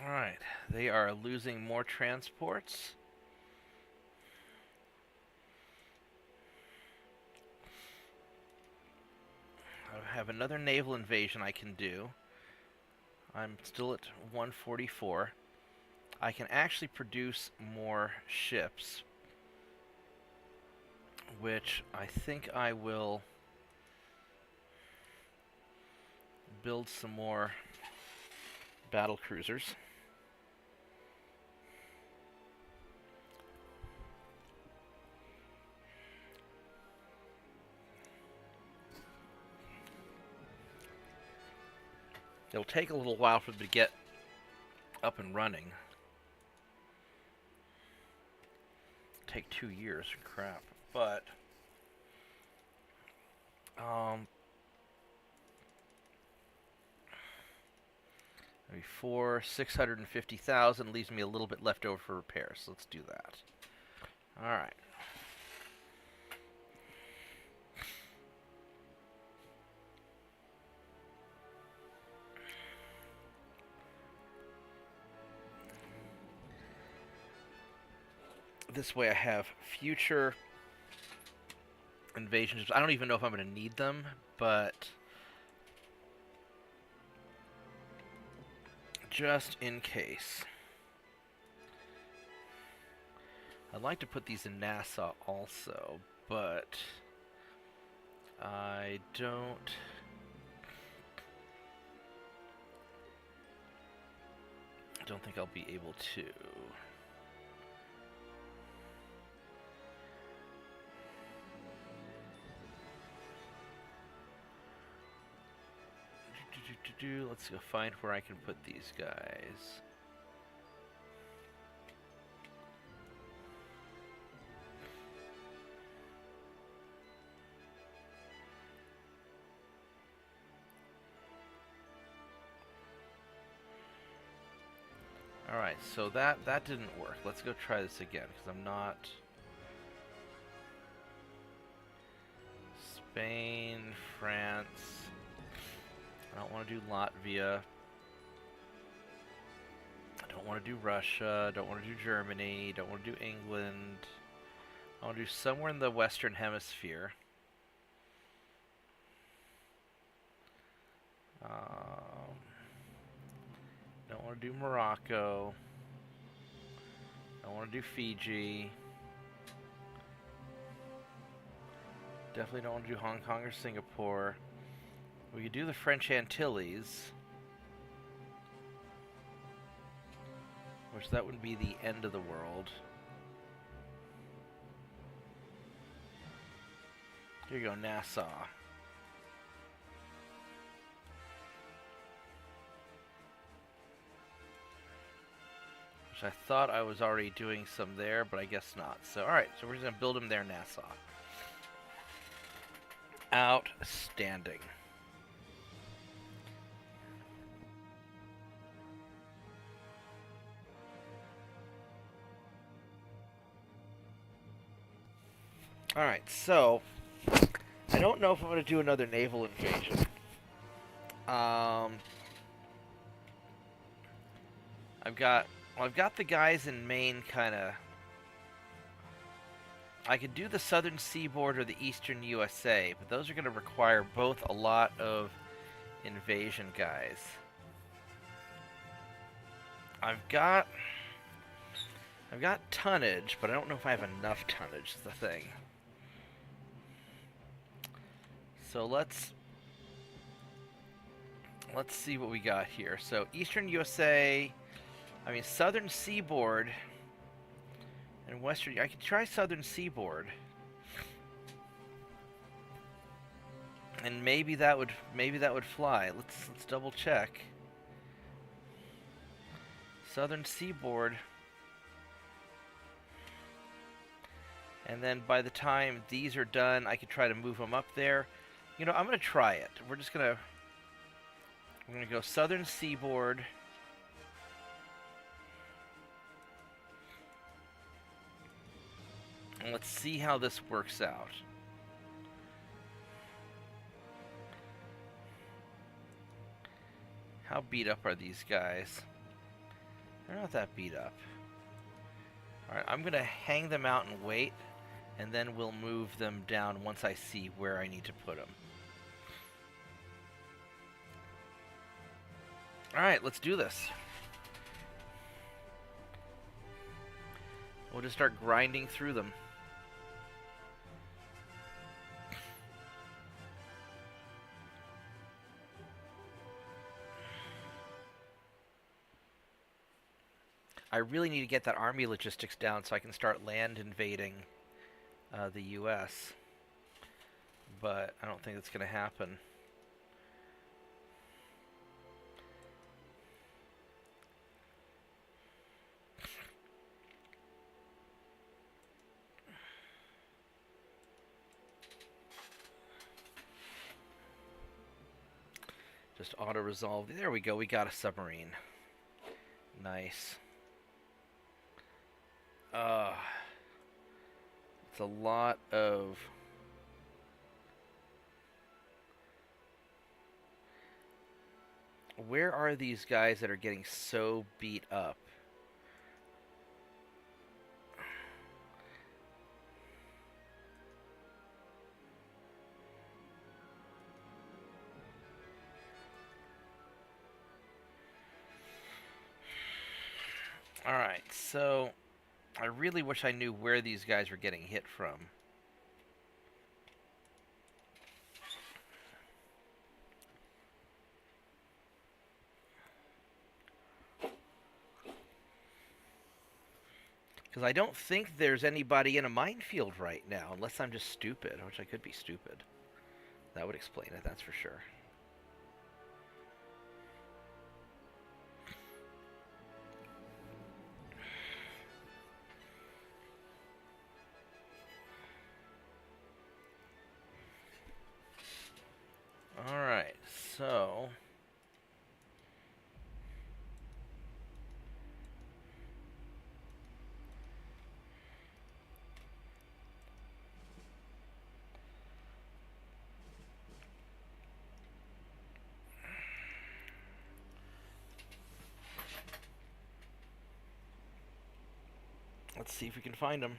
Alright, they are losing more transports. I have another naval invasion I can do. I'm still at 144. I can actually produce more ships, which I think I will build some more battle cruisers. It'll take a little while for them to get up and running. Take 2 years, crap. But maybe 650,000 leaves me a little bit left over for repairs. So let's do that. All right. This way I have future invasions. I don't even know if I'm going to need them, but just in case. I'd like to put these in Nassau also, but I don't think I'll be able to. Let's go find where I can put these guys. Alright, so that didn't work. Let's go try this again, because I'm not... Spain, France... I don't want to do Latvia. I don't want to do Russia. I don't want to do Germany. I don't want to do England. I want to do somewhere in the Western Hemisphere. Don't want to do Morocco. Don't want to do Fiji. Definitely don't want to do Hong Kong or Singapore. We could do the French Antilles, which that would be the end of the world. Here you go, Nassau. Which I thought I was already doing some there, but I guess not. So, alright, so we're just going to build them there, Nassau. Outstanding. Alright, so I don't know if I'm going to do another naval invasion. I've got the guys in Maine kind of. I could do the southern seaboard or the eastern USA, but those are going to require both a lot of invasion guys. I've got tonnage, but I don't know if I have enough tonnage is the thing. So let's see what we got here. So eastern USA, I mean southern seaboard and western. I could try southern seaboard, and maybe that would fly. Let's double check. Southern seaboard, and then by the time these are done, I could try to move them up there. You know, I'm gonna try it. We're gonna go southern seaboard. And let's see how this works out. How beat up are these guys? They're not that beat up. Alright, I'm gonna hang them out and wait, and then we'll move them down once I see where I need to put them. Alright, let's do this. We'll just start grinding through them. I really need to get that army logistics down so I can start land invading the U.S. But I don't think that's going to happen. Just auto-resolve. There we go. We got a submarine. Nice. It's a lot of... Where are these guys that are getting so beat up? Alright, so I really wish I knew where these guys were getting hit from. Because I don't think there's anybody in a minefield right now, unless I'm just stupid, which I could be stupid. That would explain it, that's for sure. Alright, so... let's see if we can find them.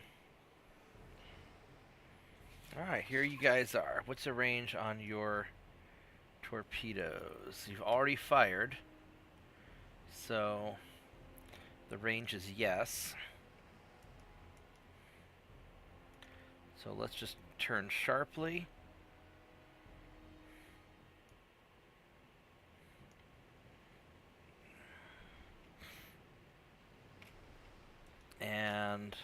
Alright, here you guys are. What's the range on your torpedoes? You've already fired, so the range is yes. So let's just turn sharply. And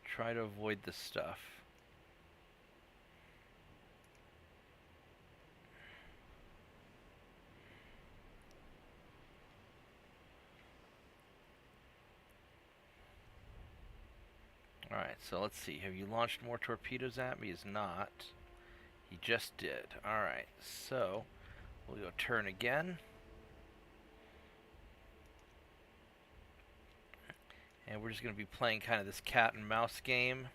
try to avoid this stuff. Alright, so let's see. Have you launched more torpedoes at me? He's not. He just did. Alright, so we'll go turn again. And we're just going to be playing kind of this cat and mouse game.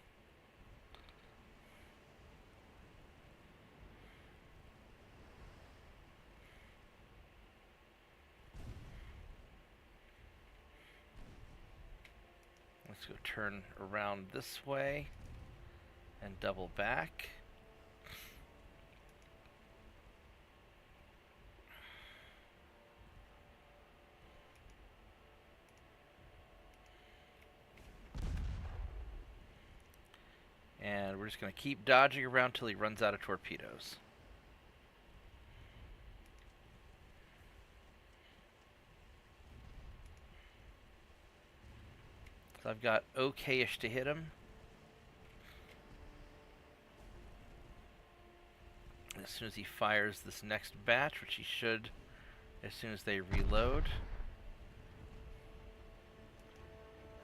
Let's go turn around this way and double back. And we're just going to keep dodging around till he runs out of torpedoes. So I've got okay-ish to hit him. As soon as he fires this next batch, which he should as soon as they reload.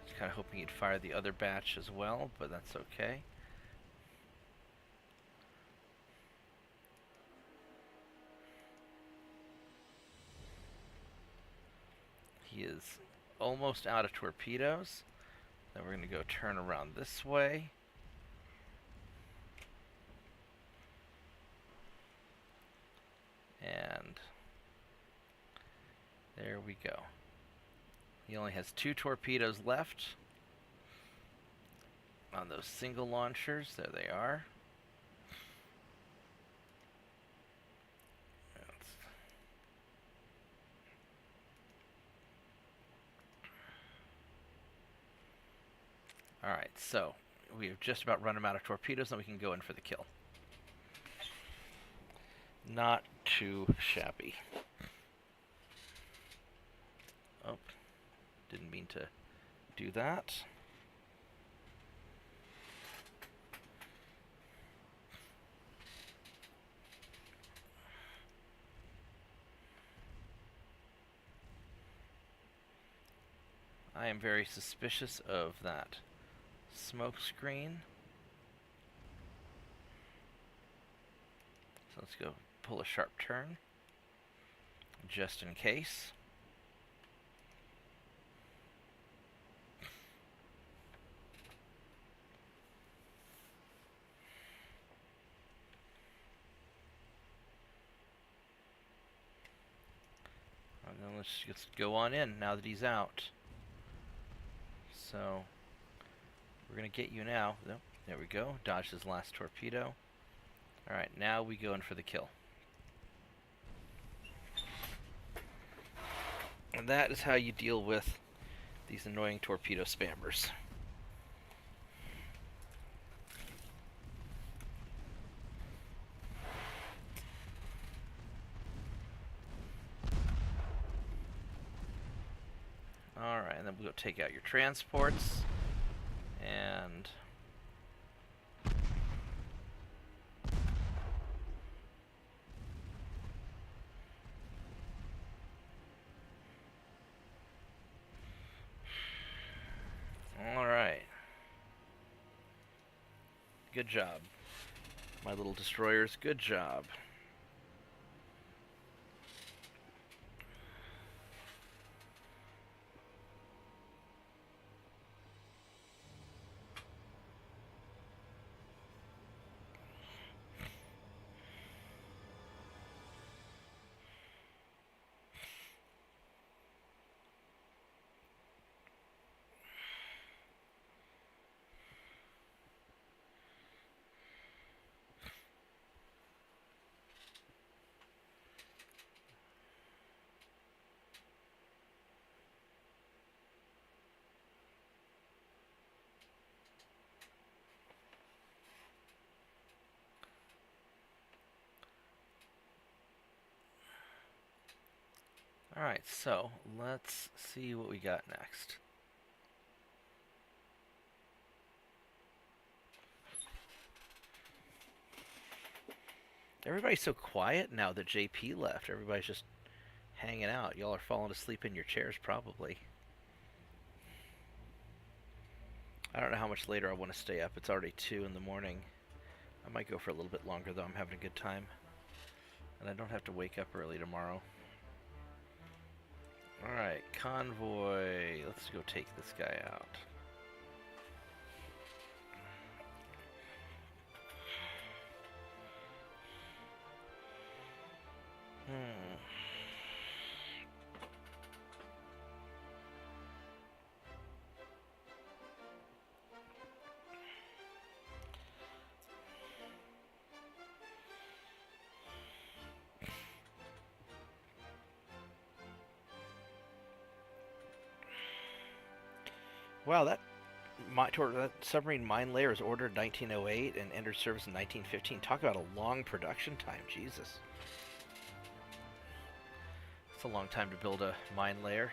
I was kind of hoping he'd fire the other batch as well, but that's okay. He is almost out of torpedoes. Then we're going to go turn around this way. And there we go. He only has 2 torpedoes left on those single launchers. There they are. Alright, so we have just about run him out of torpedoes, and we can go in for the kill. Not too shabby. Oh, didn't mean to do that. I am very suspicious of that smoke screen. So let's go pull a sharp turn, just in case. And then let's just go on in now that he's out. So we're going to get you now. Nope, there we go. Dodged his last torpedo. Alright, now we go in for the kill. And that is how you deal with these annoying torpedo spammers. Alright, and then we'll go take out your transports. And alright. Good job, my little destroyers. Good job. Alright, so let's see what we got next. Everybody's so quiet now that JP left. Everybody's just hanging out. Y'all are falling asleep in your chairs, probably. I don't know how much later I want to stay up. It's already 2 in the morning. I might go for a little bit longer, though. I'm having a good time. And I don't have to wake up early tomorrow. Alright, convoy. Let's go take this guy out. Wow, that submarine mine layer was ordered in 1908 and entered service in 1915. Talk about a long production time, Jesus. It's a long time to build a mine layer.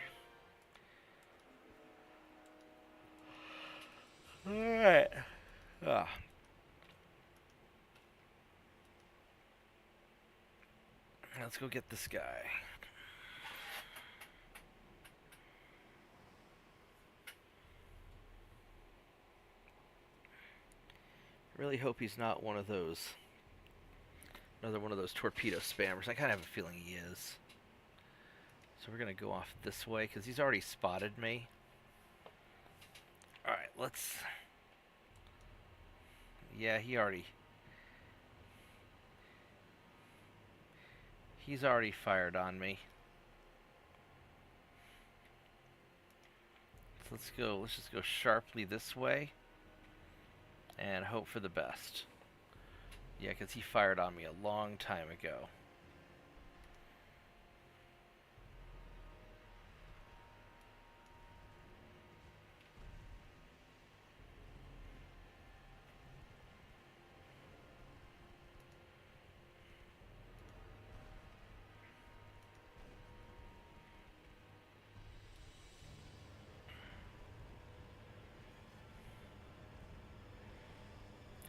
Alright. Let's go get this guy. Really hope he's not one of those, another one of those torpedo spammers. I kind of have a feeling he is. So we're going to go off this way because he's already spotted me. Alright, let's... Yeah, he's already fired on me. So let's just go sharply this way. And hope for the best. Yeah, because he fired on me a long time ago.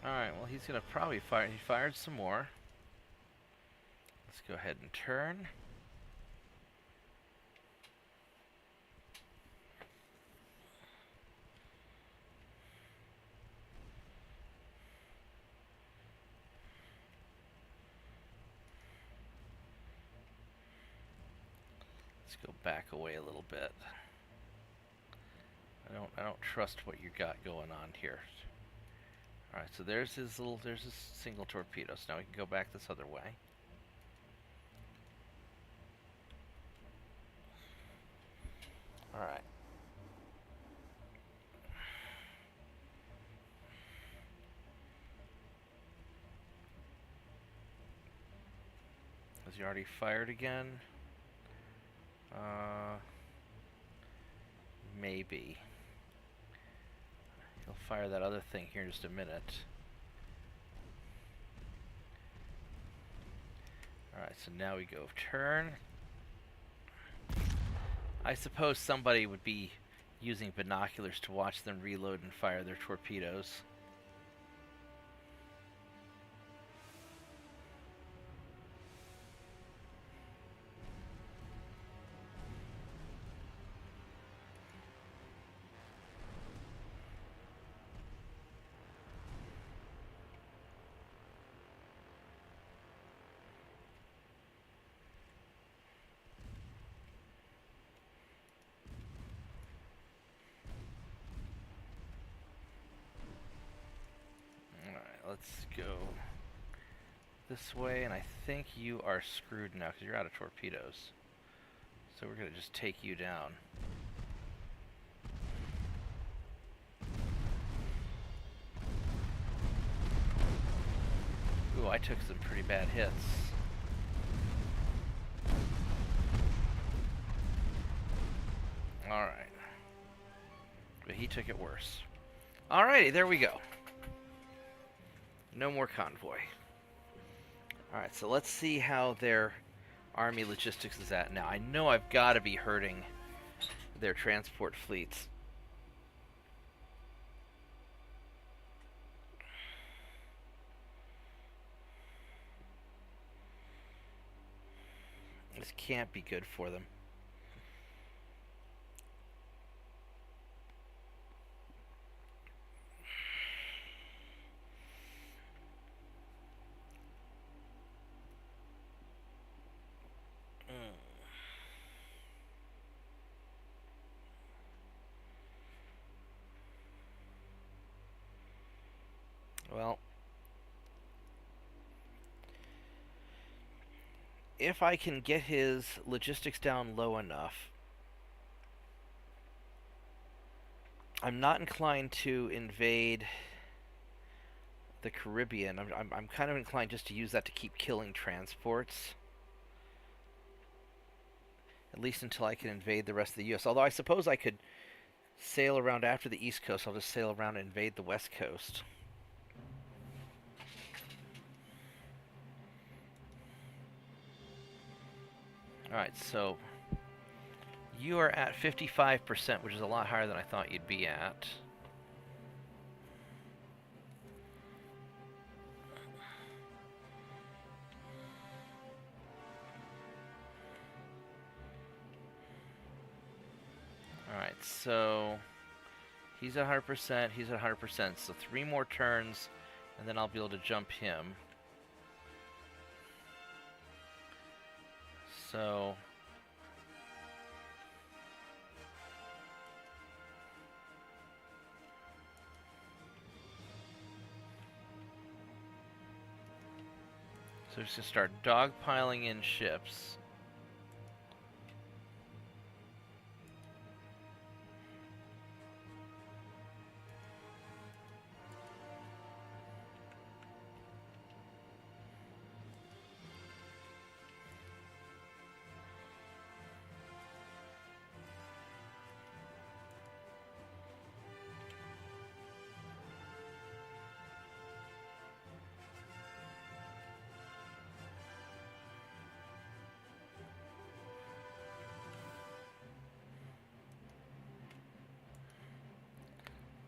Alright, well, he's going to probably fire. He fired some more. Let's go ahead and turn. Let's go back away a little bit. I don't trust what you got going on here. Alright, so there's his single torpedo. So now we can go back this other way. Alright. Has he already fired again? Maybe. He'll fire that other thing here in just a minute. Alright, so now we go turn. I suppose somebody would be using binoculars to watch them reload and fire their torpedoes. Let's go this way, and I think you are screwed now because you're out of torpedoes. So we're going to just take you down. Ooh, I took some pretty bad hits. Alright. But he took it worse. Alrighty, there we go. No more convoy. Alright, so let's see how their army logistics is at now. I know I've got to be hurting their transport fleets. This can't be good for them. Well, if I can get his logistics down low enough, I'm not inclined to invade the Caribbean. I'm kind of inclined just to use that to keep killing transports, at least until I can invade the rest of the U.S. Although I suppose I could sail around after the East Coast. I'll just sail around and invade the West Coast. Alright, so you are at 55%, which is a lot higher than I thought you'd be at. Alright, so he's at 100%, he's at 100%, so 3 more turns, and then I'll be able to jump him. So he's going to start dogpiling in ships.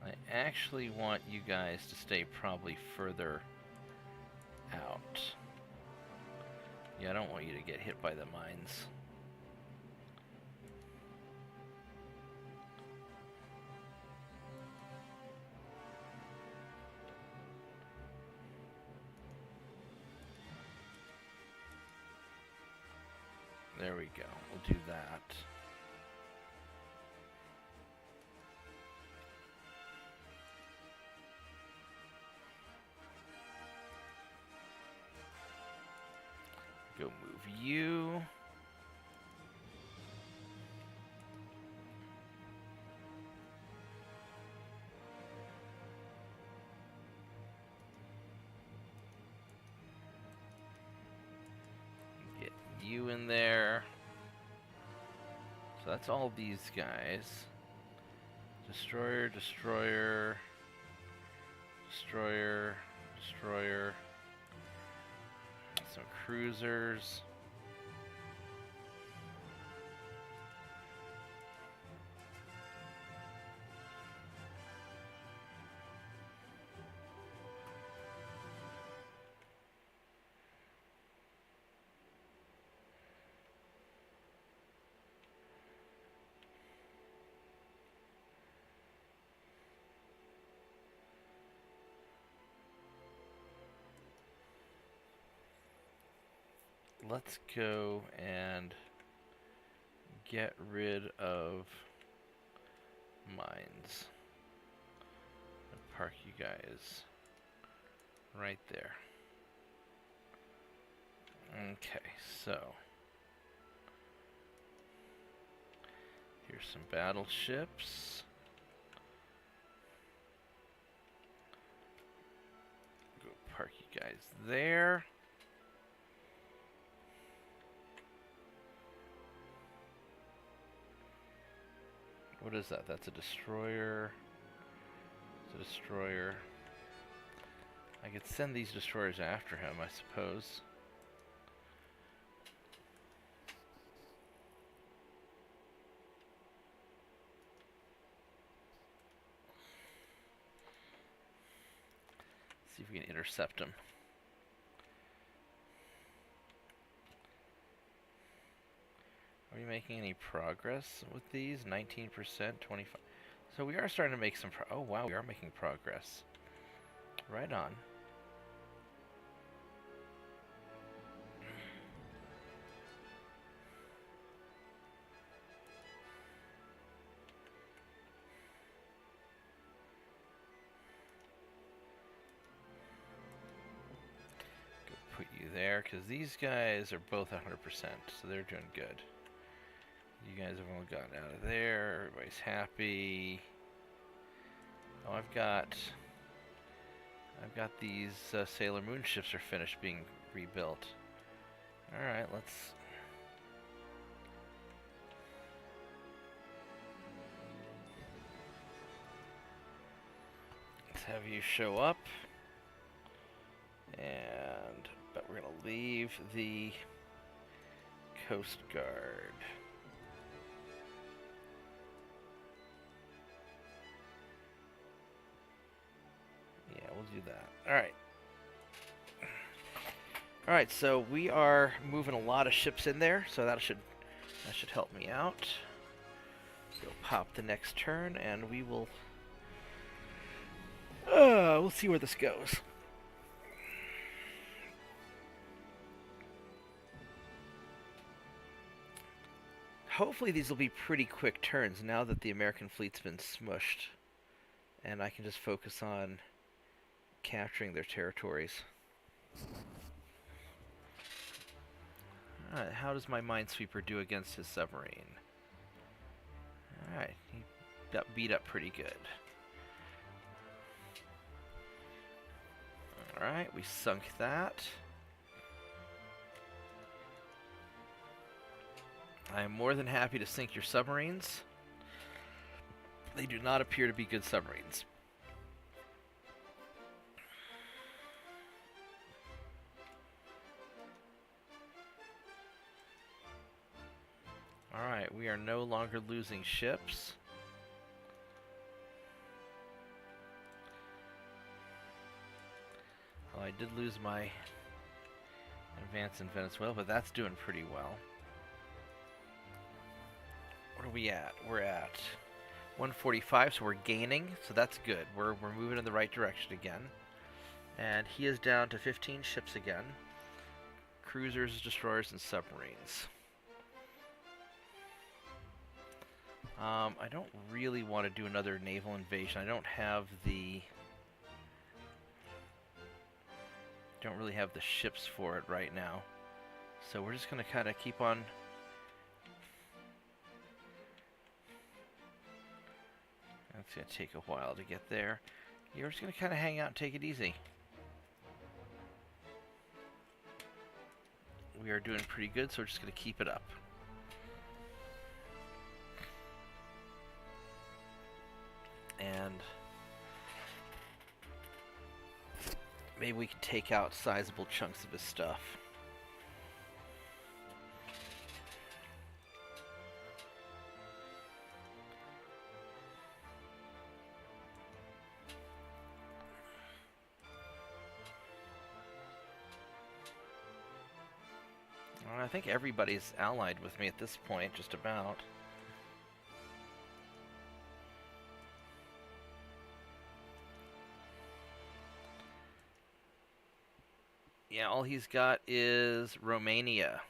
I actually want you guys to stay probably further out. Yeah, I don't want you to get hit by the mines. There we go. We'll do that. Go move you. Get you in there. So that's all these guys. Destroyer, destroyer, destroyer, destroyer. Some cruisers. Let's go and get rid of mines. I'll park you guys right there. Okay, so here's some battleships. Go park you guys there. What is that? That's a destroyer. It's a destroyer. I could send these destroyers after him, I suppose. See if we can intercept him. Are we making any progress with these? 19%, 25. So we are starting to make some oh wow, we are making progress. Right on. put you there, because these guys are both 100%, so they're doing good. You guys have all gotten out of there. Everybody's happy. Oh, I've got these Sailor Moon ships are finished being rebuilt. Alright, let's have you show up. But we're gonna leave the Coast Guard. Yeah, we'll do that. Alright. Alright, so we are moving a lot of ships in there, so that should help me out. Go pop the next turn, and we will we'll see where this goes. Hopefully these will be pretty quick turns now that the American fleet's been smushed, and I can just focus on capturing their territories. Alright, how does my Minesweeper do against his submarine? Alright, he got beat up pretty good. Alright, we sunk that. I am more than happy to sink your submarines. They do not appear to be good submarines. Alright, we are no longer losing ships. Oh, I did lose my advance in Venezuela, but that's doing pretty well. What are we at? We're at 145, so we're gaining, so that's good. We're moving in the right direction again. And he is down to 15 ships again. Cruisers, destroyers, and submarines. I don't really want to do another naval invasion. I don't really have the ships for it right now. So we're just going to kind of keep on. That's going to take a while to get there. You're just going to kind of hang out and take it easy. We are doing pretty good, so we're just going to keep it up. And maybe we can take out sizable chunks of his stuff. Well, I think everybody's allied with me at this point, just about. Yeah, all he's got is Romania.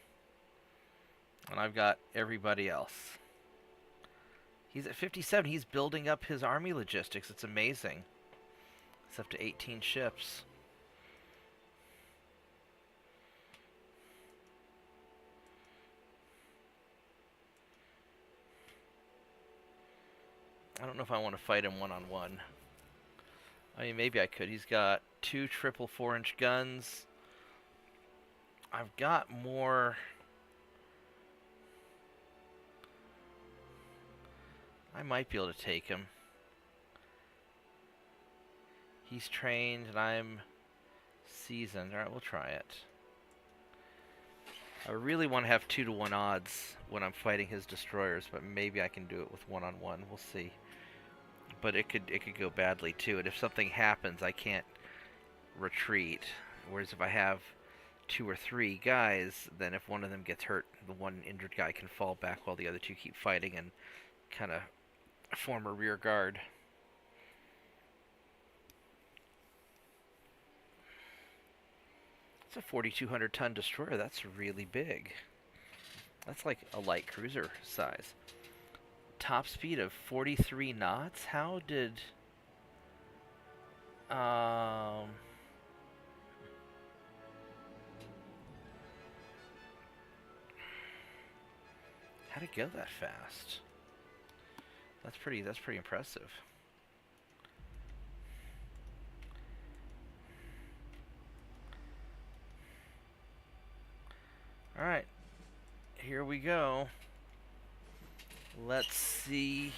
And I've got everybody else. He's at 57. He's building up his army logistics. It's amazing. It's up to 18 ships. I don't know if I want to fight him one-on-one. I mean, maybe I could. He's got 2 triple 4-inch guns. I've got more. I might be able to take him. He's trained and I'm seasoned. Alright, we'll try it. I really want to have 2-to-1 odds when I'm fighting his destroyers, but maybe I can do it with one-on-one. We'll see. But it could go badly too, and if something happens, I can't retreat. Whereas if I have 2 or 3 guys, then if one of them gets hurt, the one injured guy can fall back while the other 2 keep fighting and kind of form a rear guard. It's a 4,200 ton destroyer. That's really big. That's like a light cruiser size. Top speed of 43 knots? How did... it go that fast? That's pretty impressive. Alright. Here we go. Let's see.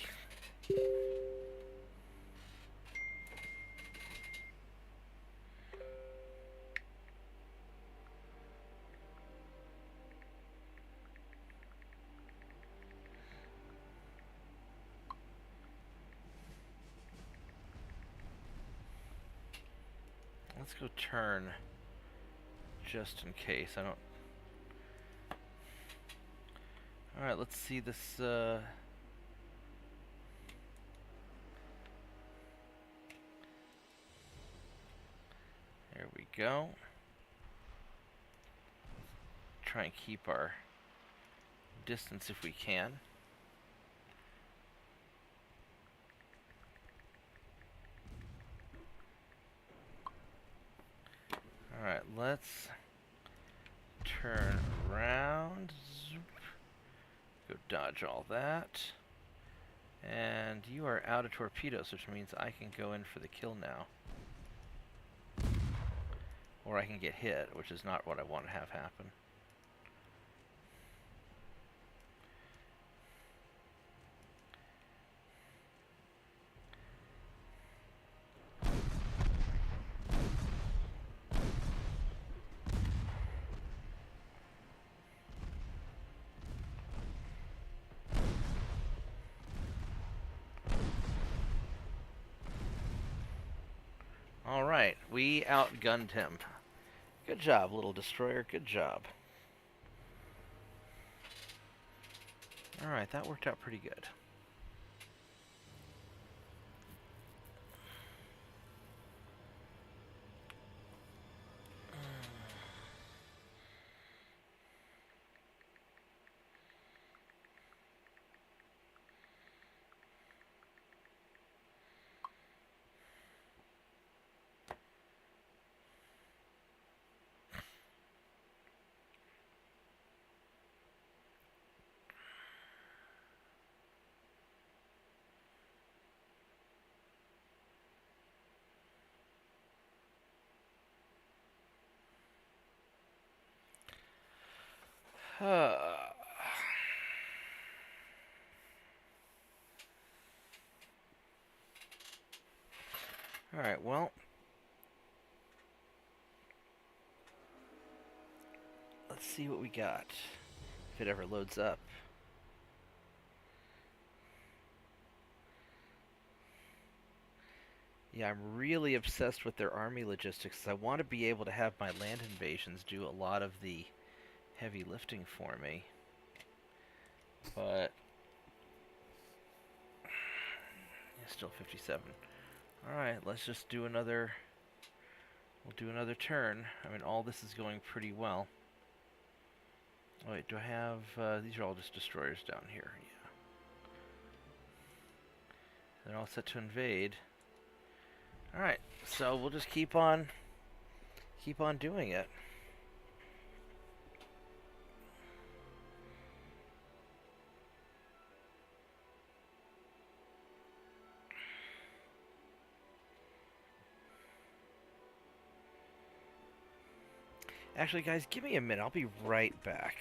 Let's go turn, just in case. I don't... Alright, let's see this, There we go. Try and keep our distance if we can. Alright, let's turn around. Zoop. Go dodge all that. And you are out of torpedoes, which means I can go in for the kill now. Or I can get hit, which is not what I want to have happen. Alright, we outgunned him. Good job, little destroyer, good job. Alright, that worked out pretty good. Alright, well, let's see what we got, if it ever loads up. Yeah, I'm really obsessed with their army logistics. I want to be able to have my land invasions do a lot of the heavy lifting for me. But yeah, still 57. Alright, let's just do another... We'll do another turn. I mean, all this is going pretty well. Oh, wait, do I have... these are all just destroyers down here. Yeah. They're all set to invade. Alright, so we'll just keep on doing it. Actually, guys, give me a minute. I'll be right back.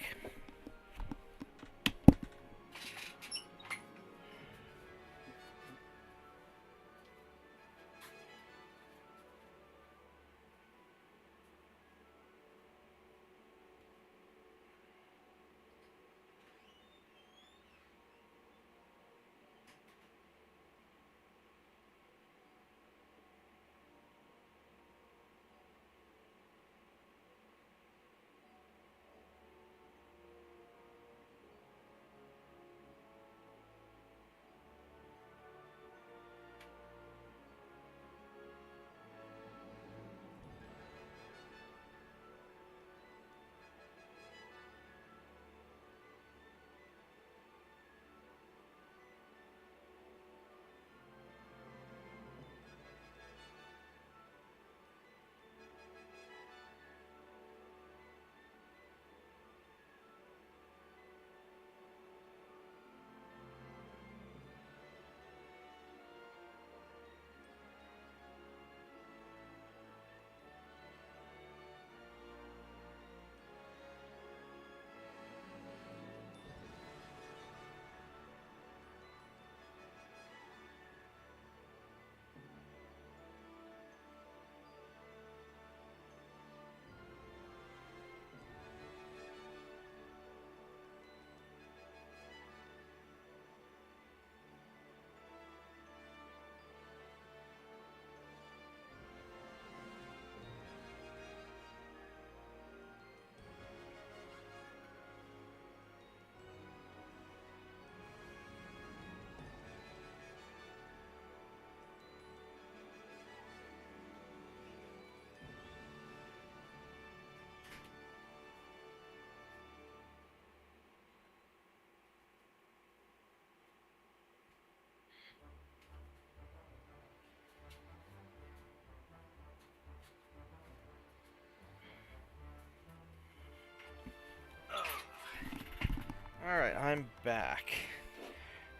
Alright, I'm back.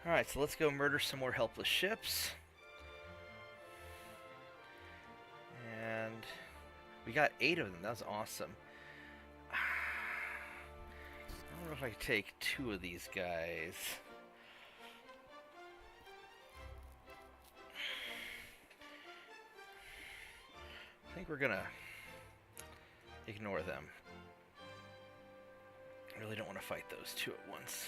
Alright, so let's go murder some more helpless ships. And we got 8 of them. That was awesome. I don't know if I can take 2 of these guys. I think we're gonna ignore them. I really don't want to fight those 2 at once.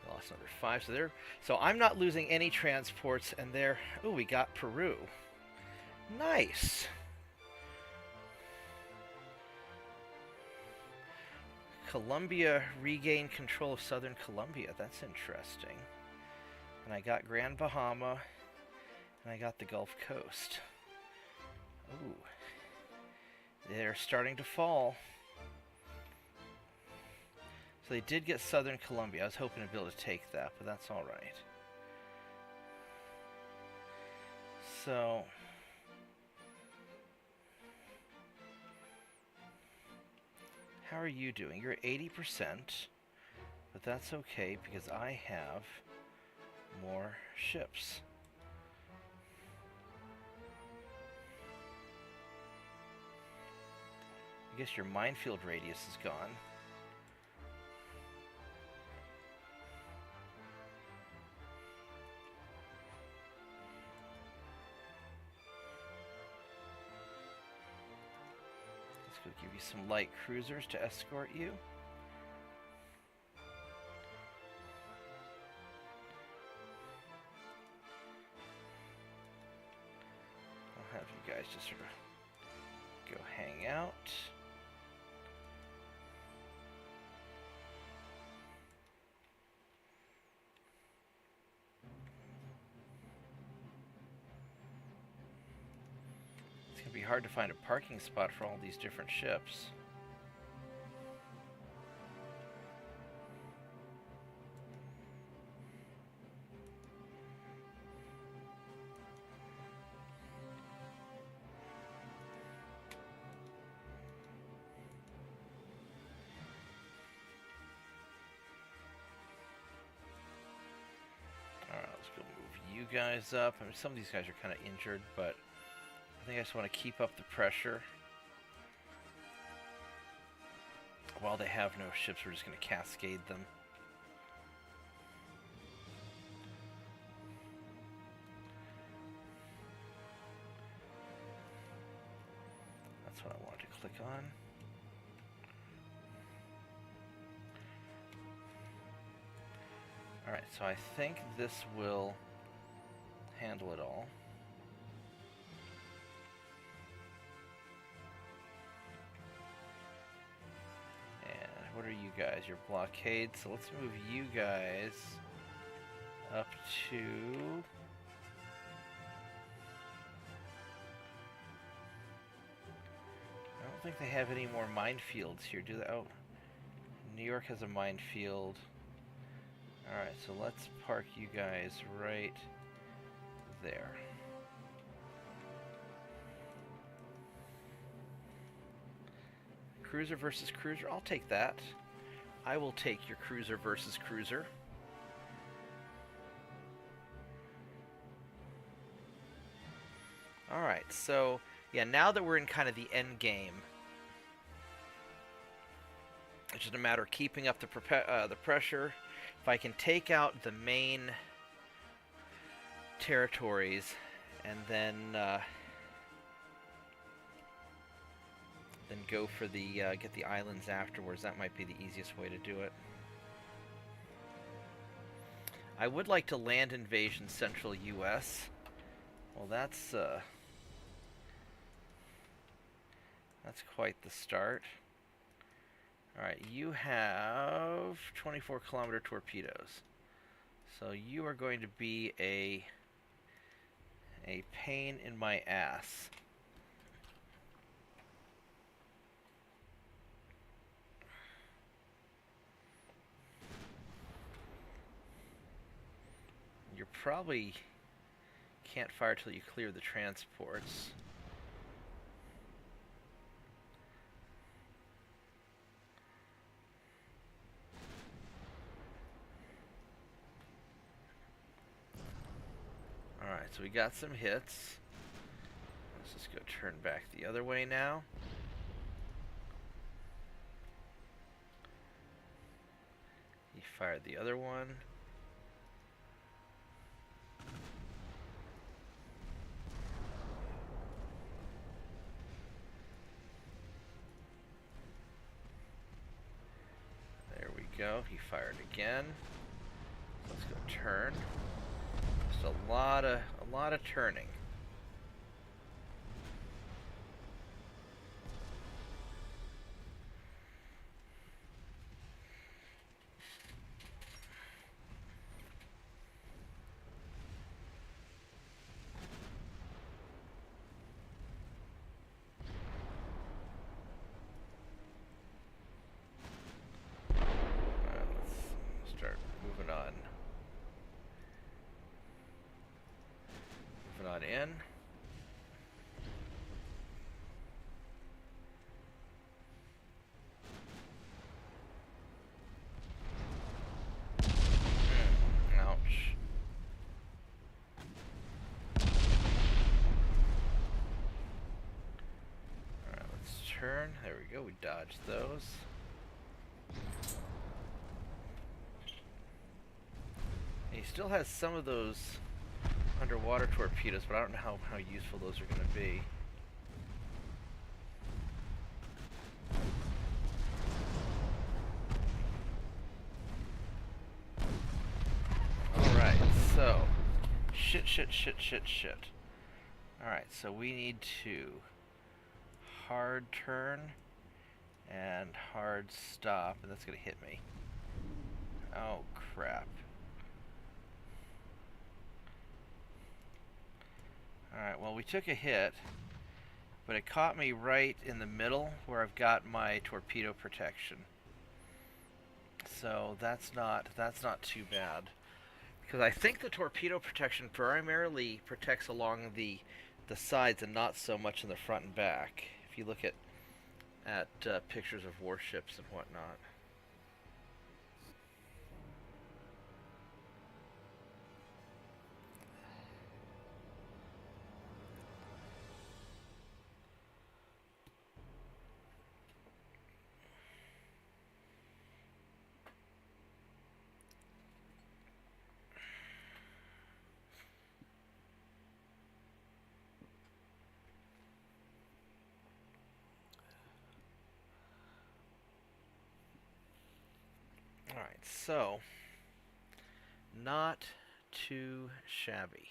Lost number 5. So I'm not losing any transports, and they're... Ooh, we got Peru. Nice. Colombia regained control of southern Colombia. That's interesting. And I got Grand Bahama, and I got the Gulf Coast. Ooh. They're starting to fall. So they did get southern Colombia. I was hoping to be able to take that, but that's all right. So... how are you doing? You're at 80%, but that's okay because I have more ships. I guess your minefield radius is gone. Let's go give you some light cruisers to escort you. I'll have you guys just sort of go hang out. It's gonna be hard to find a parking spot for all these different ships. Alright, let's go move you guys up. I mean, some of these guys are kind of injured, but I think I just want to keep up the pressure. While they have no ships, we're just going to cascade them. That's what I wanted to click on. Alright, so I think this will handle it all. What are you guys? Your blockade. So let's move you guys up to... I don't think they have any more minefields here, do they? Oh, New York has a minefield. Alright, so let's park you guys right there. Cruiser versus cruiser. I'll take that. I will take your cruiser versus cruiser. Alright, so yeah, now that we're in kind of the end game, it's just a matter of keeping up the pressure. If I can take out the main territories and then go for the get the islands afterwards, that might be the easiest way to do it. I would like to land invasion central US. Well, that's quite the start. Alright, you have 24-kilometer torpedoes. So you are going to be a pain in my ass. You probably can't fire till you clear the transports. so we got some hits. Let's just go turn back the other way now. He fired the other one. There we go. He fired again. Let's go turn. Just a lot of turning. Let's start moving on. Moving on in. Ouch. Alright, let's turn. There we go. We dodged those. He still has some of those underwater torpedoes, but I don't know how useful those are going to be. Alright, so shit. Alright, so we need to hard turn and hard stop, and that's going to hit me. Oh, crap. Alright, well, we took a hit, but it caught me right in the middle where I've got my torpedo protection. So that's not too bad. Because I think the torpedo protection primarily protects along the sides and not so much in the front and back. If you look at pictures of warships and whatnot. Alright, so not too shabby.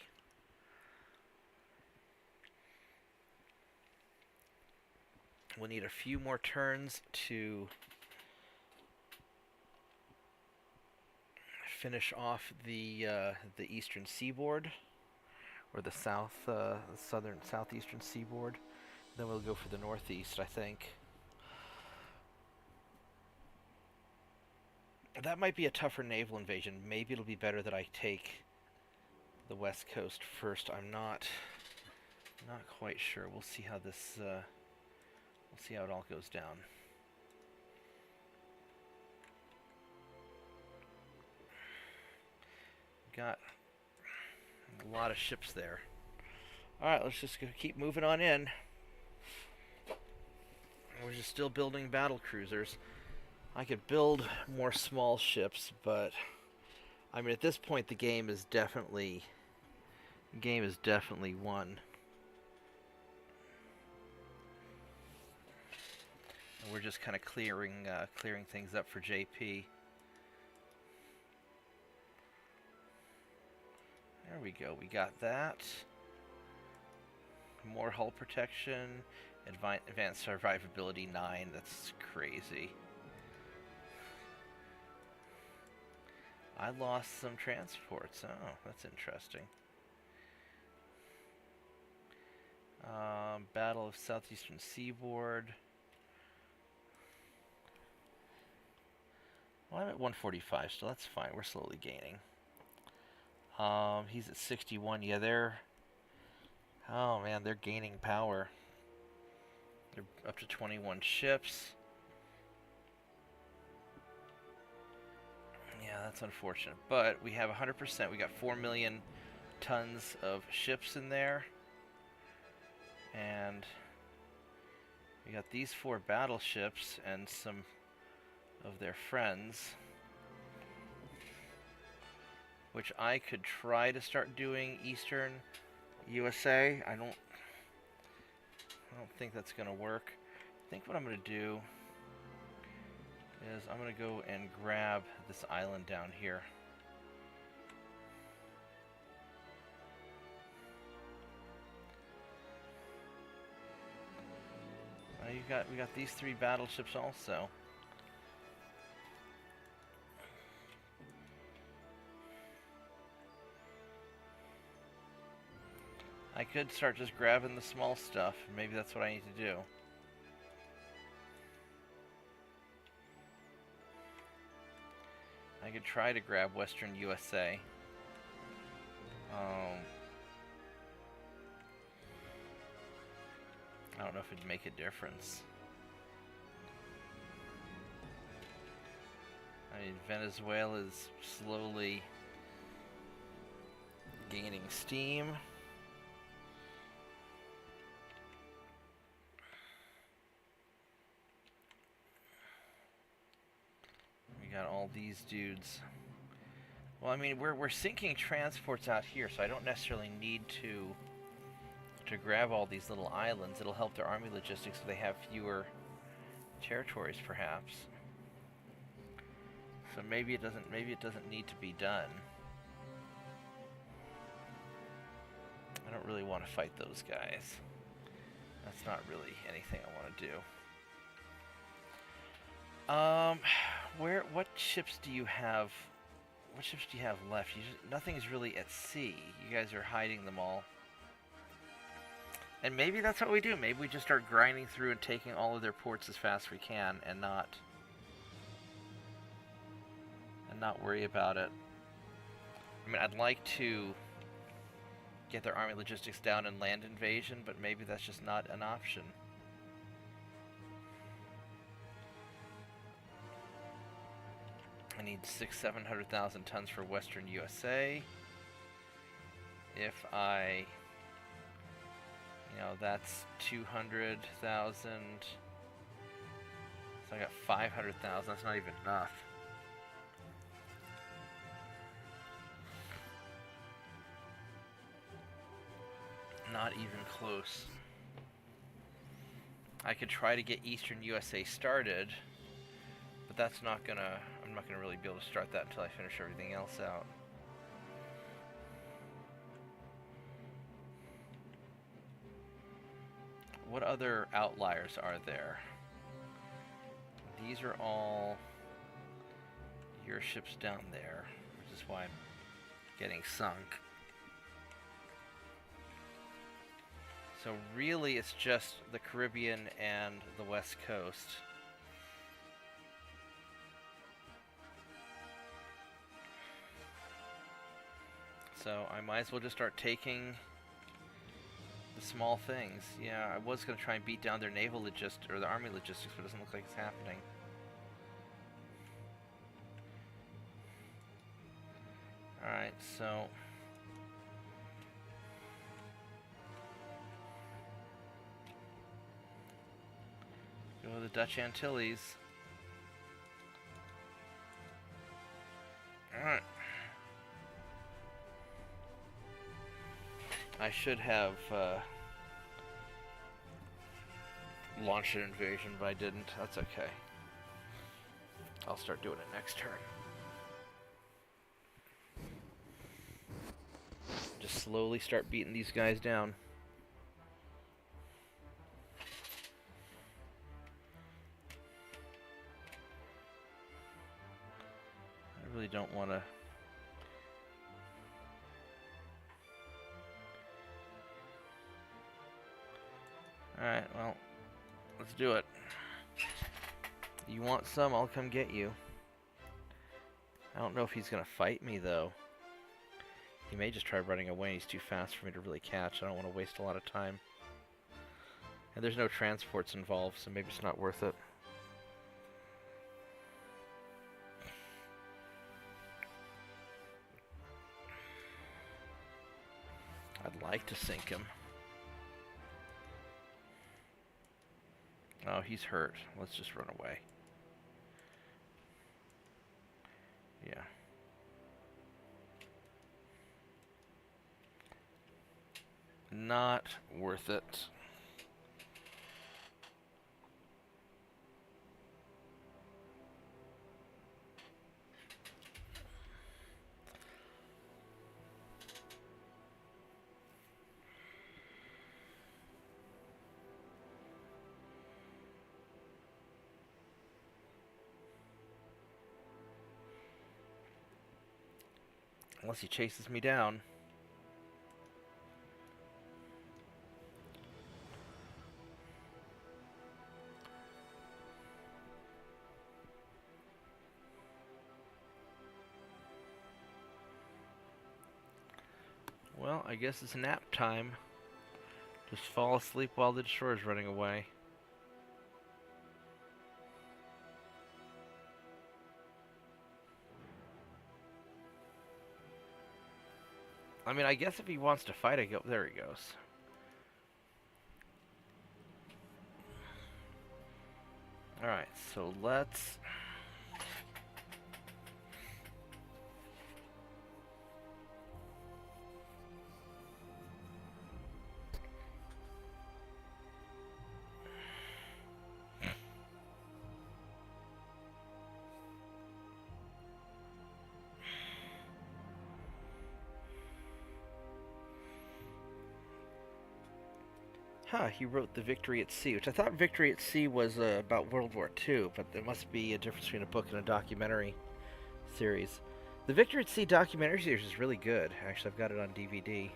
We'll need a few more turns to finish off the eastern seaboard, or the southeastern seaboard. Then we'll go for the northeast, I think. That might be a tougher naval invasion. Maybe it'll be better that I take the west coast first. I'm not quite sure. We'll see how this we'll see how it all goes down. Got a lot of ships there. Alright, let's just keep moving on in. We're just still building battle cruisers. I could build more small ships, but I mean at this point the game is definitely won. And we're just kind of clearing things up for JP. There we go. We got that. More hull protection. Advanced survivability 9. That's crazy. I lost some transports. Oh, that's interesting. Battle of Southeastern Seaboard. Well, I'm at 145, so that's fine. We're slowly gaining. He's at 61. Yeah, oh man, they're gaining power. They're up to 21 ships. Yeah, that's unfortunate. But we have 100%. We got 4 million tons of ships in there. And we got these 4 battleships and some of their friends, which I could try to start doing Eastern USA. I don't think that's gonna work. I think what I'm gonna do is I'm gonna go and grab this island down here. We got these 3 battleships also. I could start just grabbing the small stuff. Maybe that's what I need to do. I could try to grab Western USA. I don't know if it'd make a difference. I mean, Venezuela is slowly gaining steam. We got all these dudes. Well, I mean, we're sinking transports out here, so I don't necessarily need to grab all these little islands. It'll help their army logistics if they have fewer territories, perhaps. So maybe it doesn't need to be done. I don't really want to fight those guys. That's not really anything I want to do. What ships do you have? What ships do you have left? Nothing's really at sea. You guys are hiding them all. And maybe that's what we do. Maybe we just start grinding through and taking all of their ports as fast as we can and not worry about it. I mean, I'd like to get their army logistics down in land invasion, but maybe that's just not an option. I need 700,000 tons for Western USA. If I... that's 200,000. So I got 500,000. That's not even enough. Not even close. I could try to get Eastern USA started, but that's not gonna... I'm not gonna really be able to start that until I finish everything else out. What other outliers are there? These are all your ships down there, which is why I'm getting sunk. So really it's just the Caribbean and the West Coast. So I might as well just start taking the small things. Yeah, I was going to try and beat down their naval logistics, or their army logistics, but it doesn't look like it's happening. Alright, so... go to the Dutch Antilles. Alright. I should have launched an invasion, but I didn't. That's okay. I'll start doing it next turn. Just slowly start beating these guys down. I really don't want to... Alright, well, let's do it. You want some, I'll come get you. I don't know if he's going to fight me, though. He may just try running away. He's too fast for me to really catch. I don't want to waste a lot of time. And there's no transports involved, so maybe it's not worth it. like to sink him. Oh, he's hurt. Let's just run away. Yeah. Not worth it. Unless he chases me down. Well, I guess it's nap time. Just fall asleep while the destroyer's running away. I mean, I guess if he wants to fight, I go. There he goes. Alright, so let's... Huh, he wrote The Victory at Sea, which I thought Victory at Sea was about World War II, but there must be a difference between a book and a documentary series. The Victory at Sea documentary series is really good. Actually, I've got it on DVD.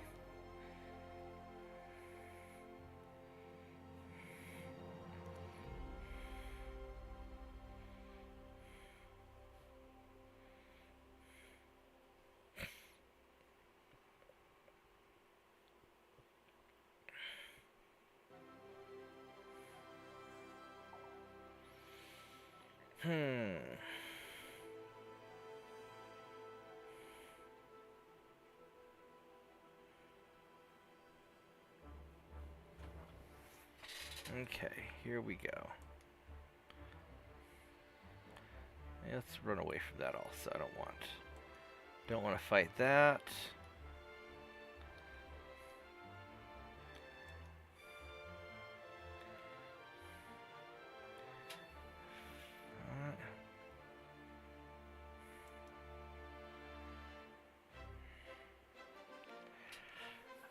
Okay, here we go. Let's run away from that also. I don't want to fight that.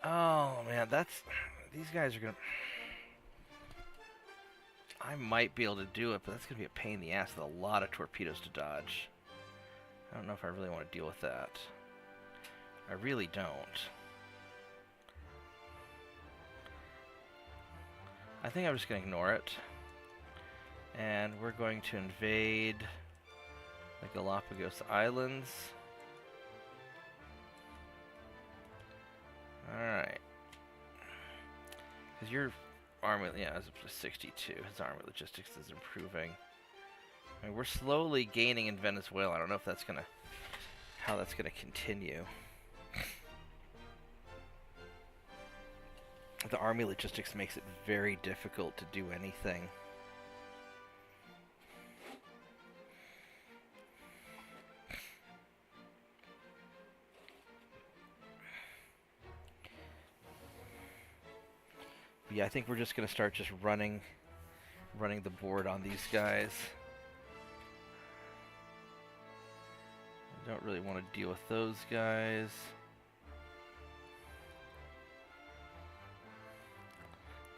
Oh man, these guys are gonna... I might be able to do it, but that's gonna be a pain in the ass with a lot of torpedoes to dodge. I don't know if I really want to deal with that. I really don't. I think I'm just gonna ignore it. And we're going to invade the Galapagos Islands. Alright. Because your army, yeah, is up to 62. His army logistics is improving. I mean, we're slowly gaining in Venezuela. I don't know if that's gonna, how that's gonna continue. The army logistics makes it very difficult to do anything. Yeah, I think we're just gonna start just running the board on these guys. I don't really want to deal with those guys.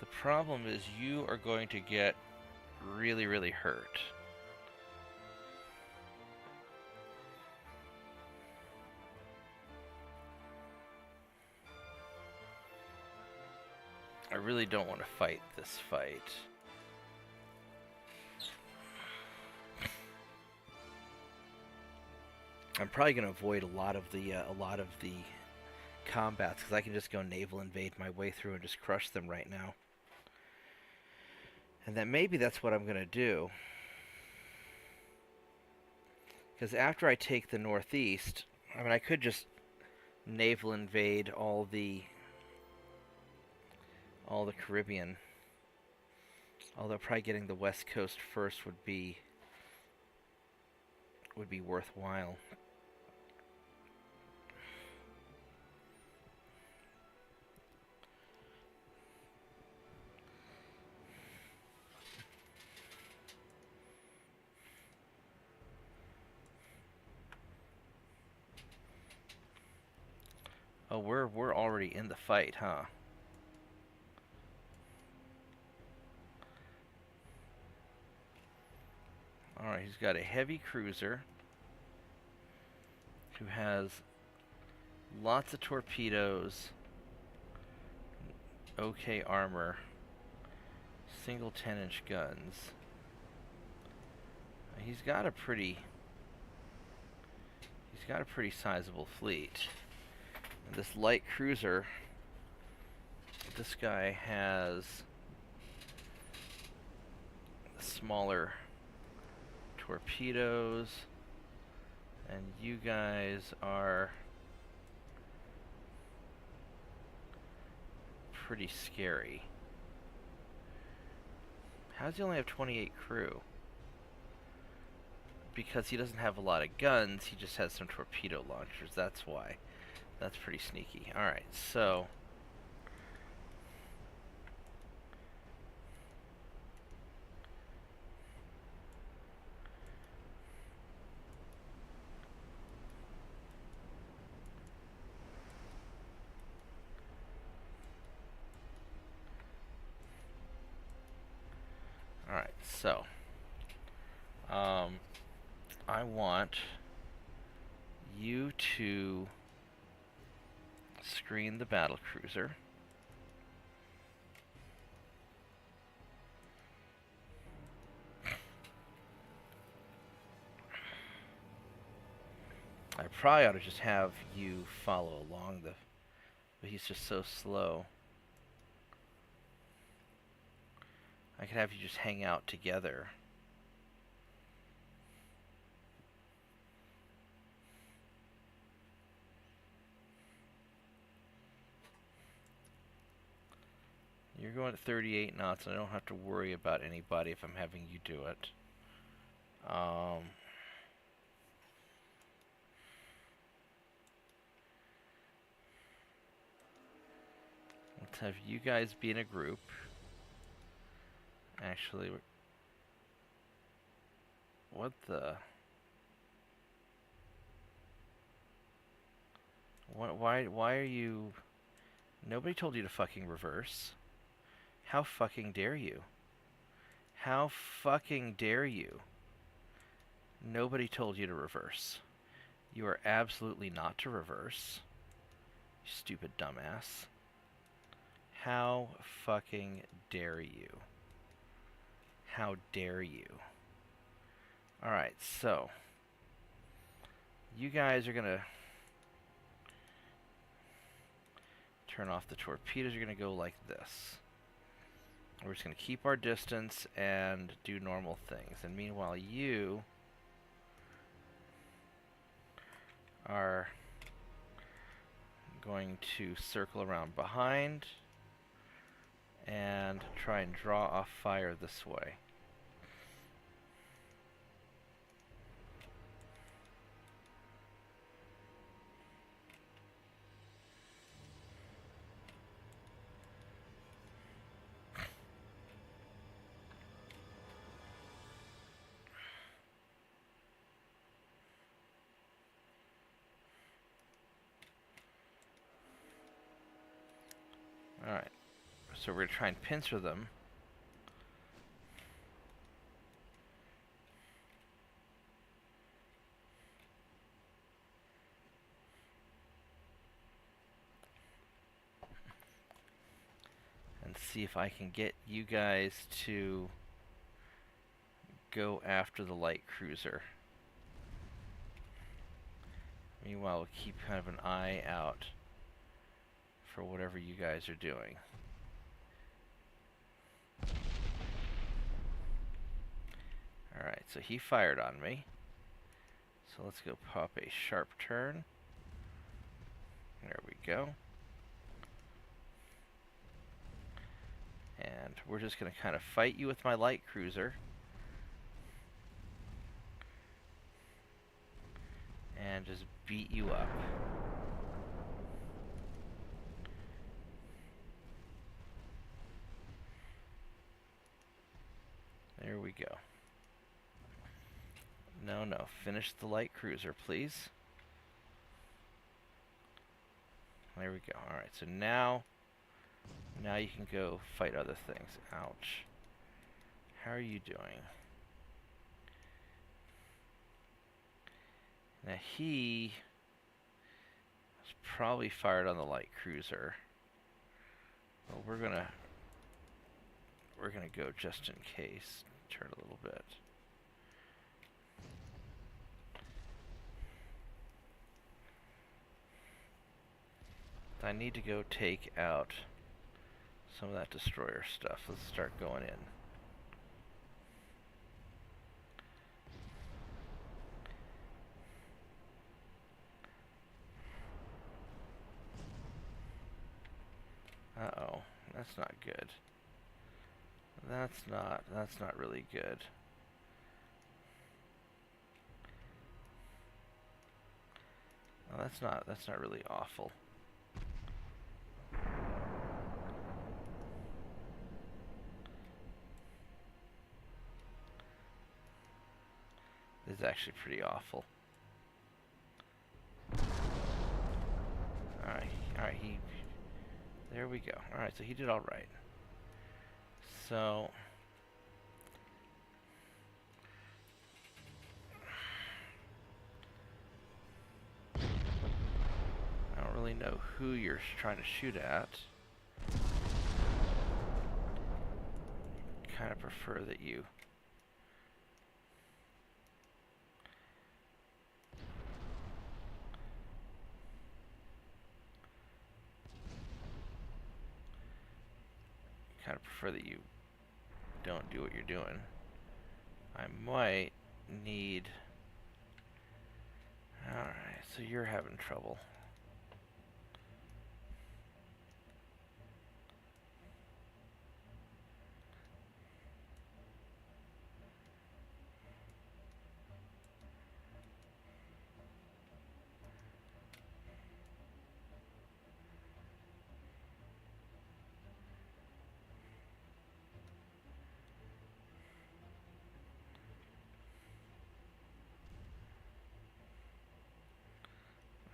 The problem is you are going to get really, really hurt. I really don't want to fight this fight. I'm probably going to avoid a lot of the combats because I can just go naval invade my way through and just crush them right now. And then maybe that's what I'm going to do. Because after I take the northeast, I mean, I could just naval invade all the all the Caribbean. Although probably getting the West Coast first would be worthwhile. Oh, we're already in the fight, huh? Alright, he's got a heavy cruiser who has lots of torpedoes, okay armor, single 10-inch guns. He's got a pretty sizable fleet. And this light cruiser, this guy has smaller torpedoes, and you guys are pretty scary. How does he only have 28 crew? Because he doesn't have a lot of guns, he just has some torpedo launchers, that's why. That's pretty sneaky. Alright, so I want you to screen the battle cruiser. I probably ought to just have you follow along but he's just so slow. I could have you just hang out together. You're going at 38 knots, and I don't have to worry about anybody if I'm having you do it. Let's have you guys be in a group. Actually, what the? Why are you? Nobody told you to fucking reverse. How fucking dare you? How fucking dare you? Nobody told you to reverse. You are absolutely not to reverse. You stupid dumbass. How fucking dare you? How dare you? Alright, so you guys are gonna turn off the torpedoes. You're gonna go like this. We're just going to keep our distance and do normal things. And meanwhile, you are going to circle around behind and try and draw off fire this way. Alright, so we're going to try and pincer them. And see if I can get you guys to go after the light cruiser. Meanwhile, we'll keep kind of an eye out for whatever you guys are doing. Alright, so he fired on me. So let's go pop a sharp turn. There we go. And we're just going to kind of fight you with my light cruiser. And just beat you up. There we go. No, finish the light cruiser, please. There we go. Alright, so now you can go fight other things. Ouch. How are you doing? Now he was probably fired on the light cruiser. But we're gonna go just in case. Turn a little bit. I need to go take out some of that destroyer stuff. Let's start going in. Uh-oh, that's not good. That's not really good. No, that's not really awful. This is actually pretty awful. Alright, there we go. Alright, so he did alright. So I don't really know who you're trying to shoot at. Kind of prefer that you don't do what you're doing. I might need... Alright, so you're having trouble.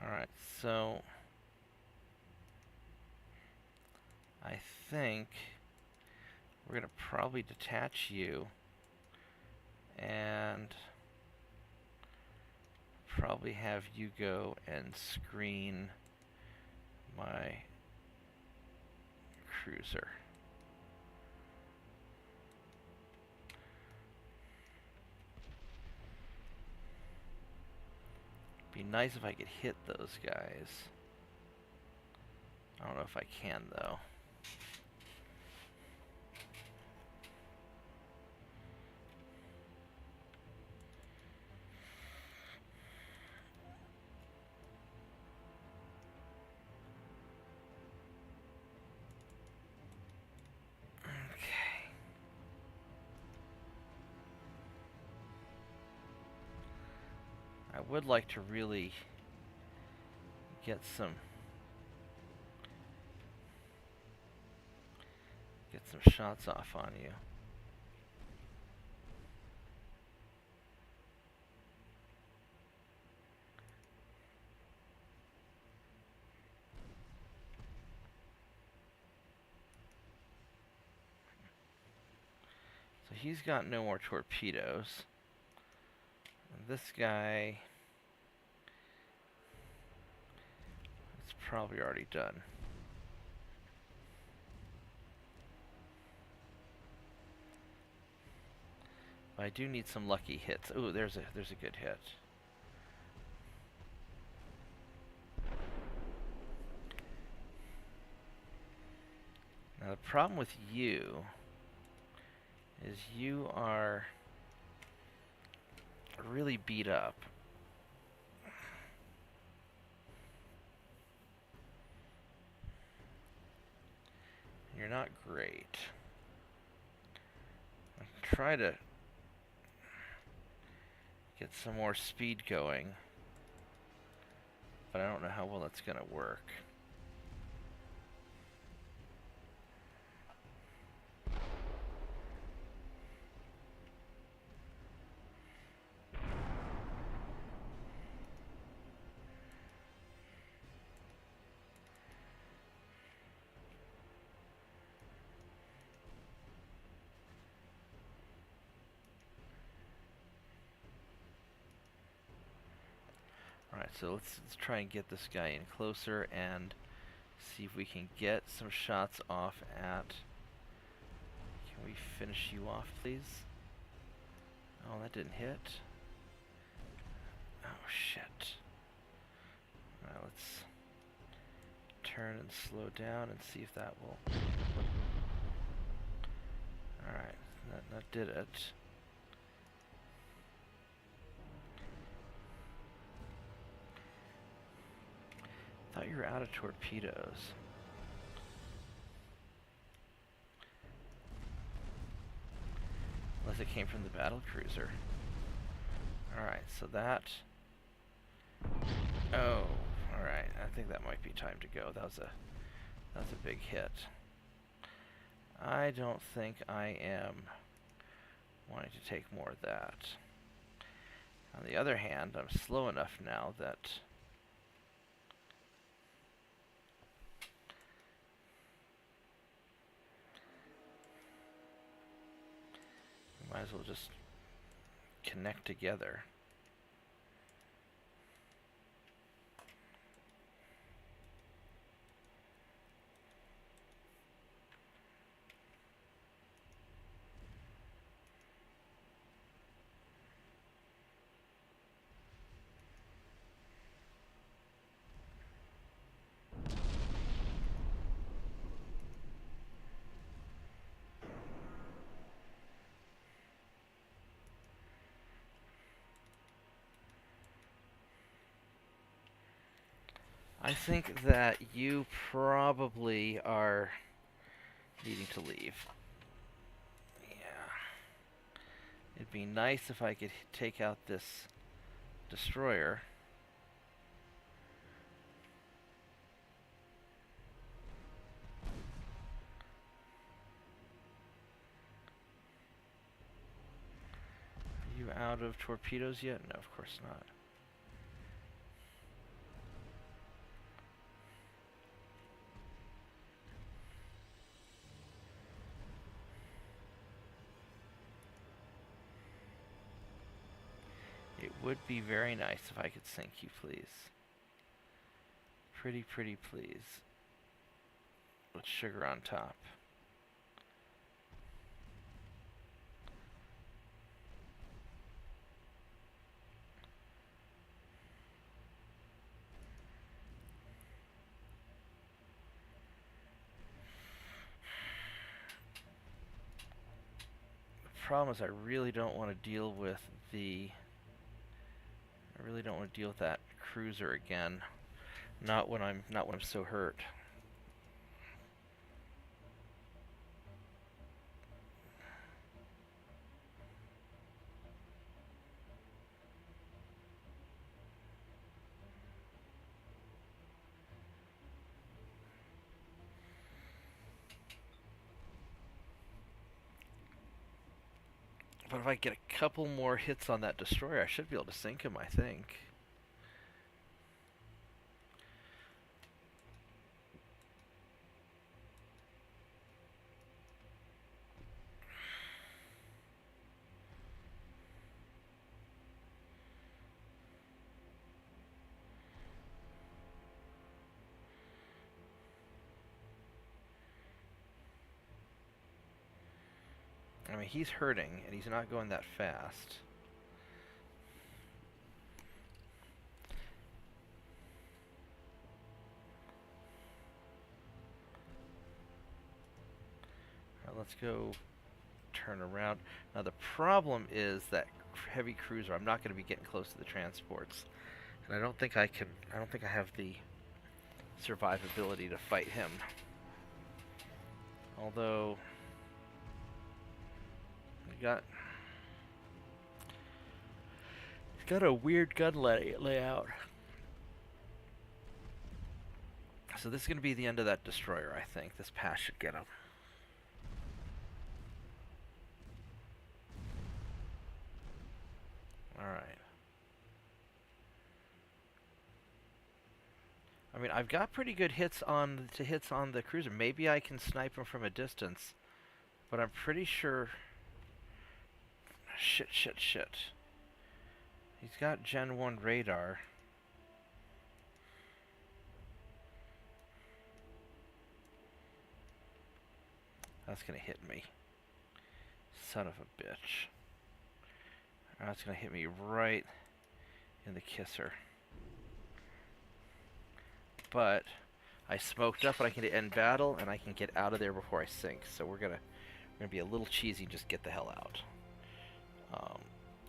Alright, so I think we're going to probably detach you and probably have you go and screen my cruiser. Be nice if I could hit those guys. I don't know if I can, though. I would like to really get some shots off on you. So he's got no more torpedoes. This guy is probably already done. But I do need some lucky hits. Ooh, there's a good hit. Now the problem with you is you are really beat up. You're not great. try to get some more speed going, but I don't know how well that's going to work. Alright, so let's try and get this guy in closer and see if we can get some shots off at... Can we finish you off, please? Oh, that didn't hit. Oh, shit. Alright, let's turn and slow down and see if that will... Alright, that did it. Thought you were out of torpedoes. Unless it came from the battle cruiser. Alright, so that... Oh, alright. I think that might be time to go. That was a big hit. I don't think I am wanting to take more of that. On the other hand, I'm slow enough now that we might as well just connect together. I think that you probably are needing to leave. Yeah. It'd be nice if I could take out this destroyer. Are you out of torpedoes yet? No, of course not. It would be very nice if I could sink you, please. Pretty please. With sugar on top. The problem is I really don't want to deal with that cruiser again. Not when I'm so hurt. But if I get a couple more hits on that destroyer, I should be able to sink him, I think. I mean, he's hurting, and he's not going that fast. Alright, let's go turn around. Now the problem is that heavy cruiser, I'm not going to be getting close to the transports. And I don't think I have the survivability to fight him. Although... Got a weird gun layout. So this is going to be the end of that destroyer, I think. This pass should get him. Alright. I mean, I've got pretty good hits on the cruiser. Maybe I can snipe him from a distance, but I'm pretty sure... Shit. He's got Gen 1 radar. That's gonna hit me. Son of a bitch. That's gonna hit me right in the kisser. But I smoked up and I can end battle and I can get out of there before I sink. So we're gonna be a little cheesy and just get the hell out.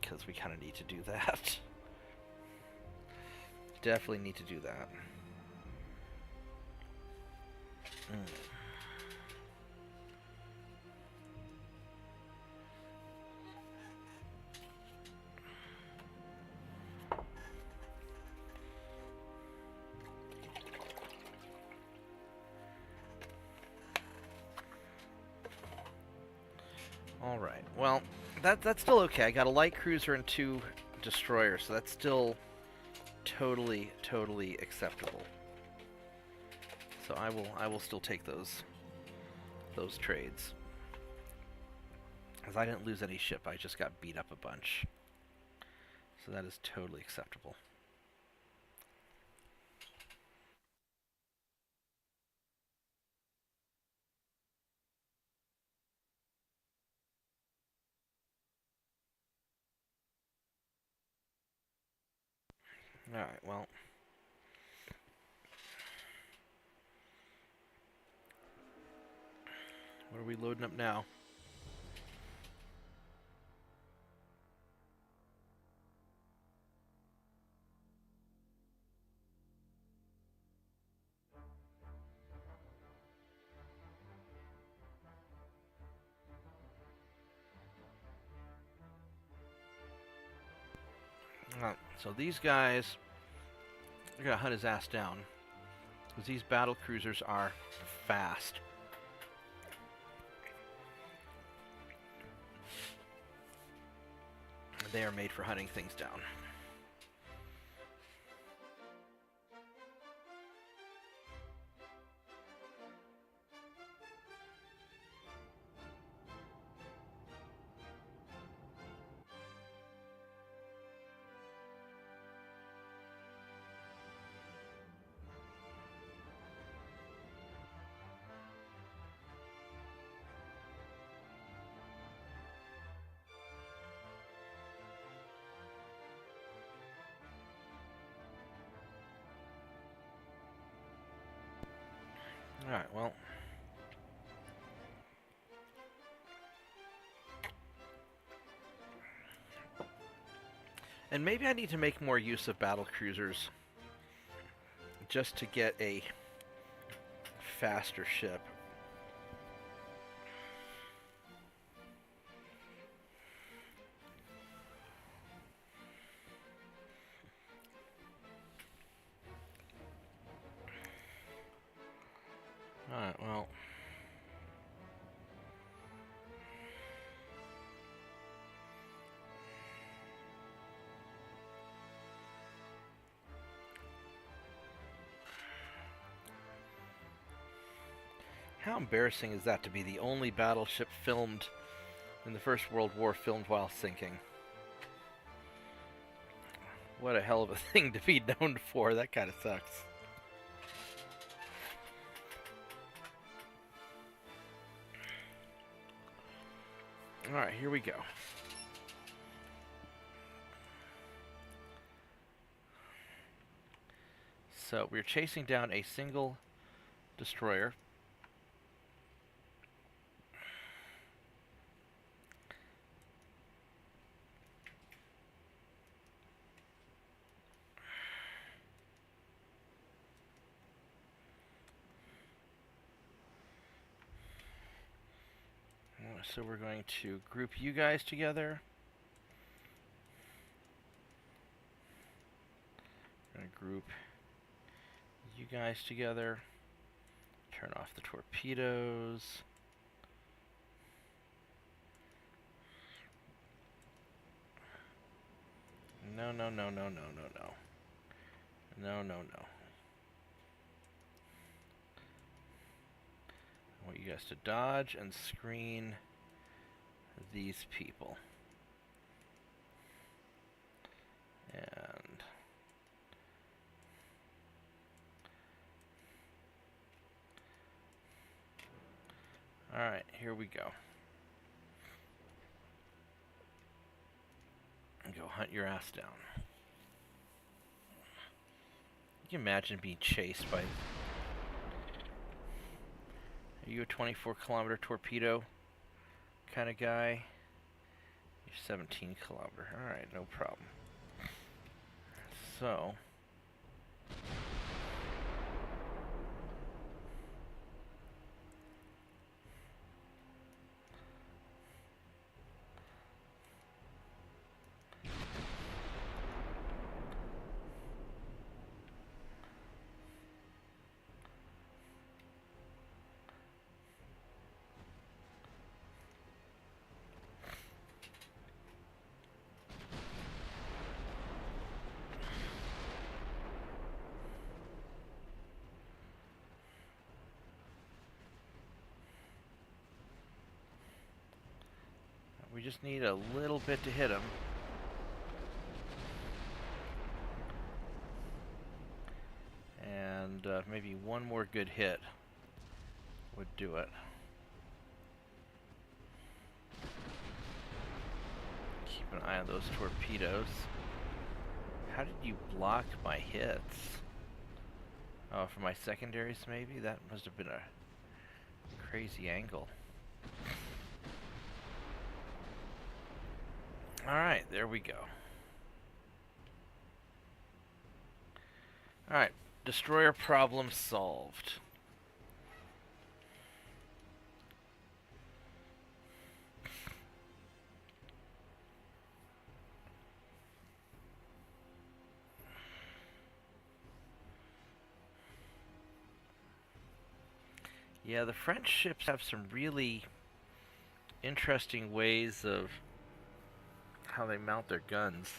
Because we kind of need to do that. Definitely need to do that. Alright, well, that's still okay. I got a light cruiser and 2 destroyers, so that's still totally acceptable. So I will still take those trades. Because I didn't lose any ship, I just got beat up a bunch. So that is totally acceptable. Alright, well. What are we loading up now? So these guys are going to hunt his ass down. Because these battle cruisers are fast. They are made for hunting things down. Alright, well. And maybe I need to make more use of battle cruisers just to get a faster ship. Alright, well. How embarrassing is that to be the only battleship filmed in the First World War filmed while sinking? What a hell of a thing to be known for. That kind of sucks. Alright, here we go. So we're chasing down a single destroyer. So we're going to group you guys together. We're going to group you guys together. Turn off the torpedoes. No, no, no, no, no, no, no. No, no, no. I want you guys to dodge and screen these people. And alright, here we go. And go hunt your ass down. You can imagine being chased by... Are you a 24-kilometer torpedo kind of guy? You're 17-kilometer. Alright, no problem. So... we just need a little bit to hit him. And maybe one more good hit would do it. Keep an eye on those torpedoes. How did you block my hits? Oh, for my secondaries maybe? That must have been a crazy angle. Alright, there we go. Alright, destroyer problem solved. Yeah, the French ships have some really interesting ways of how they mount their guns.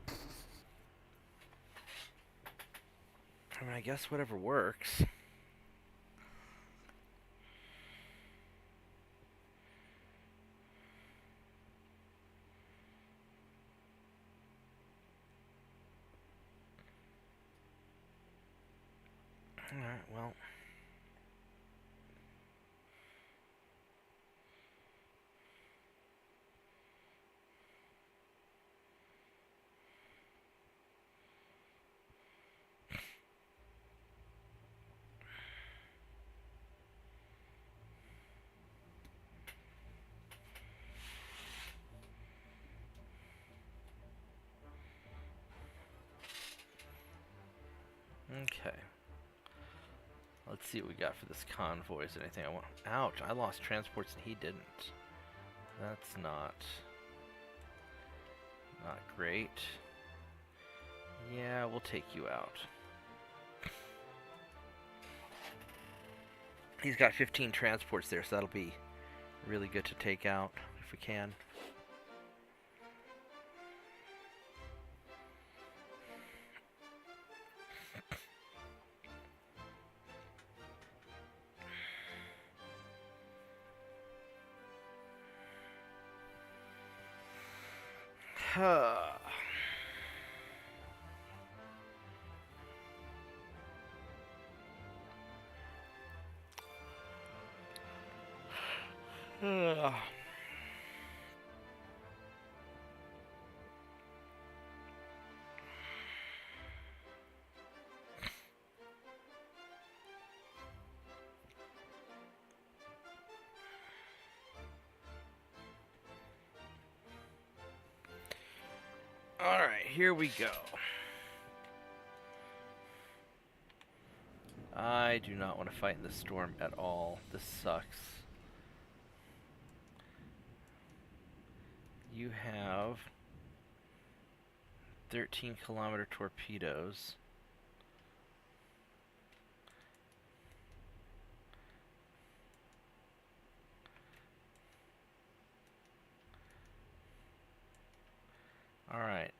I mean, I guess whatever works. Alright, well. Okay. Let's see what we got for this convoy. Is there anything I want? Ouch, I lost transports and he didn't. That's not great. Yeah, we'll take you out. He's got 15 transports there, so that'll be really good to take out if we can. Alright, here we go. I do not want to fight in the storm at all. This sucks. You have 13-kilometer torpedoes. Alright.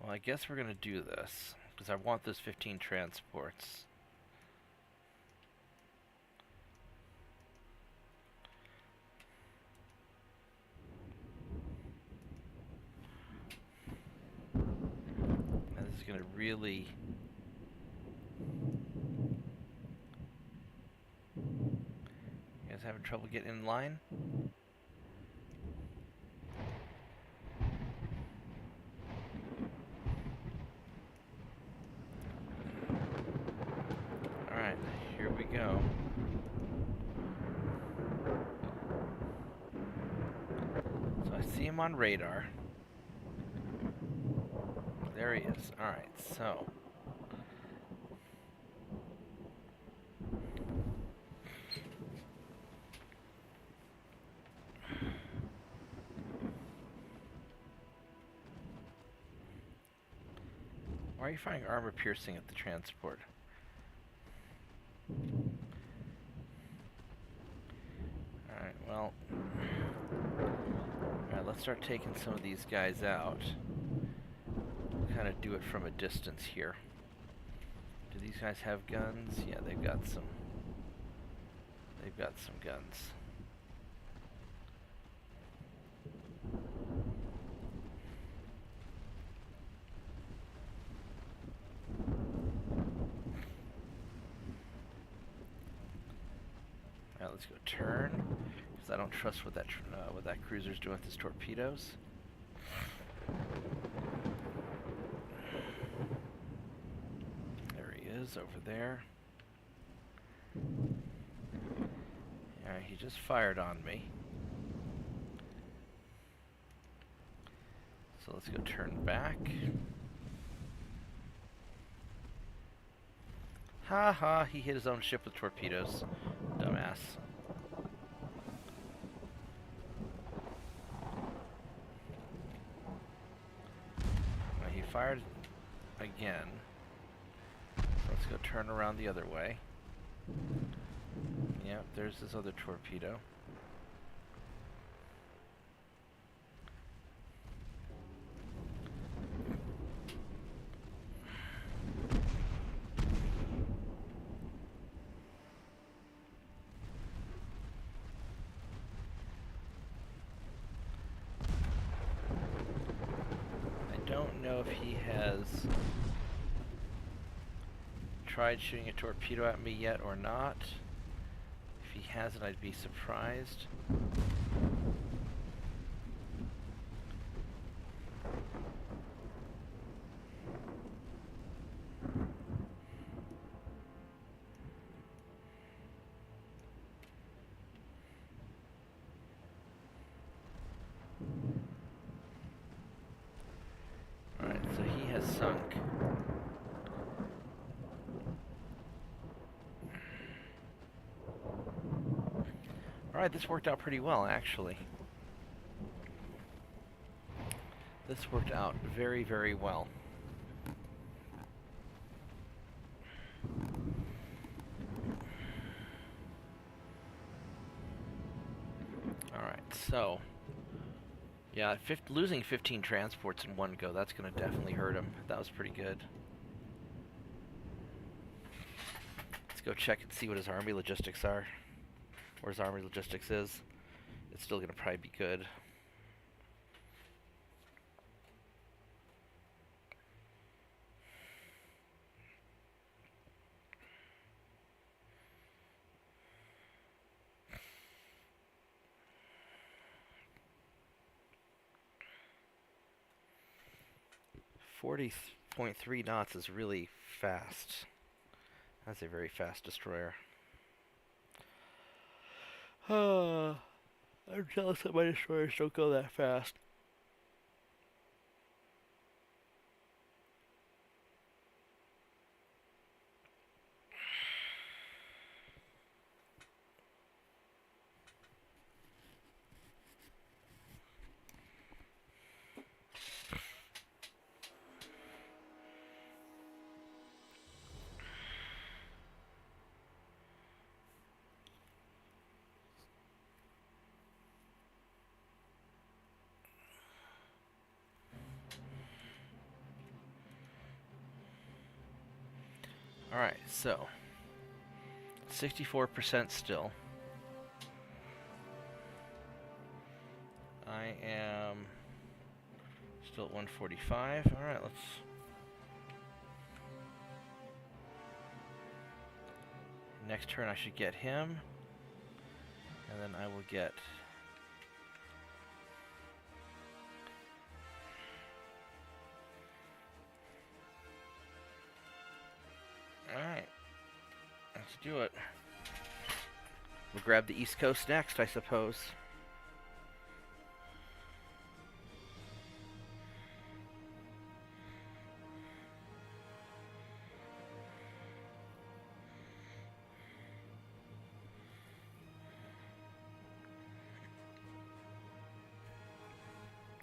Well, I guess we're going to do this, because I want those 15 transports. Now, this is going to really... You guys having trouble getting in line? Alright, here we go. So I see him on radar. There he is. Alright, so... Why are you firing armor piercing at the transport? Alright, well... Alright, let's start taking some of these guys out. Kind of do it from a distance here. Do these guys have guns? Yeah, they've got some. They've got some guns. Alright, let's go turn, because I don't trust what that cruiser's doing with his torpedoes. There he is, over there. Alright, he just fired on me. So let's go turn back. Ha ha, he hit his own ship with torpedoes. Dumbass. Well, he fired again. Let's go turn around the other way. Yep, there's this other torpedo. I don't know if he has tried shooting a torpedo at me yet or not. If he hasn't, I'd be surprised. Alright, so he has sunk. Alright, this worked out pretty well, actually. This worked out very, very well. Alright, so... Yeah, losing 15 transports in one go, that's going to definitely hurt him. That was pretty good. Let's go check and see what his army logistics are. Or his army logistics is. It's still going to probably be good. .3 knots is really fast. That's a very fast destroyer. I'm jealous that my destroyers don't go that fast. Alright, so 64% still. I am still at 145. Alright, let's... Next turn I should get him. And then I will get... Alright. Let's do it. We'll grab the East Coast next, I suppose.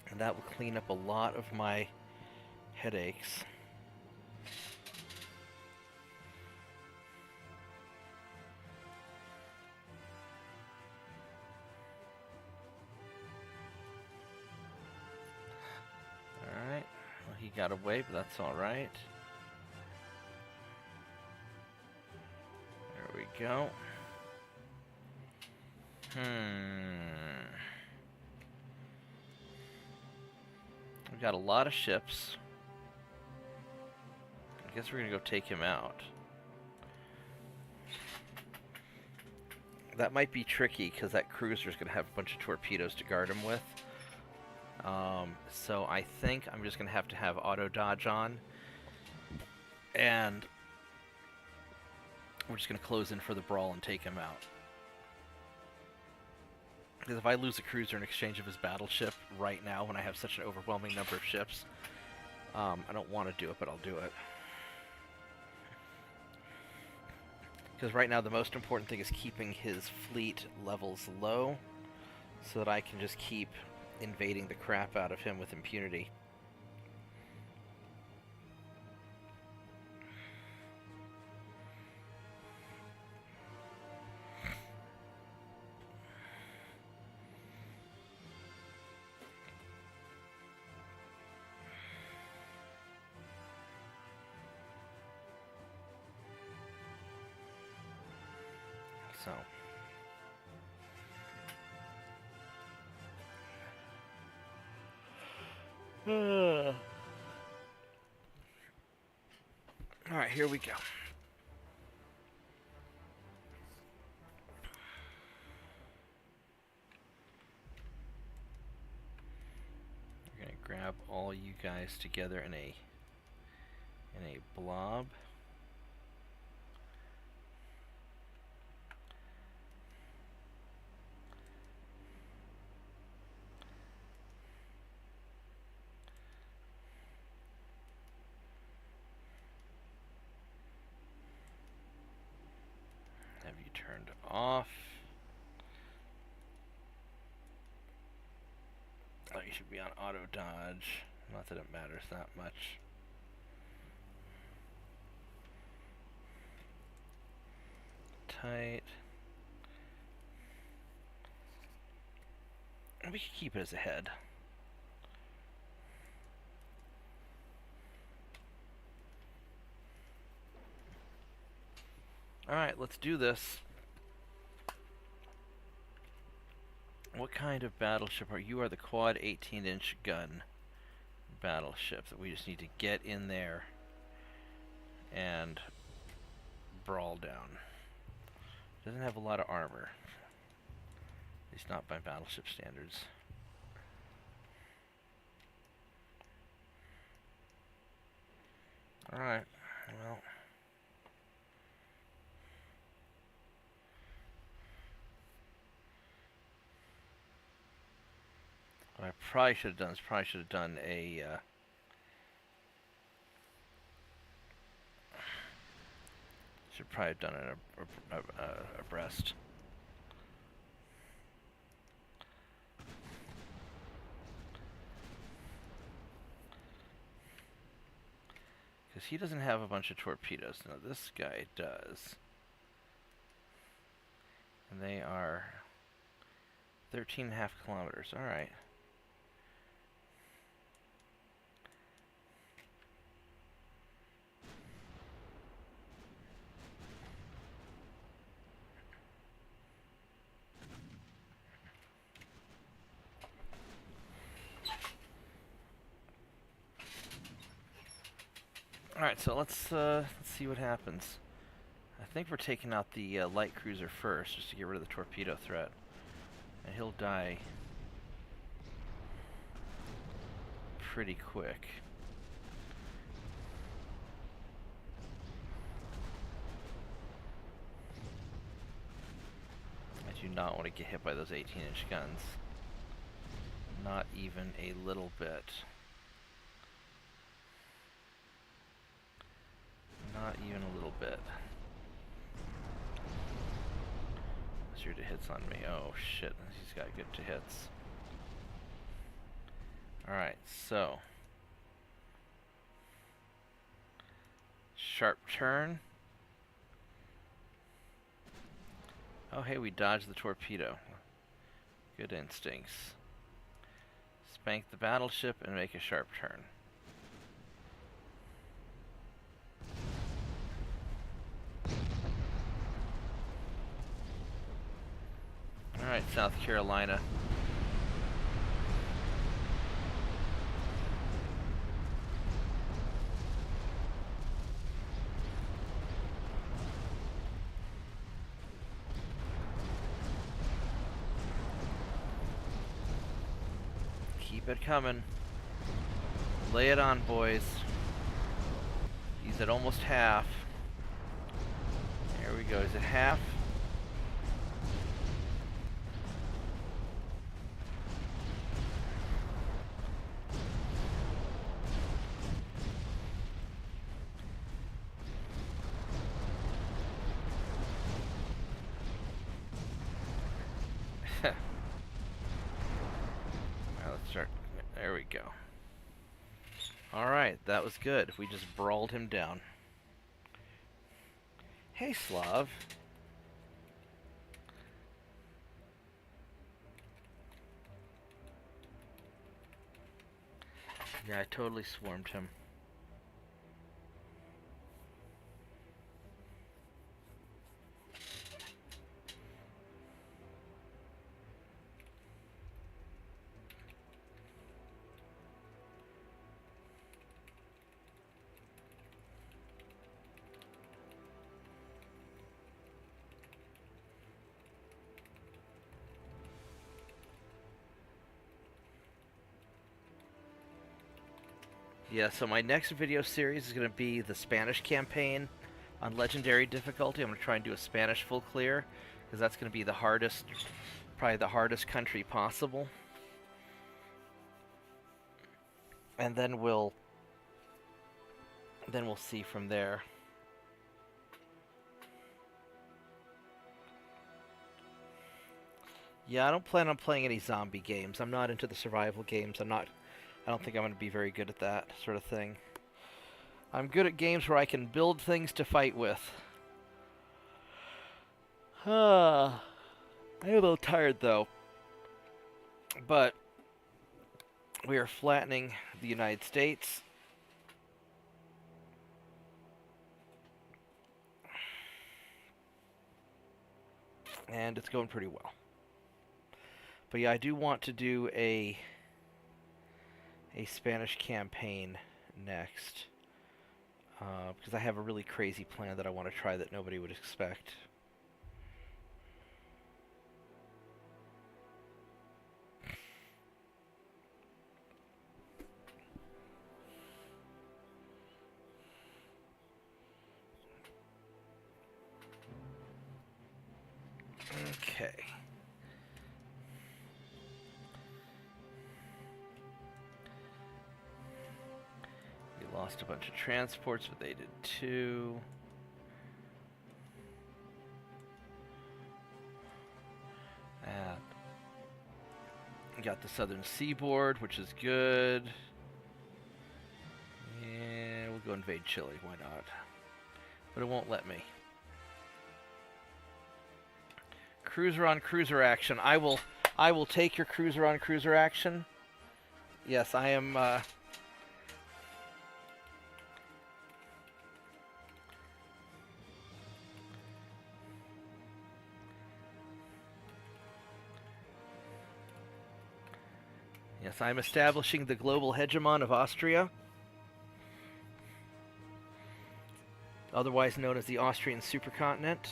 And that will clean up a lot of my headaches. Alright. Well, he got away, but that's alright. There we go. We've got a lot of ships. I guess we're gonna go take him out. That might be tricky because that cruiser's gonna have a bunch of torpedoes to guard him with. So I think I'm just gonna have to have auto dodge on, and we're just gonna close in for the brawl and take him out. Because if I lose a cruiser in exchange of his battleship right now, when I have such an overwhelming number of ships, I don't want to do it, but I'll do it. Because right now the most important thing is keeping his fleet levels low, so that I can just keep invading the crap out of him with impunity. So alright, here we go. We're gonna grab all you guys together in a blob. Have you turned off? Oh, you should be on auto dodge. Not that it matters that much. Tight. We could keep it as a head. Alright, let's do this. What kind of battleship are you? You are the quad 18-inch gun battleship that we just need to get in there and brawl down. Doesn't have a lot of armor. At least not by battleship standards. Alright, well. What I probably should have done is a should probably have done a breast. Because he doesn't have a bunch of torpedoes. Now this guy does. And they are 13.5 kilometers. Alright. Alright, so let's see what happens. I think we're taking out the light cruiser first, just to get rid of the torpedo threat. And he'll die pretty quick. I do not want to get hit by those 18-inch guns. Not even a little bit. Not even a little bit. 0 to hits on me. Oh shit, he's got good to hits. Alright, so. Sharp turn. Oh hey, we dodged the torpedo. Good instincts. Spank the battleship and make a sharp turn. Alright, South Carolina. Keep it coming. Lay it on, boys. He's at almost half. There we go. Is it half? There we go. Alright, that was good. We just brawled him down. Hey, Slav. Yeah, I totally swarmed him. Yeah, so my next video series is going to be the Spanish campaign on legendary difficulty. I'm going to try and do a Spanish full clear, because that's going to be the hardest, probably the hardest country possible. And then we'll see from there. Yeah, I don't plan on playing any zombie games. I'm not into the survival games. I don't think I'm going to be very good at that sort of thing. I'm good at games where I can build things to fight with. I'm a little tired though. But we are flattening the United States. And it's going pretty well. But yeah, I do want to do a Spanish campaign next, because I have a really crazy plan that I want to try that nobody would expect. Okay. Lost a bunch of transports, but they did too. Got the southern seaboard, which is good. Yeah, we'll go invade Chile. Why not? But it won't let me. Cruiser on cruiser action. I will take your cruiser on cruiser action. Yes, I am. Yes, I'm establishing the global hegemon of Austria. otherwise known as the Austrian supercontinent.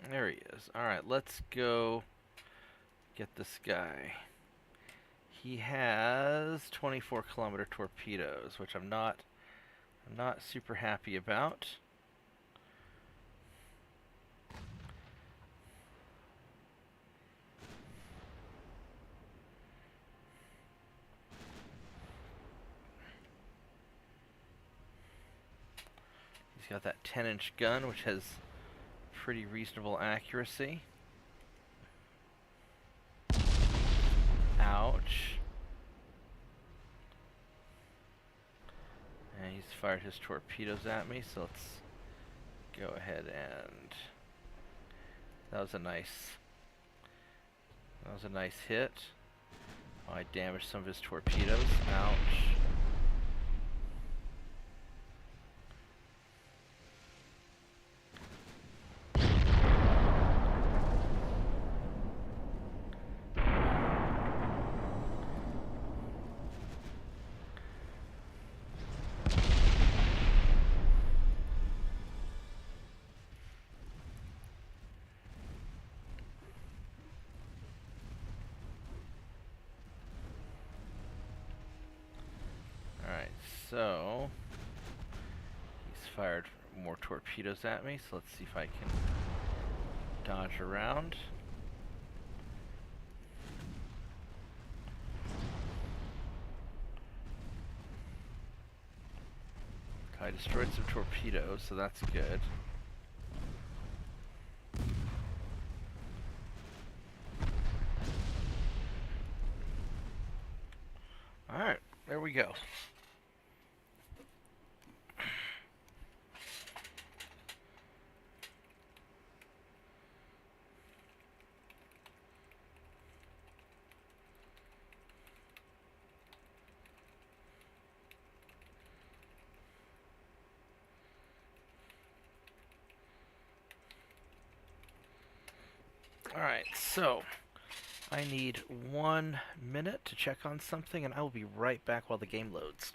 There he is. Alright, let's go get this guy. He has 24-kilometer torpedoes, which I'm not super happy about. He's got that 10-inch gun, which has pretty reasonable accuracy. Ouch. And he's fired his torpedoes at me, so let's go ahead and... That was a nice hit. Oh, I damaged some of his torpedoes. Ouch. So, he's fired more torpedoes at me, so let's see if I can dodge around. I destroyed some torpedoes, so that's good. Alright, there we go. Alright, so I need 1 minute to check on something, and I will be right back while the game loads.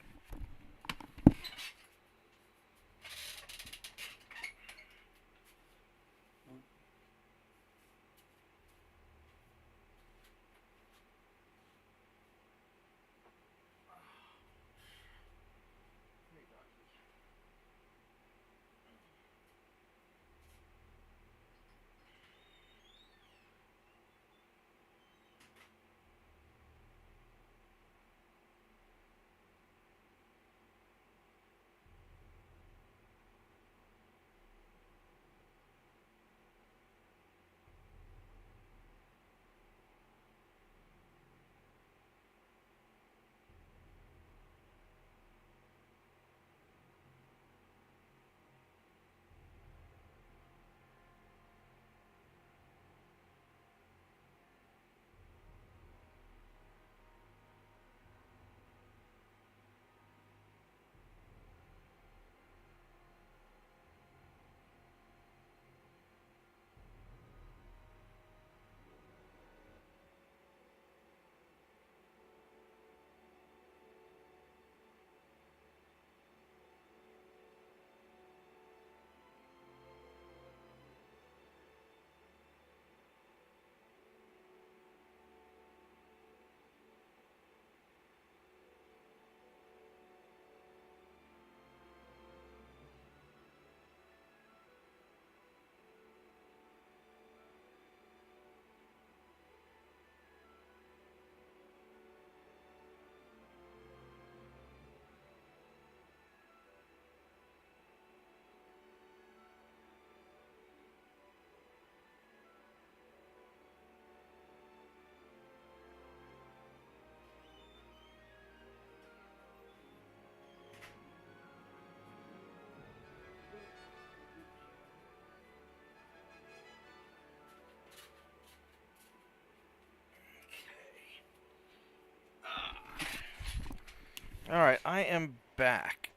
Alright, I am back.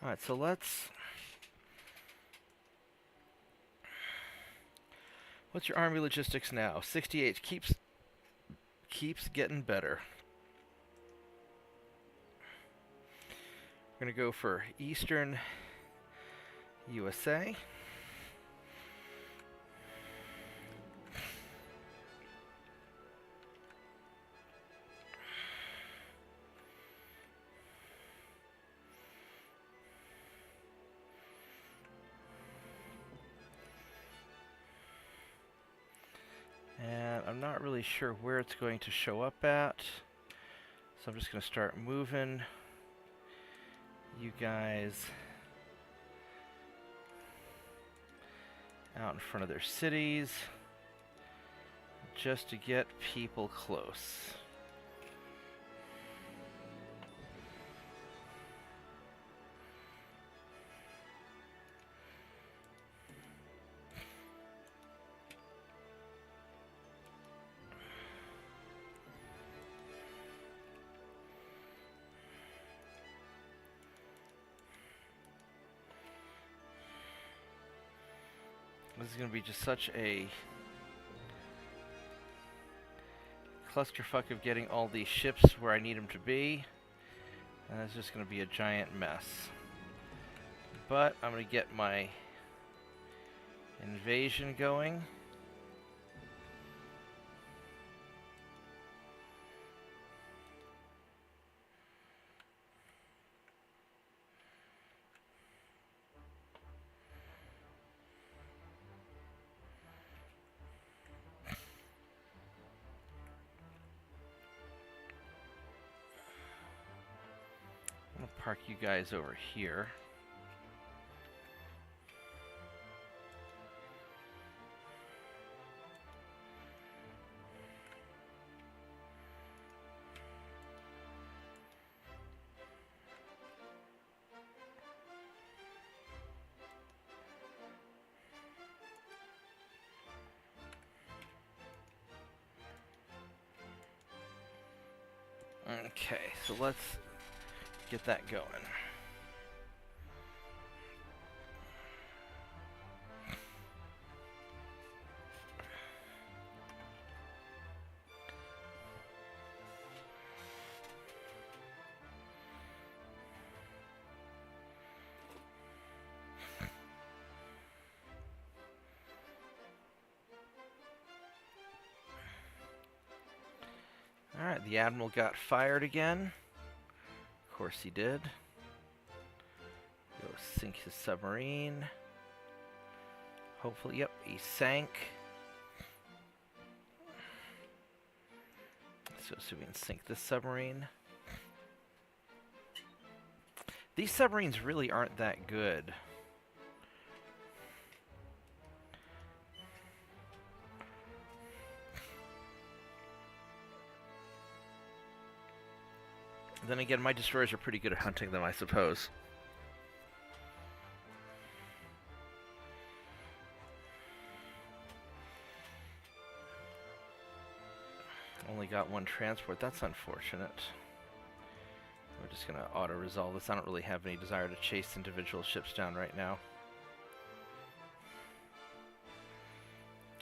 Alright, so let's... What's your army logistics now? 68. Keeps getting better. We're going to go for Eastern USA. And I'm not really sure where it's going to show up at. So I'm just going to start moving you guys out in front of their cities just to get people close. This is going to be just such a clusterfuck of getting all these ships where I need them to be. And it's just going to be a giant mess. But I'm going to get my invasion going. I'm going to park you guys over here. Okay, so let's get that going. Alright, the Admiral got fired again. Of course he did. Go sink his submarine. Hopefully, yep, he sank. So we can sink this submarine. These submarines really aren't that good. Then again, my destroyers are pretty good at hunting them, I suppose. Only got one transport. That's unfortunate. We're just going to auto-resolve this. I don't really have any desire to chase individual ships down right now.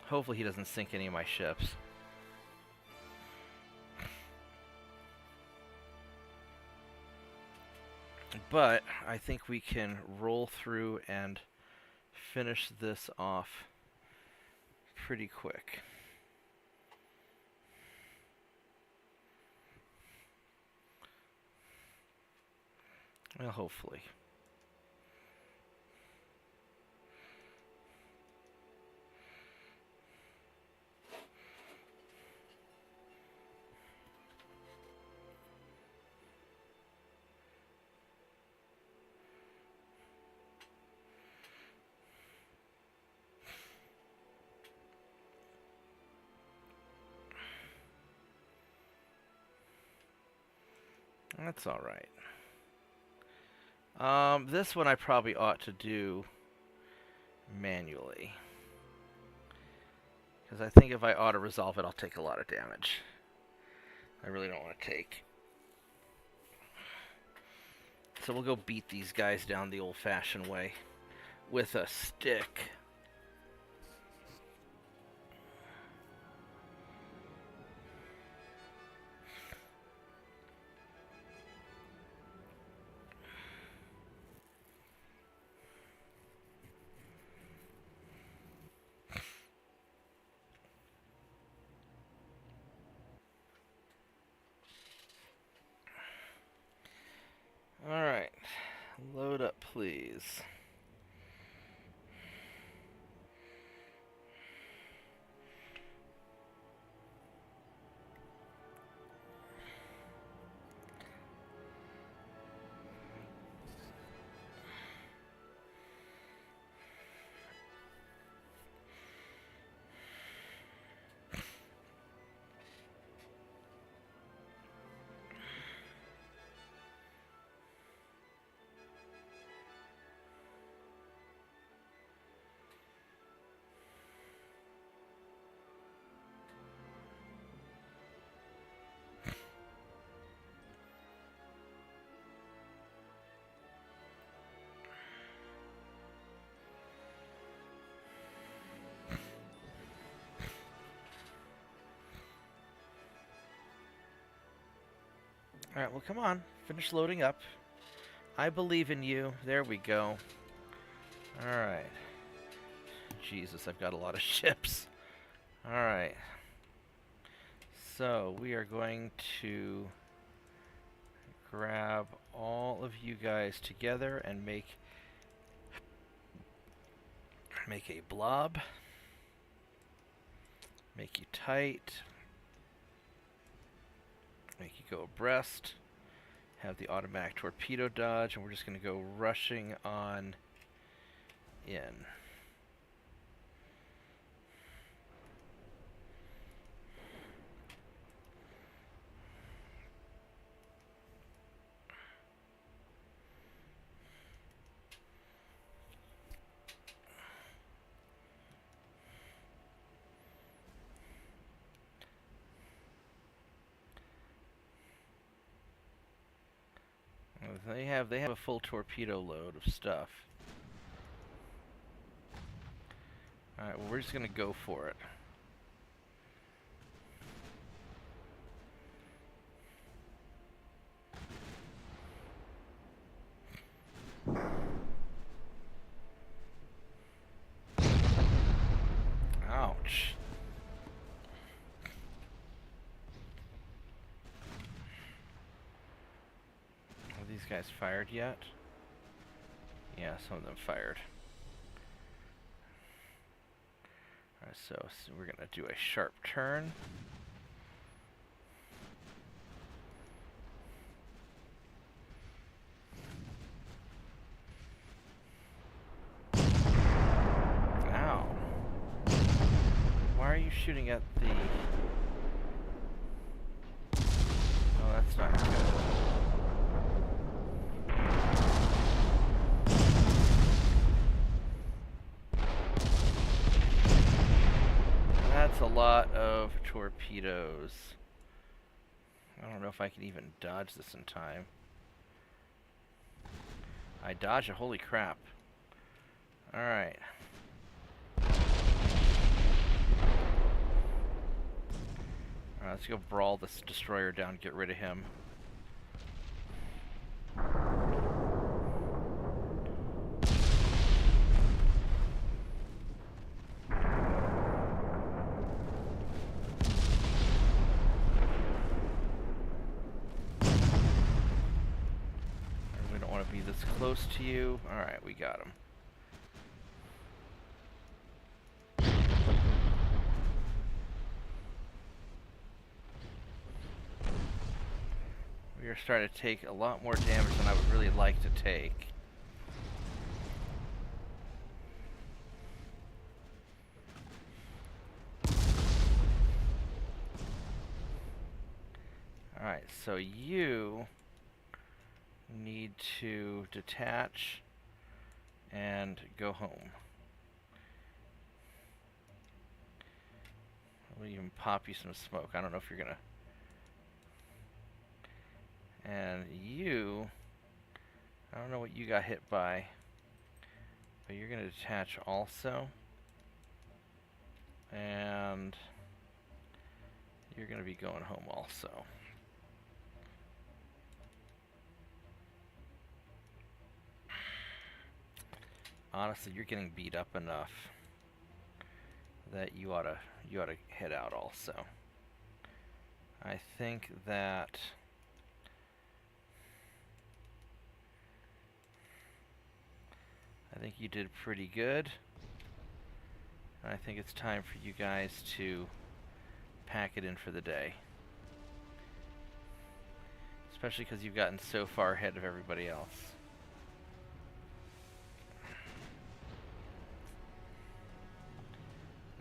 Hopefully he doesn't sink any of my ships. But I think we can roll through and finish this off pretty quick. Well, hopefully. That's all right. This one I probably ought to do manually. Because I think if I auto-resolve it, I'll take a lot of damage. I really don't want to take So we'll go beat these guys down the old-fashioned way with a stick. Alright, load up please. Alright, well come on. Finish loading up. I believe in you. There we go. Alright. Jesus, I've got a lot of ships. Alright. So, we are going to grab all of you guys together and make a blob. Make you tight. Make you go abreast. Have the automatic torpedo dodge, and we're just going to go rushing on in. They have a full torpedo load of stuff. Alright, well we're just gonna go for it. Ouch. Are these guys fired yet? Yeah, some of them fired. Alright, so we're gonna do a sharp turn. Ow. Why are you shooting at the... Oh, that's not good. That's a lot of torpedoes. I don't know if I can even dodge this in time. I dodge it, holy crap. Alright. Alright, let's go brawl this destroyer down, get rid of him. We don't want to be this close to you. Alright, we got him. We are starting to take a lot more damage than I would really like to take. Alright, so you need to detach and go home. I'll even pop you some smoke. I don't know if you're gonna... And you I don't know what you got hit by, but you're going to detach also. And you're going to be going home also. Honestly, you're getting beat up enough that you ought to head out also. I think you did pretty good. I think it's time for you guys to pack it in for the day. Especially because you've gotten so far ahead of everybody else.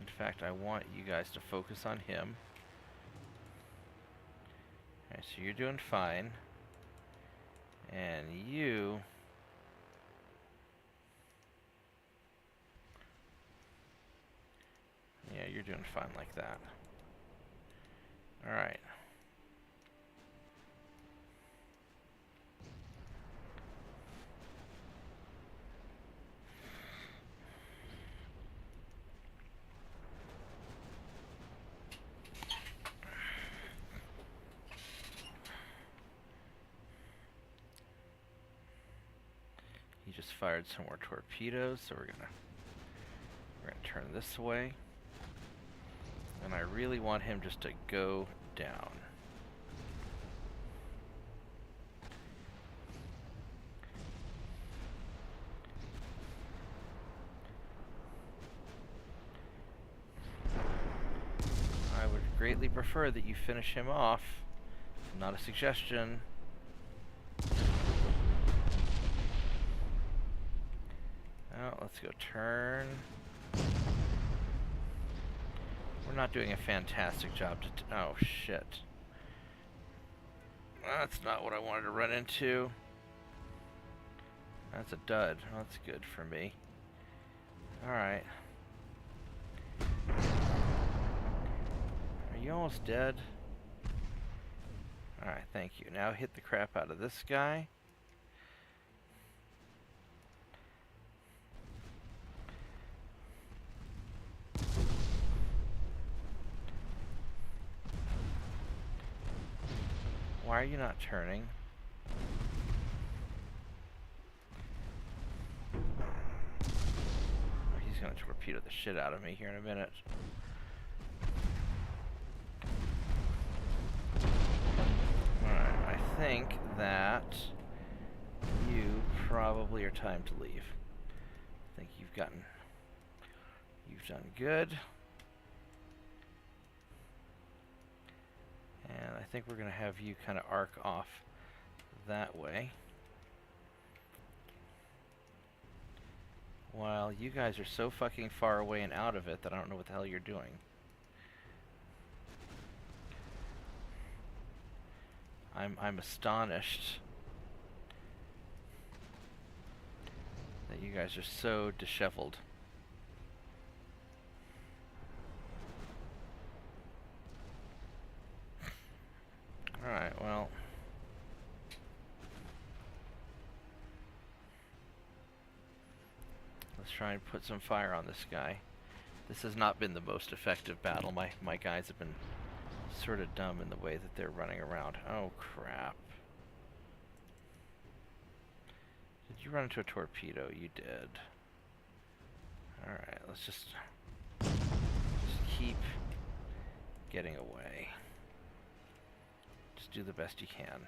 In fact, I want you guys to focus on him. Alright, so you're doing fine. And you... yeah, you're doing fine like that. Alright. He just fired some more torpedoes, so we're gonna turn this way. And I really want him just to go down. I would greatly prefer that you finish him off. Not a suggestion. Now, let's go turn. We're not doing a fantastic job to... oh, shit. That's not what I wanted to run into. That's a dud. That's good for me. Alright. Are you almost dead? Alright, thank you. Now hit the crap out of this guy. Why are you not turning? Oh, he's gonna torpedo the shit out of me here in a minute. Alright, I think that you probably are time to leave. I think you've done good. And I think we're going to have you kind of arc off that way. While you guys are so fucking far away and out of it that I don't know what the hell you're doing. I'm astonished that you guys are so disheveled. Alright, well... let's try and put some fire on this guy. This has not been the most effective battle. My guys have been sort of dumb in the way that they're running around. Oh, crap. Did you run into a torpedo? You did. Alright, let's just keep getting away. Just do the best you can.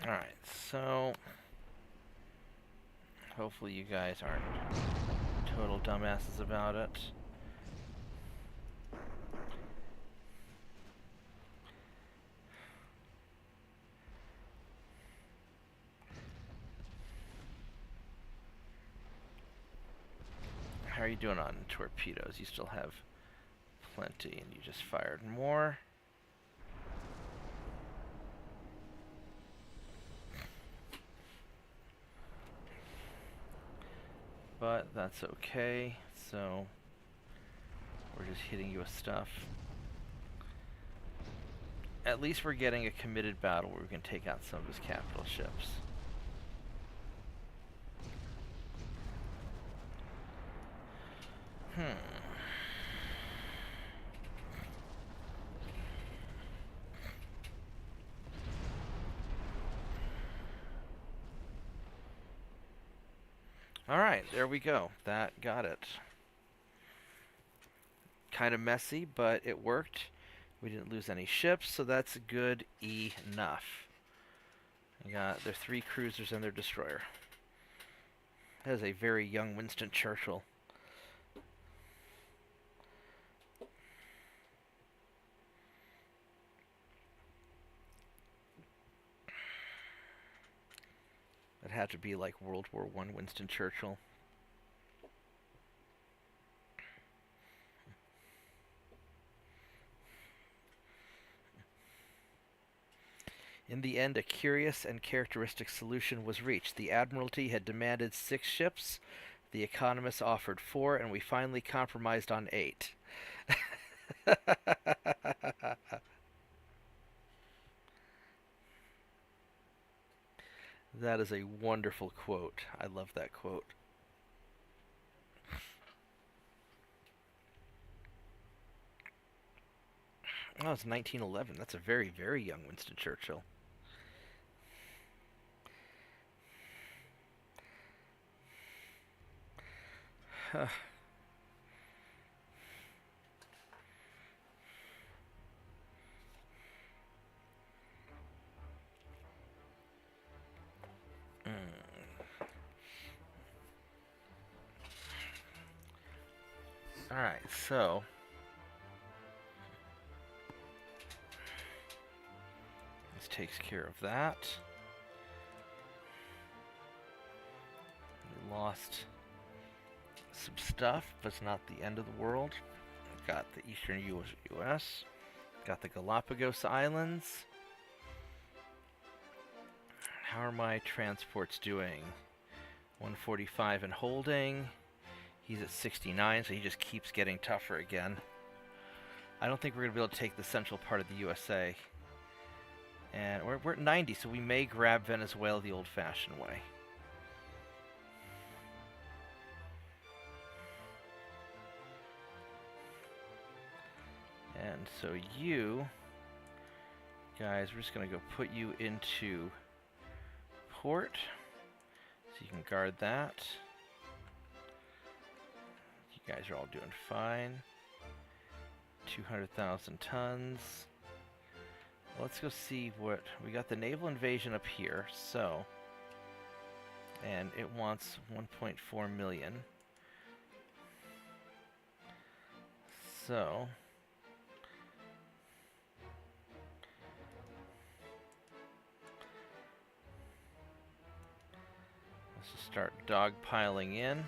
Alright, so hopefully you guys aren't total dumbasses about it. are you doing on torpedoes? You still have plenty, and you just fired more. But that's okay, so we're just hitting you with stuff. At least we're getting a committed battle where we can take out some of his capital ships. Alright, there we go. That got it. Kind of messy, but it worked. We didn't lose any ships, so that's good enough. We got their 3 cruisers and their destroyer. That is a very young Winston Churchill. It had to be like World War I Winston Churchill. In the end, a curious and characteristic solution was reached. The Admiralty had demanded 6 ships, the economists offered 4, and we finally compromised on 8. That is a wonderful quote. I love that quote. Oh, it's 1911. That's a very, very young Winston Churchill. Huh. Alright, so this takes care of that. We lost some stuff, but it's not the end of the world. We've got the eastern US, got the Galapagos Islands. How are my transports doing? 145 and holding. He's at 69, so he just keeps getting tougher again. I don't think we're going to be able to take the central part of the USA. And we're at 90, so we may grab Venezuela the old-fashioned way. And so you guys, we're just going to go put you into port, so you can guard that. You guys are all doing fine. 200,000 tons. Let's go see what we got. The naval invasion up here, so, and it wants 1.4 million. So let's just start dogpiling in.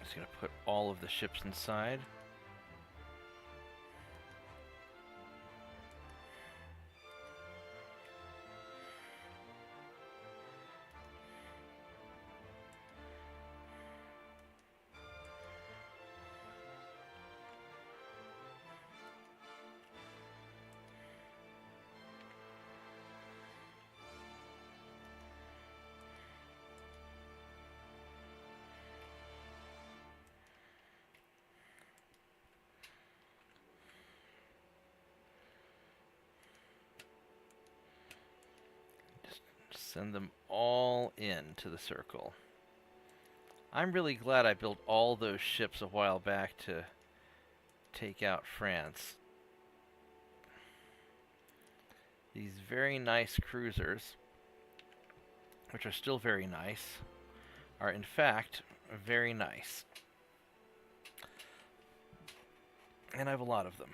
Just gonna put all of the ships inside. Send them all into the circle. I'm really glad I built all those ships a while back to take out France. These very nice cruisers, which are still very nice, are in fact very nice. And I have a lot of them.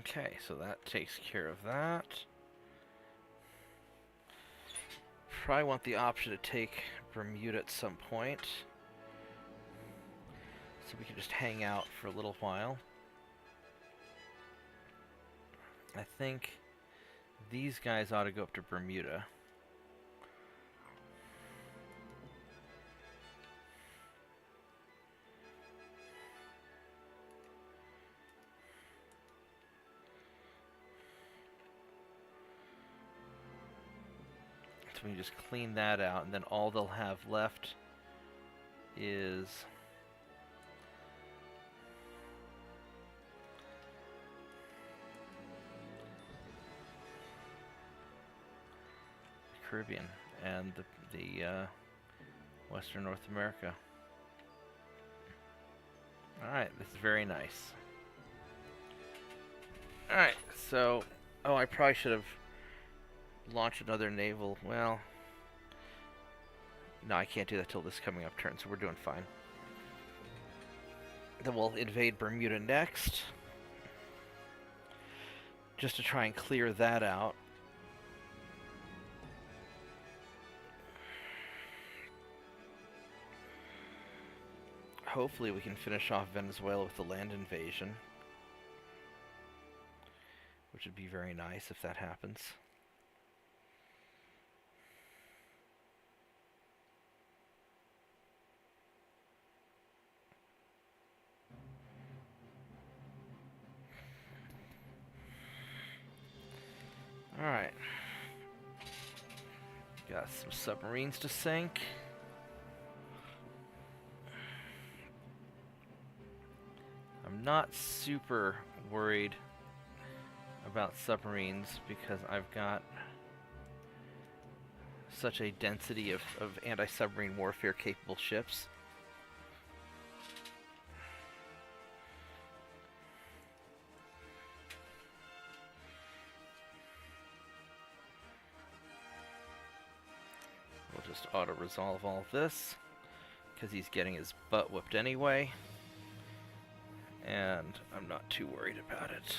Okay, so that takes care of that. Probably want the option to take Bermuda at some point, so we can just hang out for a little while. I think these guys ought to go up to Bermuda. So we can just clean that out, and then all they'll have left is the Caribbean and the Western North America. Alright, this is very nice. Alright, so... Oh, I probably should have launched another naval... Well... No, I can't do that till this coming up turn, so we're doing fine. Then we'll invade Bermuda next. Just to try and clear that out. Hopefully we can finish off Venezuela with the land invasion. Which would be very nice if that happens. Alright. Got some submarines to sink. I'm not super worried about submarines because I've got such a density of anti-submarine warfare capable ships. We'll just auto-resolve all of this because he's getting his butt whooped anyway. And I'm not too worried about it.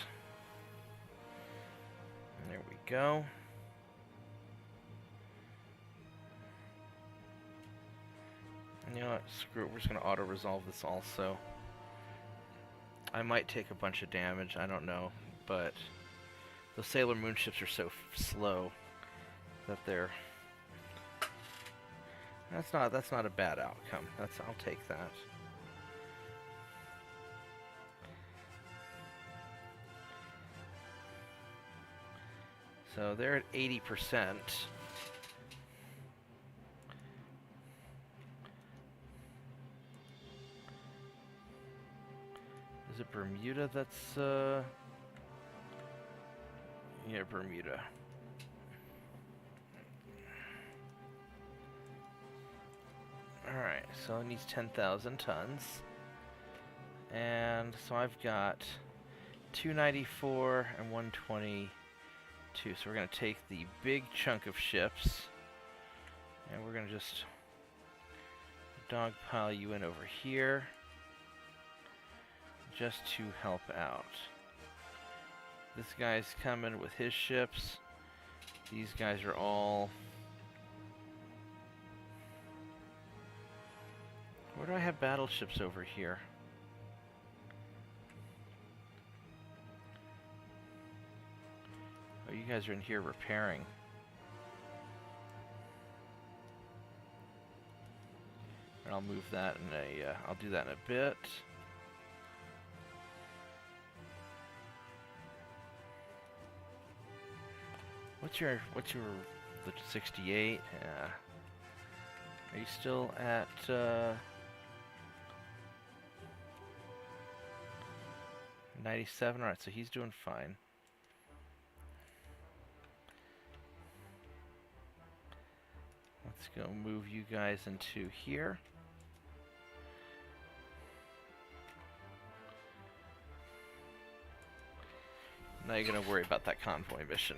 There we go. And you know what? Screw it. We're just going to auto-resolve this also. I might take a bunch of damage. I don't know. But those Sailor Moon ships are so slow that they're... That's not a bad outcome. I'll take that. So they're at 80%. Is it Bermuda that's, yeah, Bermuda. Alright, so it needs 10,000 tons. And so I've got 294 and 122. So we're going to take the big chunk of ships. And we're going to just dogpile you in over here. Just to help out. This guy's coming with his ships. These guys are all... Where do I have battleships over here? Oh, you guys are in here repairing. And I'll move that in a, I'll do that in a bit. What's your the 68? Yeah. Are you still at, 97? Alright, so he's doing fine. Let's go move you guys into here. Now you're going to worry about that convoy mission.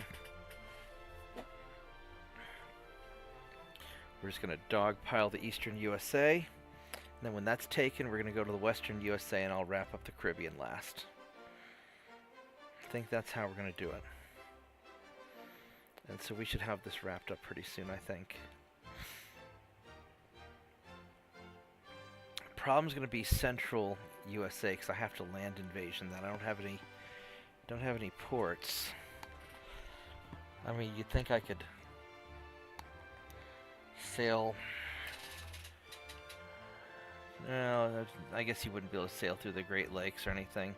We're just going to dogpile the eastern USA. And then when that's taken, we're going to go to the western USA and I'll wrap up the Caribbean last. think that's how we're going to do it. And so we should have this wrapped up pretty soon, I think. Problem's going to be central USA because I have to land invasion that. I don't have any ports. I mean, you'd think I could sail. No, I guess you wouldn't be able to sail through the Great Lakes or anything.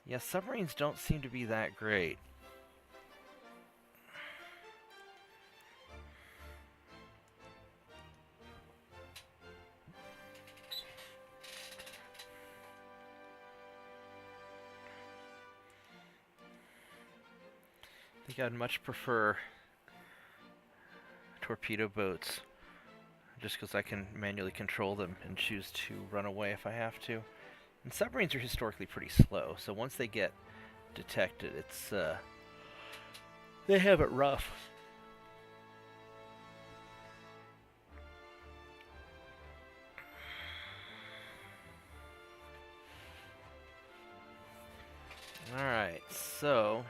Yeah, submarines don't seem to be that great. I think I'd much prefer torpedo boats, just because I can manually control them and choose to run away if I have to. And submarines are historically pretty slow, so once they get detected, it's they have it rough. All right, so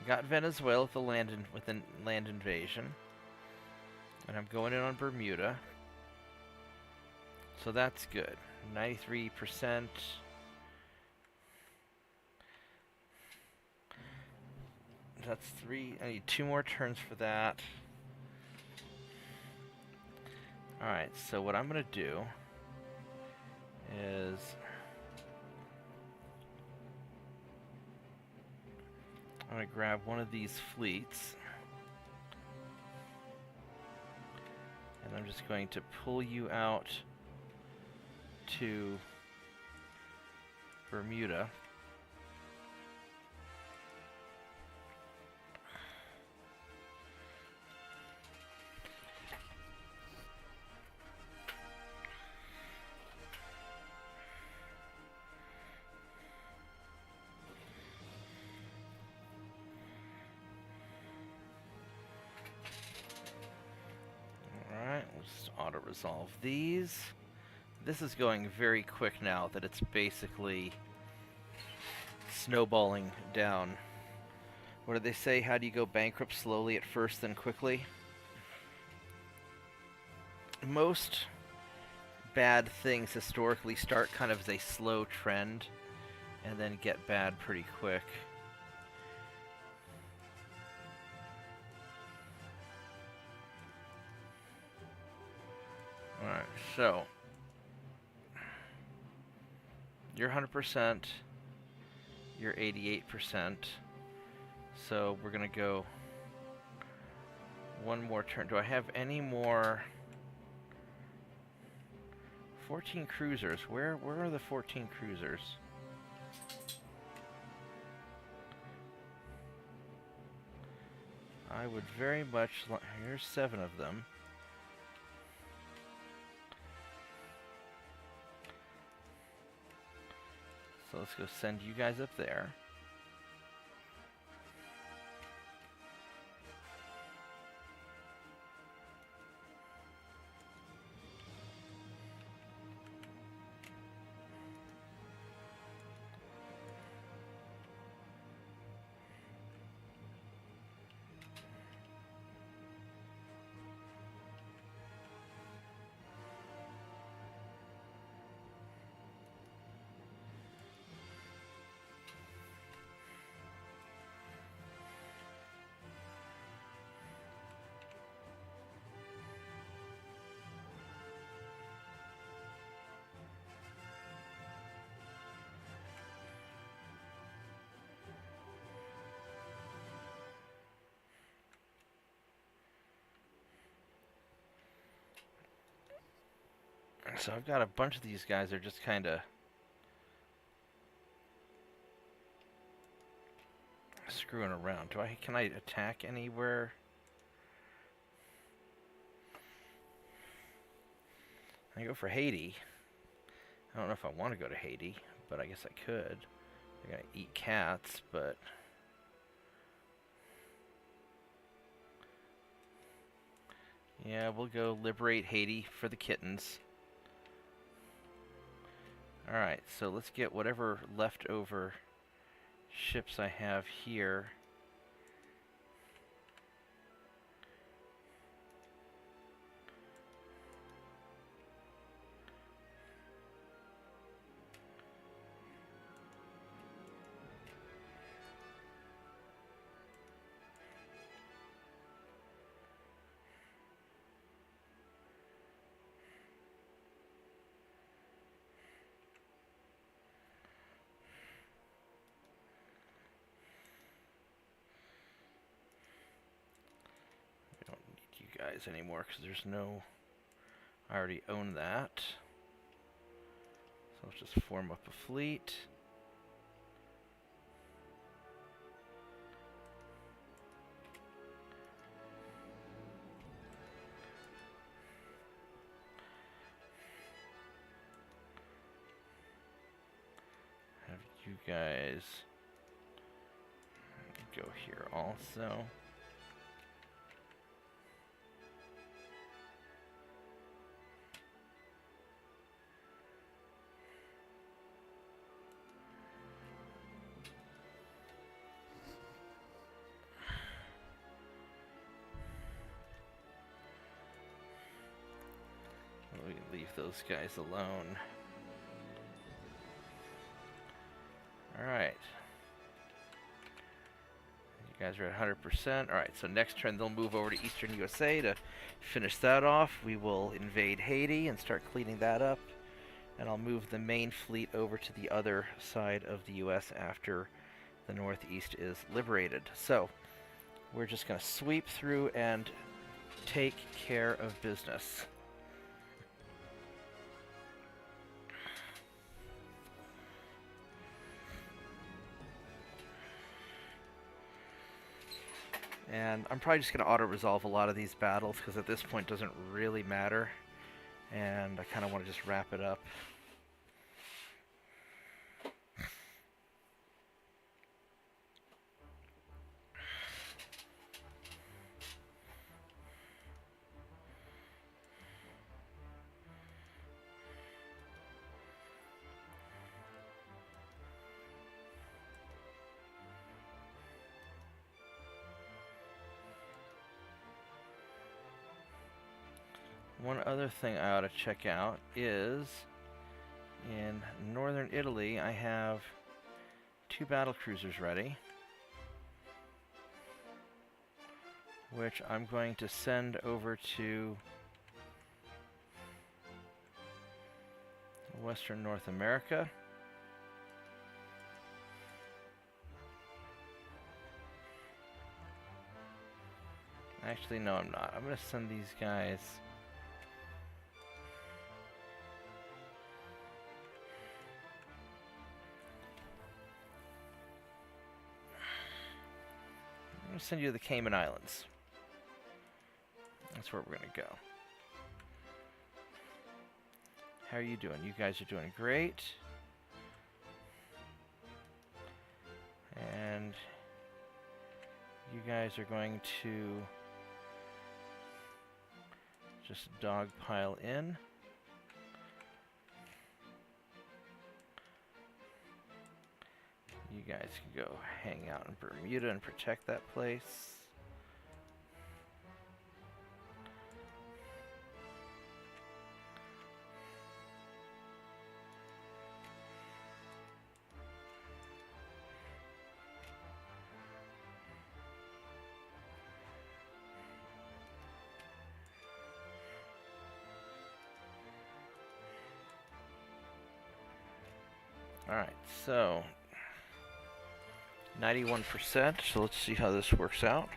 got Venezuela with the land invasion, and I'm going in on Bermuda, so that's good. 93%. That's 3. I need 2 more turns for that. All right, so what I'm gonna do is I'm going to grab one of these fleets, and I'm just going to pull you out to Bermuda. Auto-resolve these. This is going very quick now that it's basically snowballing down. What do they say? How do you go bankrupt slowly at first, then quickly? Most bad things historically start kind of as a slow trend and then get bad pretty quick. Alright, so you're 100%, you're 88%, so we're gonna go one more turn. Do I have any more 14 cruisers? Where are the 14 cruisers? I would very much like... Here's 7 of them. So let's go send you guys up there. So I've got a bunch of these guys that are just kind of screwing around. Can I attack anywhere? I go for Haiti. I don't know if I want to go to Haiti, but I guess I could. They're gonna eat cats, but yeah, we'll go liberate Haiti for the kittens. Alright, so let's get whatever leftover ships I have here. Guys anymore because there's no, I already own that, so let's just form up a fleet. Have you guys go here also. We can leave those guys alone. Alright. You guys are at 100%. Alright, so next turn they'll move over to Eastern USA to finish that off. We will invade Haiti and start cleaning that up. And I'll move the main fleet over to the other side of the US after the Northeast is liberated. So, we're just going to sweep through and take care of business. And I'm probably just going to auto-resolve a lot of these battles because at this point it doesn't really matter. And I kind of want to just wrap it up. One other thing I ought to check out is in northern Italy I have 2 battle cruisers ready, which I'm going to send over to Western North America. Actually, no, I'm not. I'm going to send these guys I'm going to send you to the Cayman Islands. That's where we're going to go. How are you doing? You guys are doing great. And you guys are going to just dogpile in. You guys can go hang out in Bermuda and protect that place. Alright, so 91%, so let's see how this works out.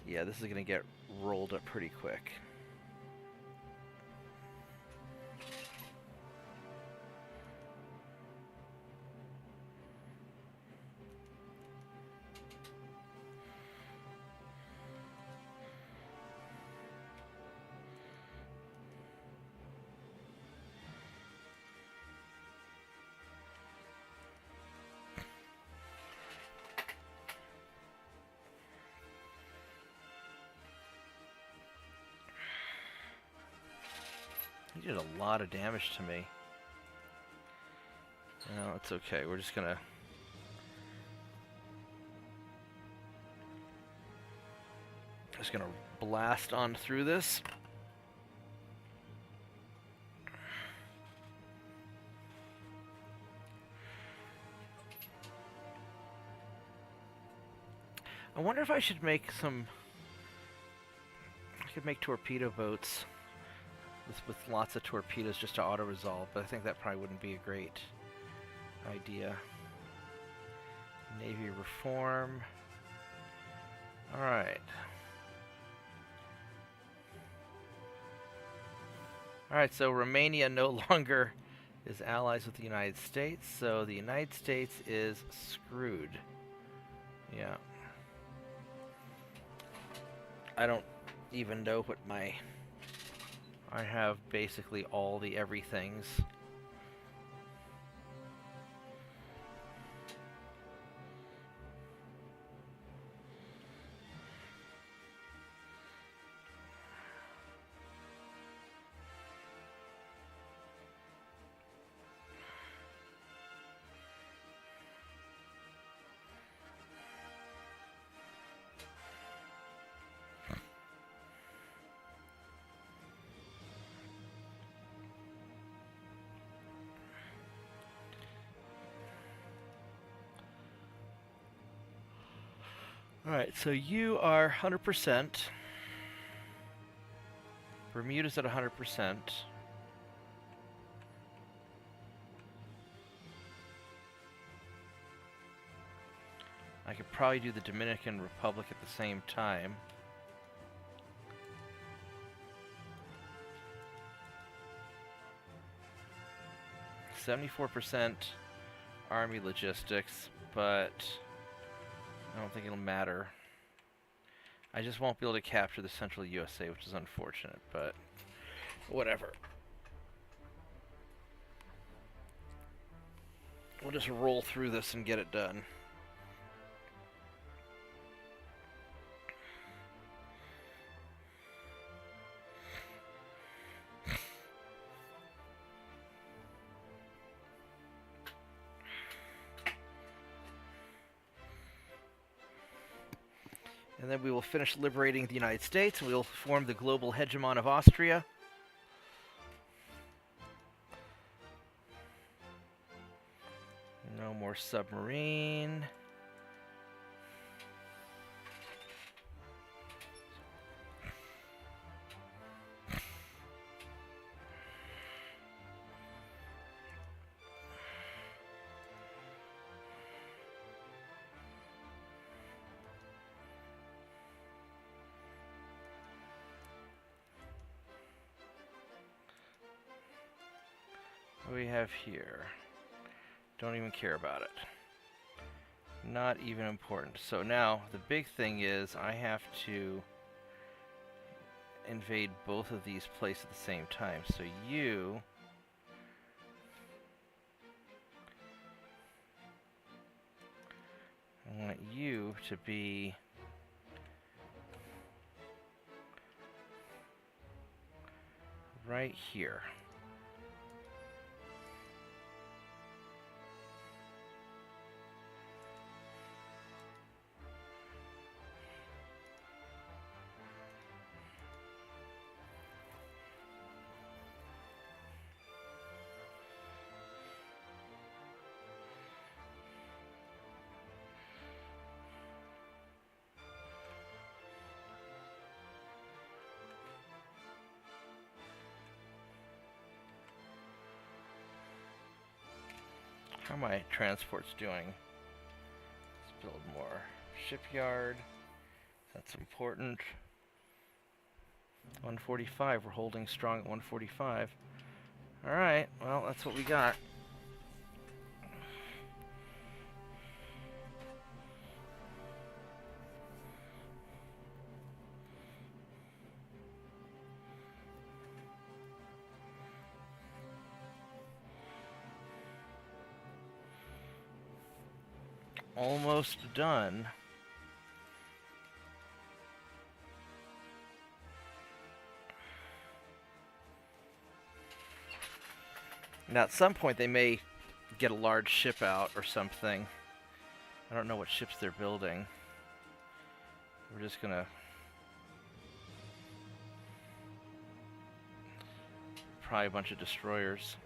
Yeah, this is going to get rolled up pretty quick. He did a lot of damage to me. No, it's okay. We're just gonna... blast on through this. I wonder if I should make some... I could make torpedo boats with lots of torpedoes just to auto-resolve, but I think that probably wouldn't be a great idea. Navy reform. Alright. Alright, so Romania no longer is allies with the United States, so the United States is screwed. Yeah. I don't even know what my... I have basically all the everythings. Alright, so you are 100%. Bermuda's at 100%. I could probably do the Dominican Republic at the same time. %74% Army logistics, but I don't think it'll matter. I just won't be able to capture the central USA, which is unfortunate, but whatever. We'll just roll through this and get it done. And then we will finish liberating the United States, and we will form the global hegemon of Austria. No more submarine. What do we have here? Don't even care about it. Not even important. So now, the big thing is I have to invade both of these places at the same time. So you... I want you to be... right here. How are my transports doing? Let's build more shipyard. That's important. 145. We're holding strong at 145. Alright, well, that's what we got. Almost done. Now, at some point, they may get a large ship out or something. I don't know what ships they're building. We're just gonna... Probably a bunch of destroyers.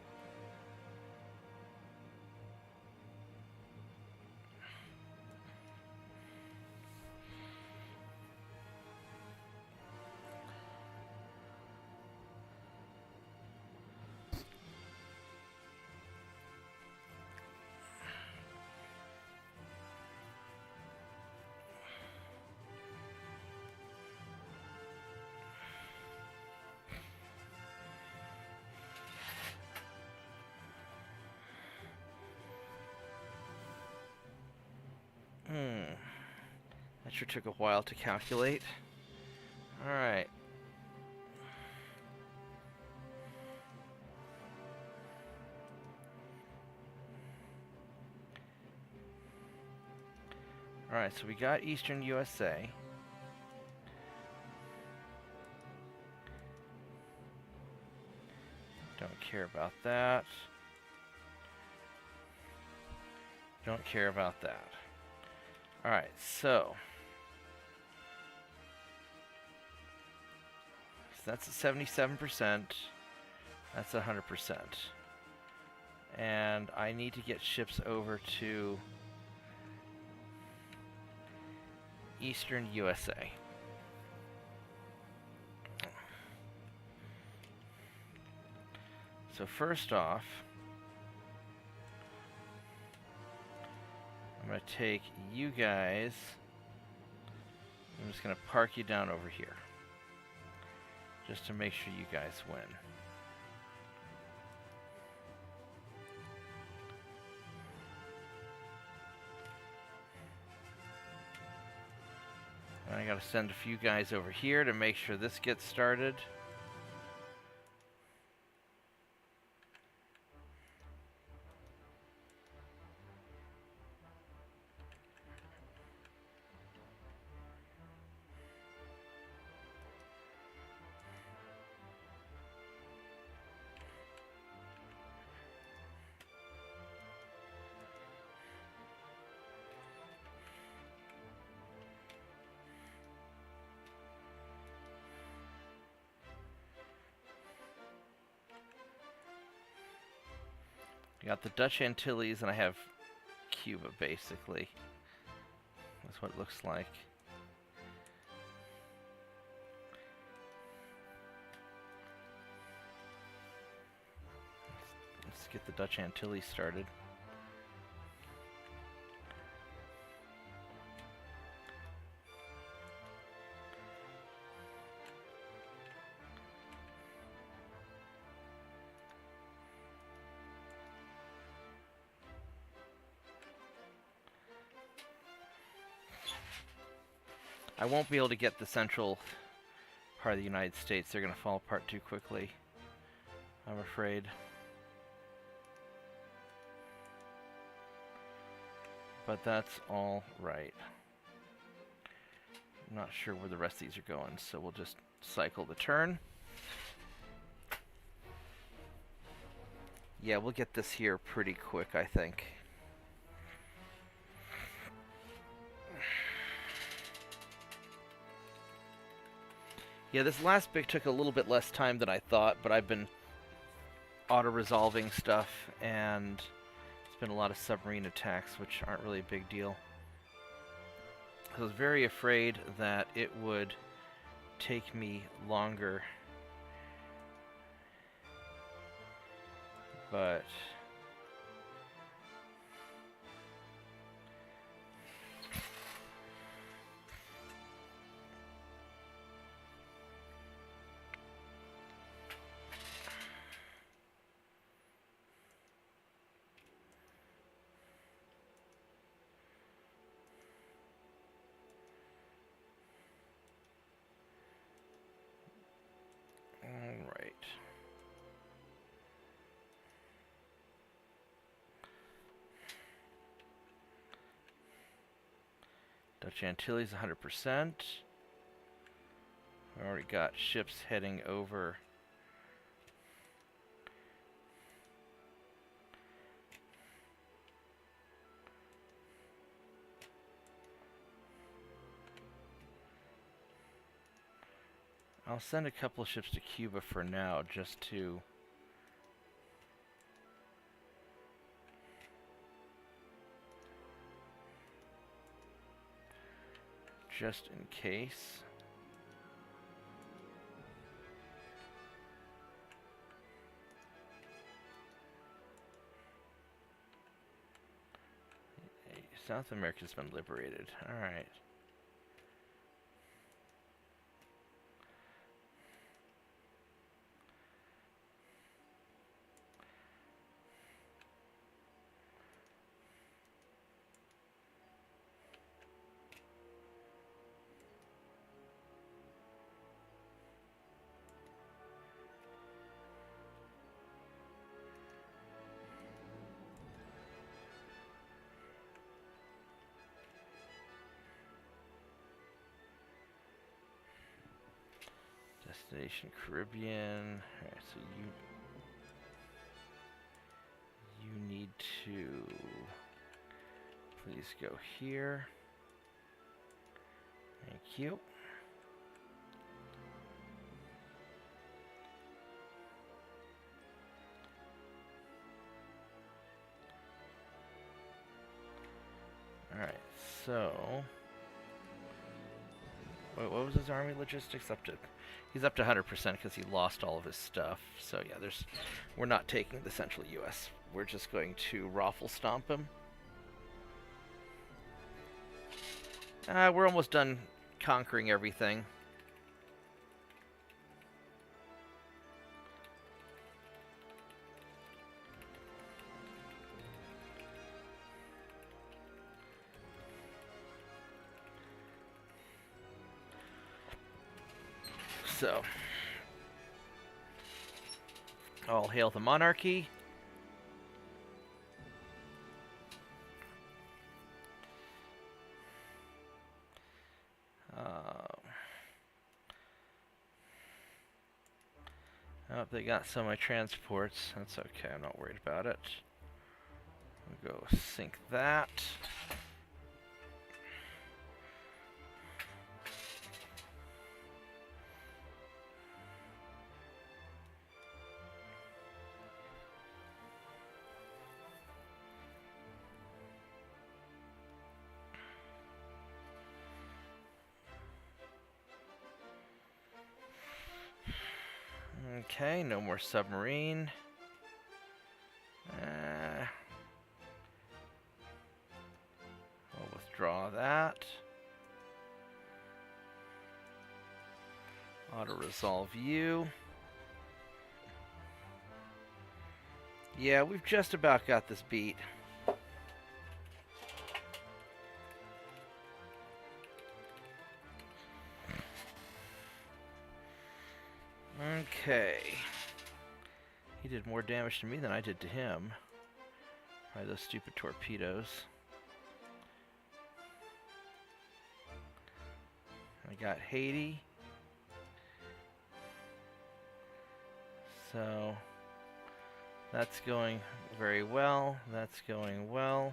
That sure took a while to calculate. Alright. Alright, so we got Eastern USA. Don't care about that. Don't care about that. Alright, so that's at 77%. That's 100%. And I need to get ships over to Eastern USA. So first off, I'm going to take you guys, I'm just going to park you down over here, just to make sure you guys win. And I got to send a few guys over here to make sure this gets started. I got the Dutch Antilles, and I have Cuba, basically. That's what it looks like. Let's get the Dutch Antilles started. I won't be able to get the central part of the United States. They're going to fall apart too quickly, I'm afraid. But that's all right. I'm not sure where the rest of these are going, so we'll just cycle the turn. Yeah, we'll get this here pretty quick, I think. Yeah, this last bit took a little bit less time than I thought, but I've been auto-resolving stuff, and it's been a lot of submarine attacks, which aren't really a big deal. I was very afraid that it would take me longer, but Alright. Dutch Antilles 100%. We already got ships heading over I'll send a couple of ships to Cuba for now, just to... just in case. South America's been liberated. Alright. Destination Caribbean. Alright, so you need to please go here. Thank you. Alright, so wait, what was his army logistics up to? He's up to 100% because he lost all of his stuff. So yeah, we're not taking the central U.S. We're just going to raffle stomp him. We're almost done conquering everything. So, all hail the monarchy. Oh, they got some of my transports. That's okay, I'm not worried about it. We'll go sink that. Okay, no more submarine. We'll withdraw that. Auto-resolve you. Yeah, we've just about got this beat. Okay. He did more damage to me than I did to him. Probably those stupid torpedoes. I got Haiti. So that's going very well. That's going well.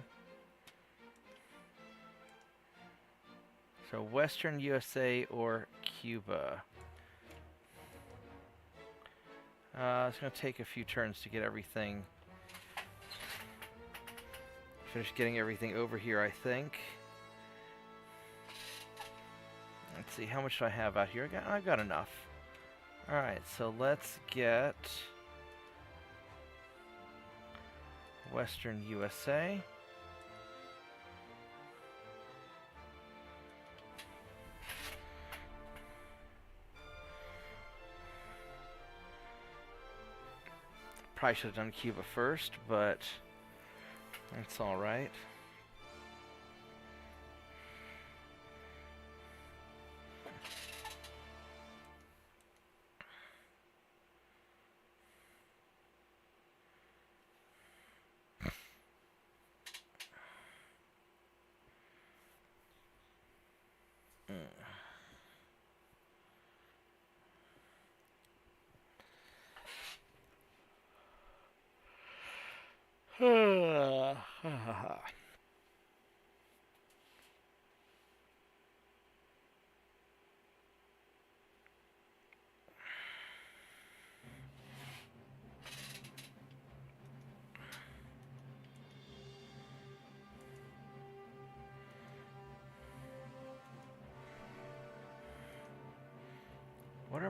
So Western USA or Cuba. It's going to take a few turns to get everything. Finish getting everything over here, I think. Let's see, how much do I have out here? I've got enough. Alright, so let's get Western USA. Probably should have done Cuba first, but that's alright.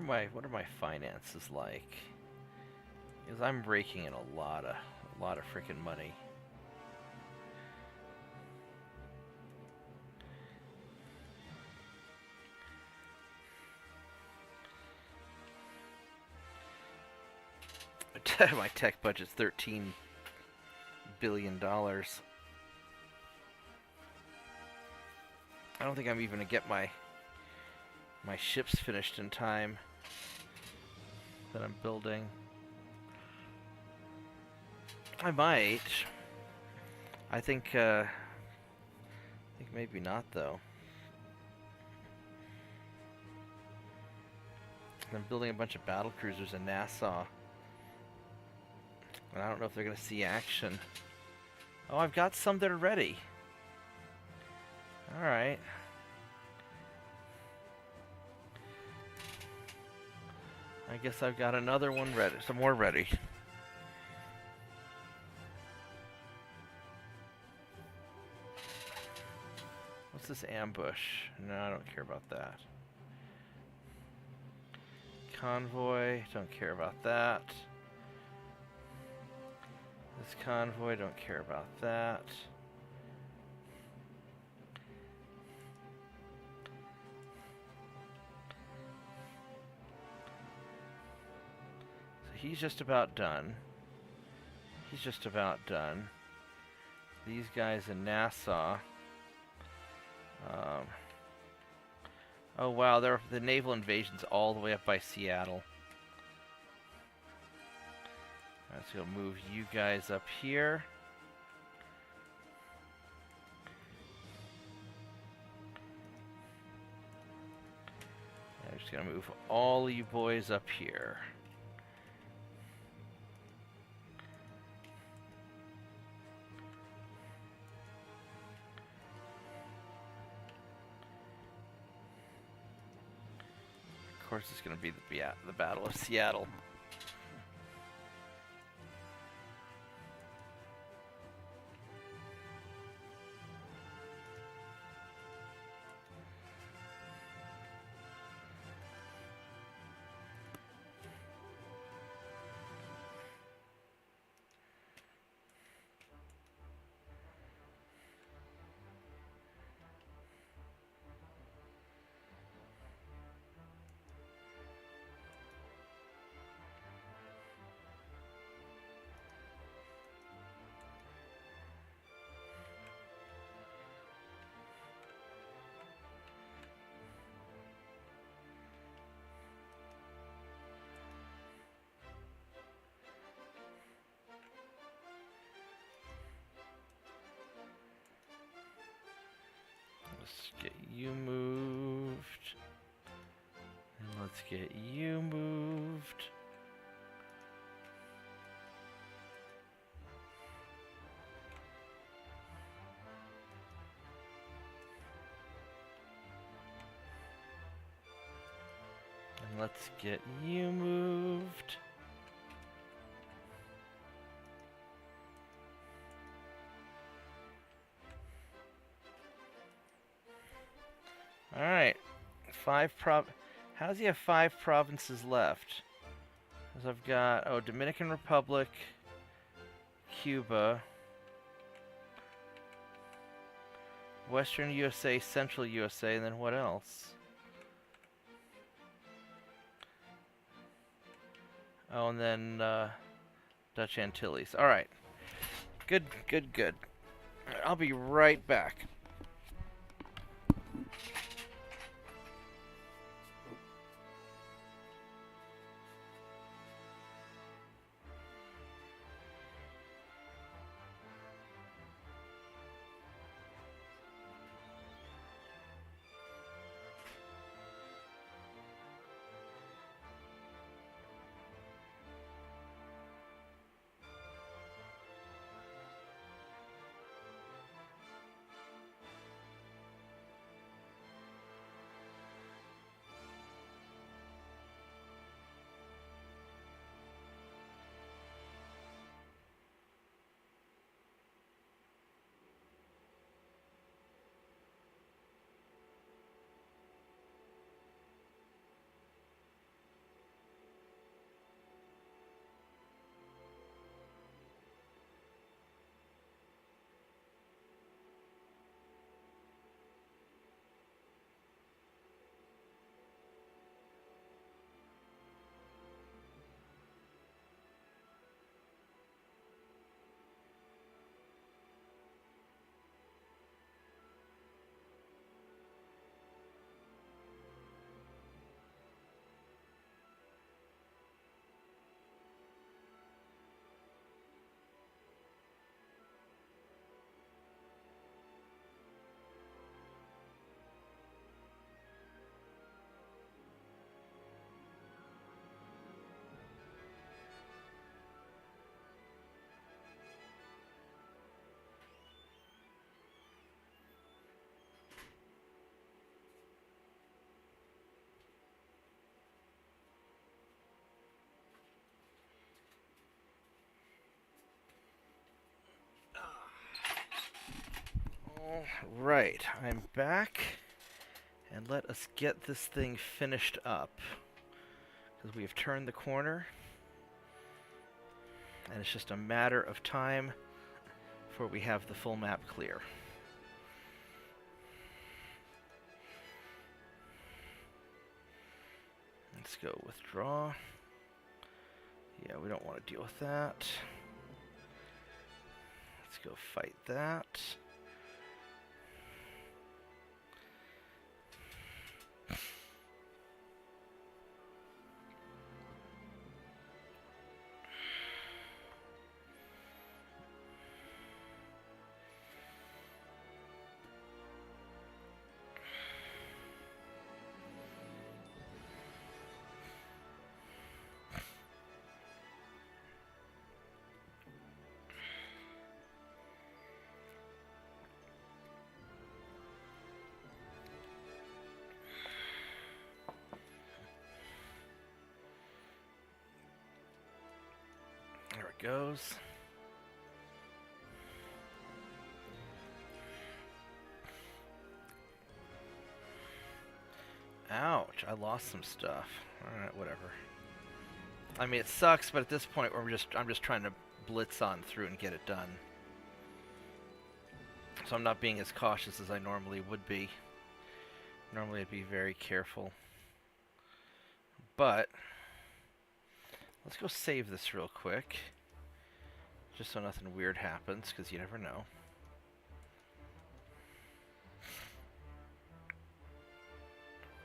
what are my finances like? Because I'm raking in a lot of freaking money. My tech budget's $13 billion. I don't think I'm even gonna get my ships finished in time that I'm building. I might. I think maybe not though. I'm building a bunch of battle cruisers in Nassau. And I don't know if they're going to see action. Oh, I've got some that are ready. Alright. I guess I've got another one ready. Some more ready. What's this ambush? No, I don't care about that. Convoy, don't care about that. This convoy, don't care about that. So he's just about done. He's just about done. These guys in Nassau. Oh wow, the naval invasion's all the way up by Seattle. Alright, so we'll move you guys up here. I'm just gonna move all you boys up here. Of course, it's going to be the Battle of Seattle. Let's get you moved. And let's get you moved. And let's get you moved. Alright, how does he have 5 provinces left? Because I've got, Dominican Republic, Cuba, Western USA, Central USA, and then what else? Oh, and then Dutch Antilles. Alright, good. I'll be right back. All right, I'm back, and let us get this thing finished up, because we have turned the corner, and it's just a matter of time before we have the full map clear. Let's go withdraw. Yeah, we don't want to deal with that. Let's go fight that. There it goes. Ouch, I lost some stuff. Alright, whatever. I mean, it sucks, but at this point, I'm just trying to blitz on through and get it done. So I'm not being as cautious as I normally would be. Normally I'd be very careful. But let's go save this real quick, just so nothing weird happens, because you never know.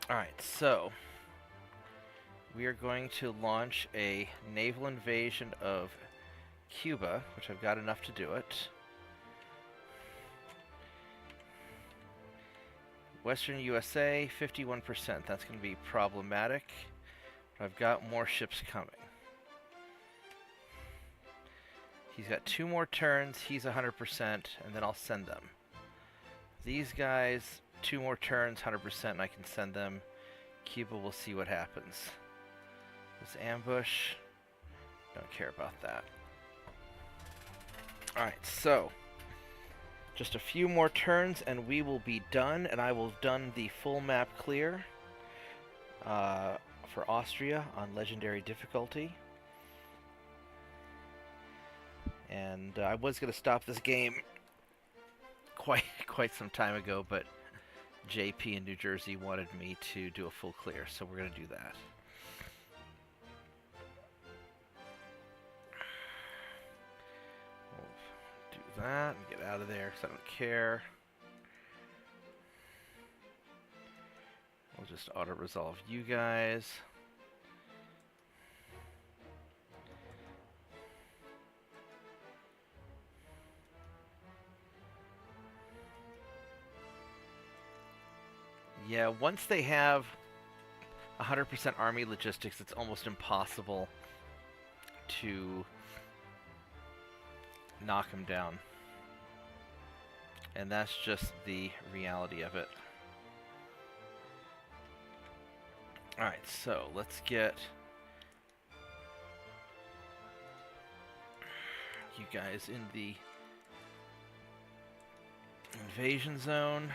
Alright, so we are going to launch a naval invasion of Cuba, which I've got enough to do it. Western USA, 51%. That's going to be problematic. But I've got more ships coming. He's got 2 more turns. He's 100%, and then I'll send them. These guys, 2 more turns, 100%, and I can send them. Cuba, will see what happens. This ambush, don't care about that. Alright, so just a few more turns and we will be done, and I will have done the full map clear for Austria on legendary difficulty. And I was going to stop this game quite some time ago, but JP in New Jersey wanted me to do a full clear, so we're going to do that. We'll do that and get out of there because I don't care. We'll just auto-resolve you guys. Yeah, once they have 100% army logistics, it's almost impossible to knock them down. And that's just the reality of it. Alright, so let's get you guys in the invasion zone.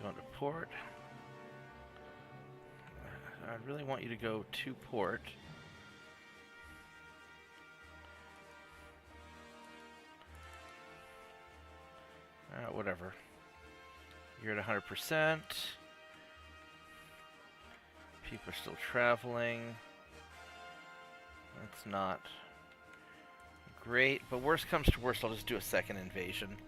Going to port. I really want you to go to port. Whatever. You're at 100%. People are still traveling. That's not great, but worst comes to worst, I'll just do a second invasion.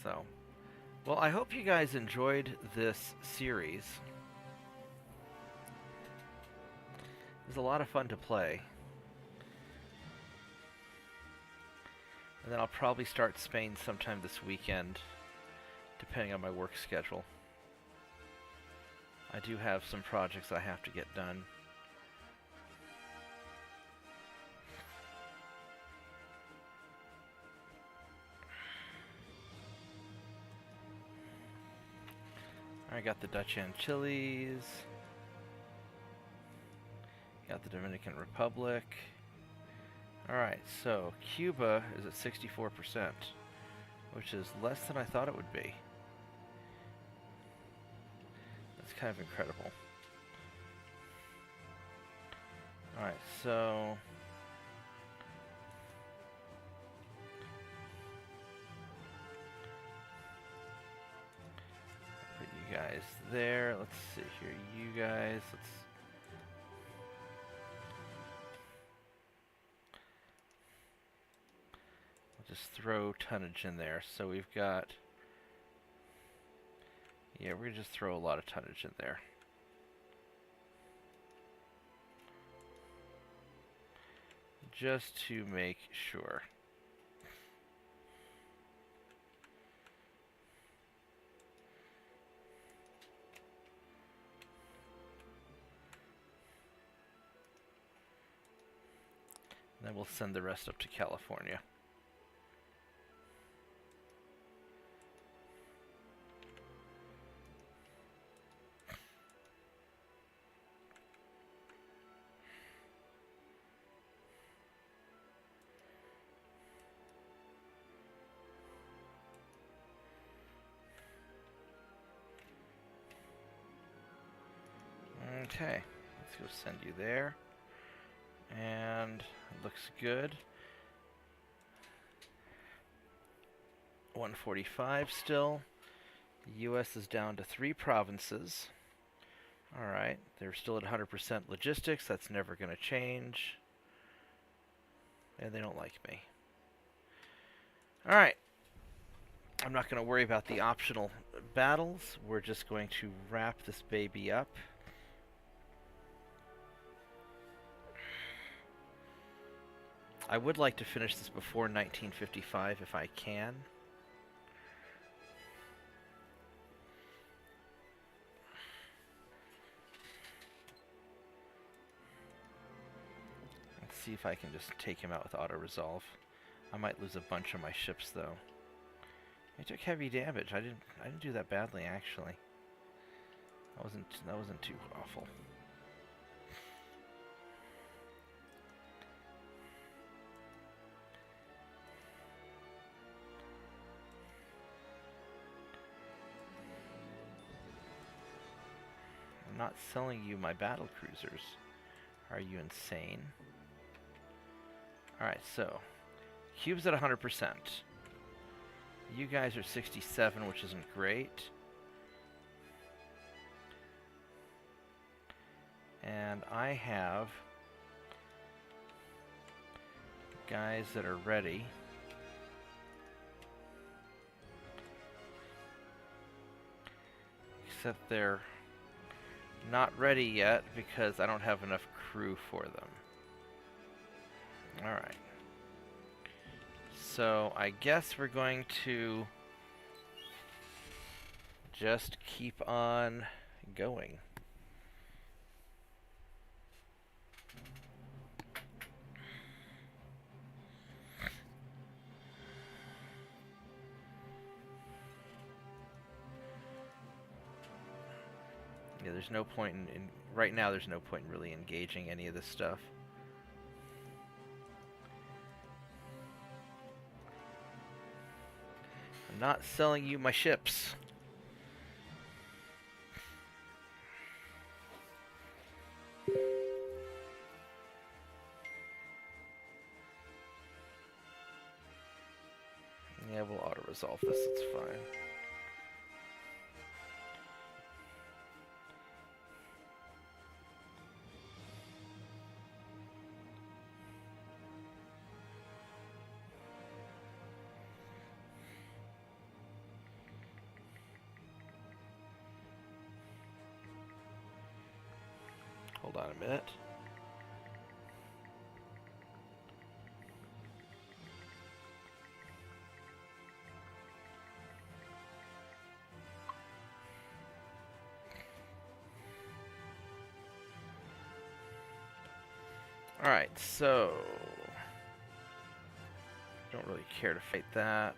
So, well, I hope you guys enjoyed this series. It was a lot of fun to play. And then I'll probably start Spain sometime this weekend, depending on my work schedule. I do have some projects I have to get done. I got the Dutch Antilles. Got the Dominican Republic. Alright, so Cuba is at 64%, which is less than I thought it would be. That's kind of incredible. Alright, so put you guys there. Let's see here. You guys, we'll just throw tonnage in there. So we've got, yeah, we're gonna just throw a lot of tonnage in there. Just to make sure. And then we'll send the rest up to California. Okay, let's go send you there. And it looks good. 145 still. The US is down to 3 provinces. Alright, they're still at 100% logistics. That's never going to change. And they don't like me. Alright. I'm not going to worry about the optional battles. We're just going to wrap this baby up. I would like to finish this before 1955 if I can. Let's see if I can just take him out with auto-resolve. I might lose a bunch of my ships though. I took heavy damage. I didn't do that badly actually. That wasn't too awful. I'm not selling you my battle cruisers. Are you insane? Alright, so Cube's at 100%. You guys are 67, which isn't great. And I have guys that are ready. Except they're not ready yet because I don't have enough crew for them. Alright. So I guess we're going to just keep on going. Yeah, there's no point in right now there's no point in really engaging any of this stuff. I'm not selling you my ships. Yeah, we'll auto-resolve this, it's fine. Hold on a minute. Alright, so... don't really care to fight that.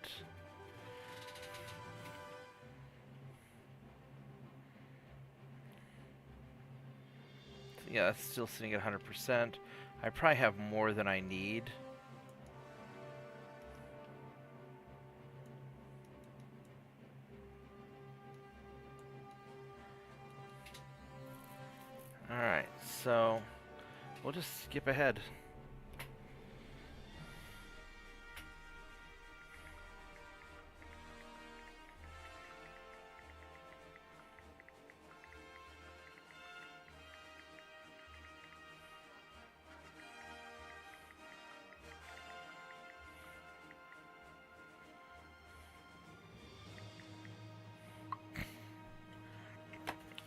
So yeah, that's still sitting at 100%. I probably have more than I need. Alright, so we'll just skip ahead.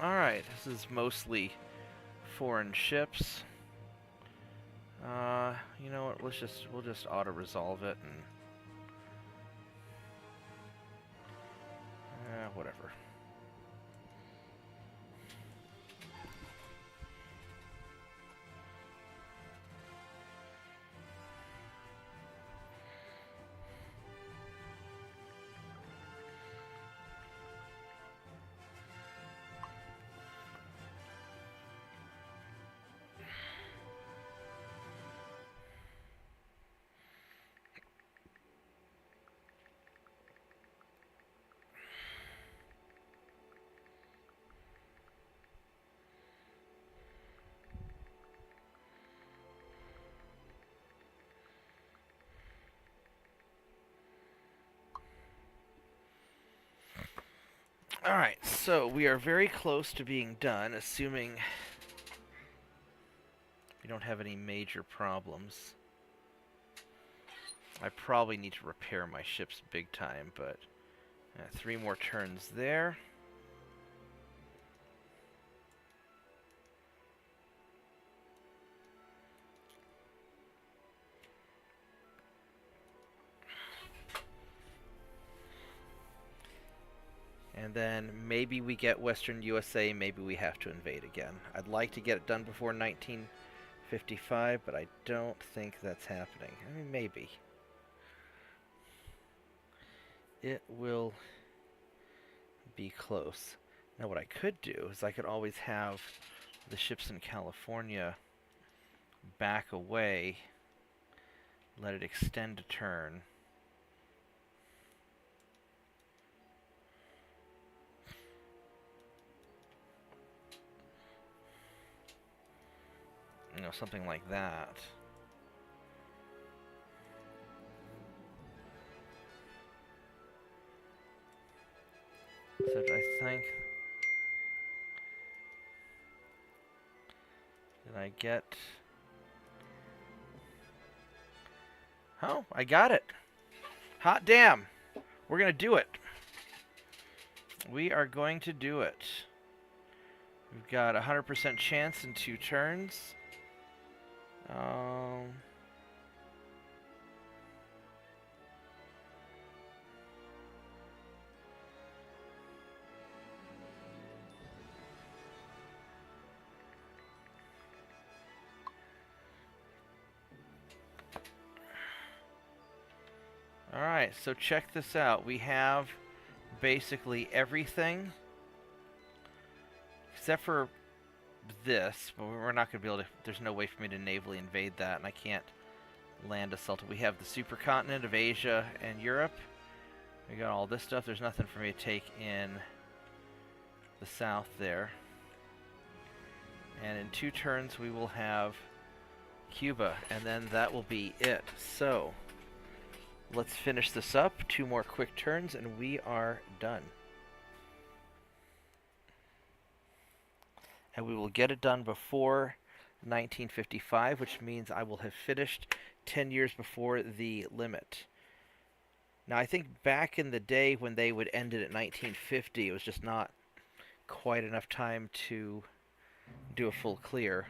Alright, this is mostly foreign ships. You know what, we'll just auto-resolve it and... whatever. Alright, so we are very close to being done, assuming we don't have any major problems. I probably need to repair my ships big time, but 3 more turns there. And then maybe we get Western USA, maybe we have to invade again. I'd like to get it done before 1955, but I don't think that's happening. I mean, maybe. It will be close. Now what I could do is I could always have the ships in California back away, let it extend a turn. You know, something like that. So I think... did I get... oh, I got it! Hot damn! We're gonna do it! We are going to do it. We've got a 100% chance in 2 turns. Alright, so check this out. We have basically everything except for this, but we're not going to be able to... there's no way for me to navally invade that, and I can't land assault it. We have the supercontinent of Asia and Europe. We got all this stuff. There's nothing for me to take in the south there. And in 2 turns we will have Cuba, and then that will be it. So, let's finish this up. 2 more quick turns, and we are done. And we will get it done before 1955, which means I will have finished 10 years before the limit. Now, I think back in the day when they would end it at 1950, it was just not quite enough time to do a full clear.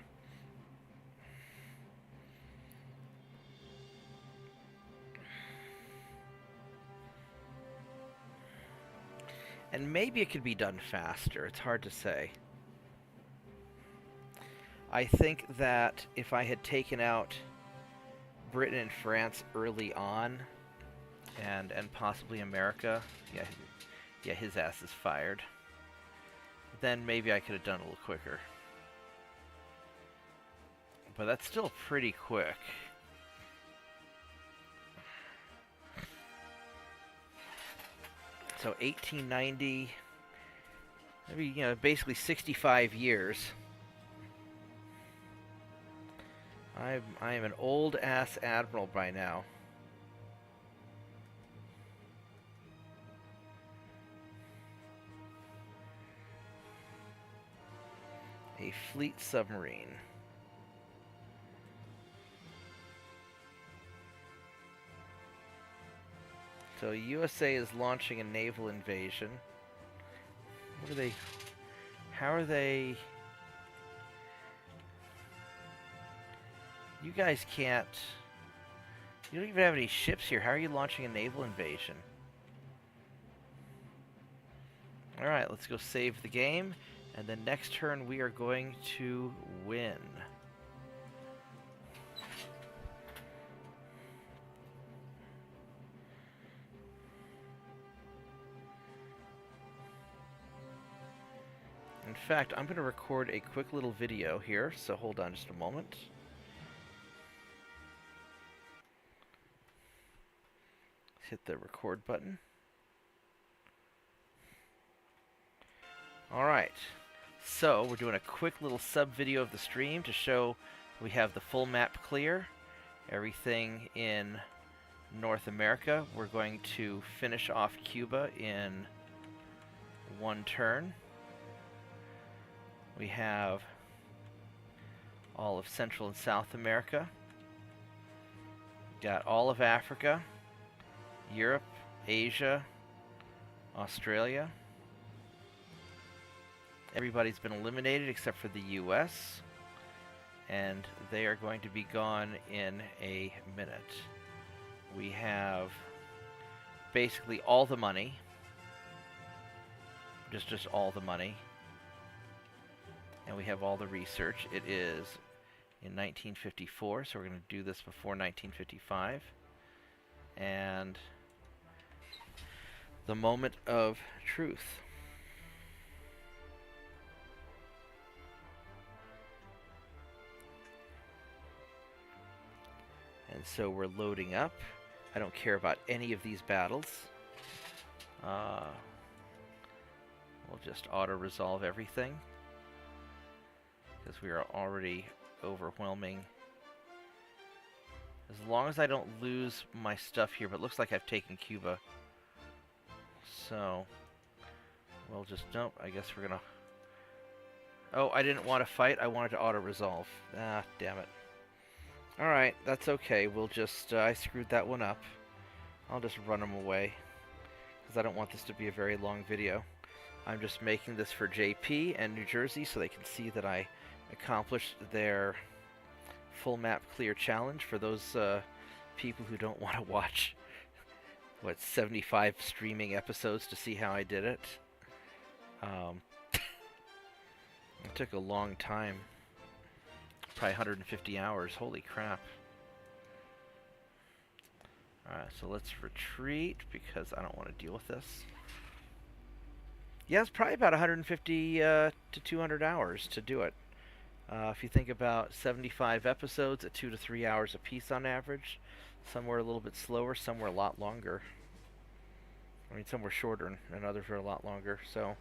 And maybe it could be done faster. It's hard to say. I think that if I had taken out Britain and France early on, and possibly America, yeah, his ass is fired, then maybe I could have done it a little quicker. But that's still pretty quick. So 1890, maybe, you know, basically 65 years. I am an old ass admiral by now. A fleet submarine. So USA is launching a naval invasion. What are they? How are they? You guys can't. You don't even have any ships here. How are you launching a naval invasion? Alright, let's go save the game. And then next turn we are going to win. In fact, I'm going to record a quick little video here, so hold on just a moment. Hit the record button. Alright, so we're doing a quick little sub video of the stream to show we have the full map clear, everything in North America. We're going to finish off Cuba in one turn. We have all of Central and South America. Got all of Africa, Europe, Asia, Australia. Everybody's been eliminated except for the US, and they are going to be gone in a minute. We have basically all the money, just all the money, and we have all the research. It is in 1954, so we're going to do this before 1955, and the moment of truth. And so we're loading up. I don't care about any of these battles. We'll just auto-resolve everything, because we are already overwhelming. As long as I don't lose my stuff here, but it looks like I've taken Cuba. So, we'll just, nope, I guess we're gonna... Oh, I didn't want to fight, I wanted to auto-resolve. Ah, damn it. Alright, that's okay, we'll just, I screwed that one up. I'll just run them away, because I don't want this to be a very long video. I'm just making this for JP and New Jersey so they can see that I accomplished their full map clear challenge for those people who don't want to watch, what, 75 streaming episodes to see how I did it. It took a long time. Probably 150 hours. Holy crap. Alright, so let's retreat because I don't want to deal with this. Yeah, it's probably about 150 to 200 hours to do it. If you think about 75 episodes at 2 to 3 hours a piece on average, somewhere a little bit slower, somewhere a lot longer. I mean, some were shorter and others were a lot longer. So,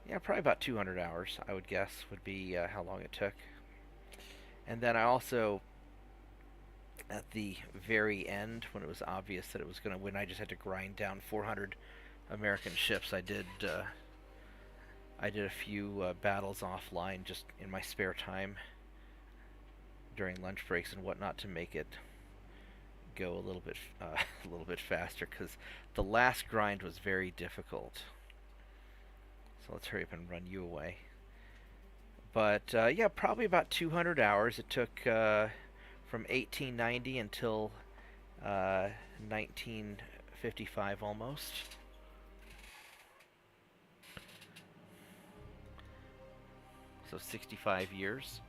yeah, probably about 200 hours, I would guess, would be how long it took. And then I also, at the very end, when it was obvious that it was going to win, I just had to grind down 400 American ships. I did a few battles offline just in my spare time during lunch breaks and whatnot to make it go a little bit faster, because the last grind was very difficult. So let's hurry up and run you away. But yeah, probably about 200 hours. It took from 1890 until 1955 almost. So 65 years.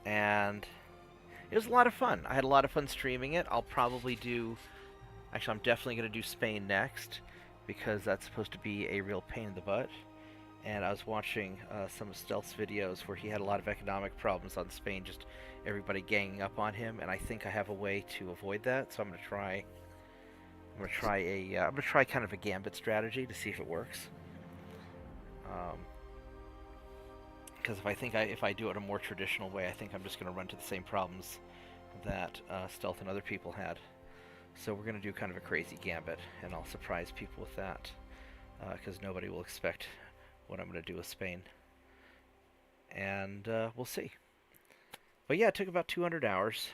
And it was a lot of fun. I had a lot of fun streaming it. I'll probably do... Actually, I'm definitely going to do Spain next, because that's supposed to be a real pain in the butt. And I was watching some of Stealth's videos where he had a lot of economic problems on Spain, just everybody ganging up on him, and I think I have a way to avoid that, so I'm going to try... I'm gonna try kind of a gambit strategy to see if it works. Because if I do it a more traditional way, I think I'm just gonna run into the same problems that Stealth and other people had. So we're gonna do kind of a crazy gambit, and I'll surprise people with that, because nobody will expect what I'm gonna do with Spain. And we'll see. But yeah, it took about 200 hours.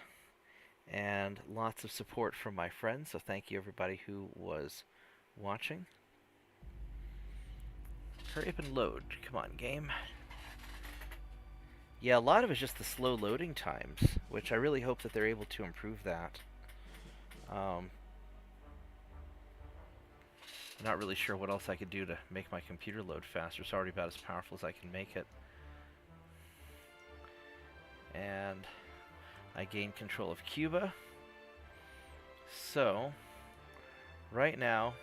And lots of support from my friends, so thank you everybody who was watching. Hurry up and load. Come on, game. Yeah, a lot of it's just the slow loading times, which I really hope that they're able to improve that. I'm not really sure what else I could do to make my computer load faster. It's already about as powerful as I can make it. And I gained control of Cuba. So, right now,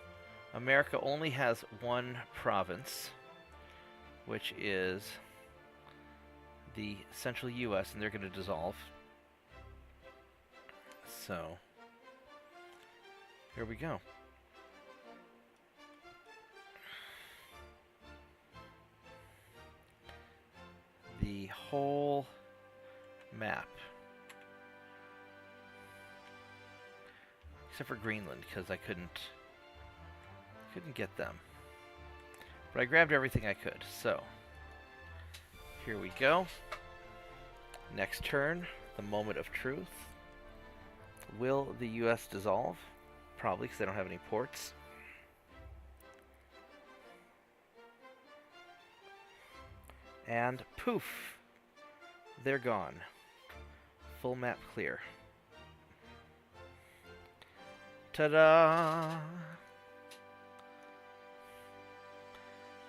America only has one province, which is the central U.S., and they're going to dissolve. So, here we go. The whole map. Except for Greenland, because I couldn't get them. But I grabbed everything I could, so here we go. Next turn, the moment of truth. Will the U.S. dissolve? Probably, because they don't have any ports. And poof! They're gone. Full map clear. Ta-da!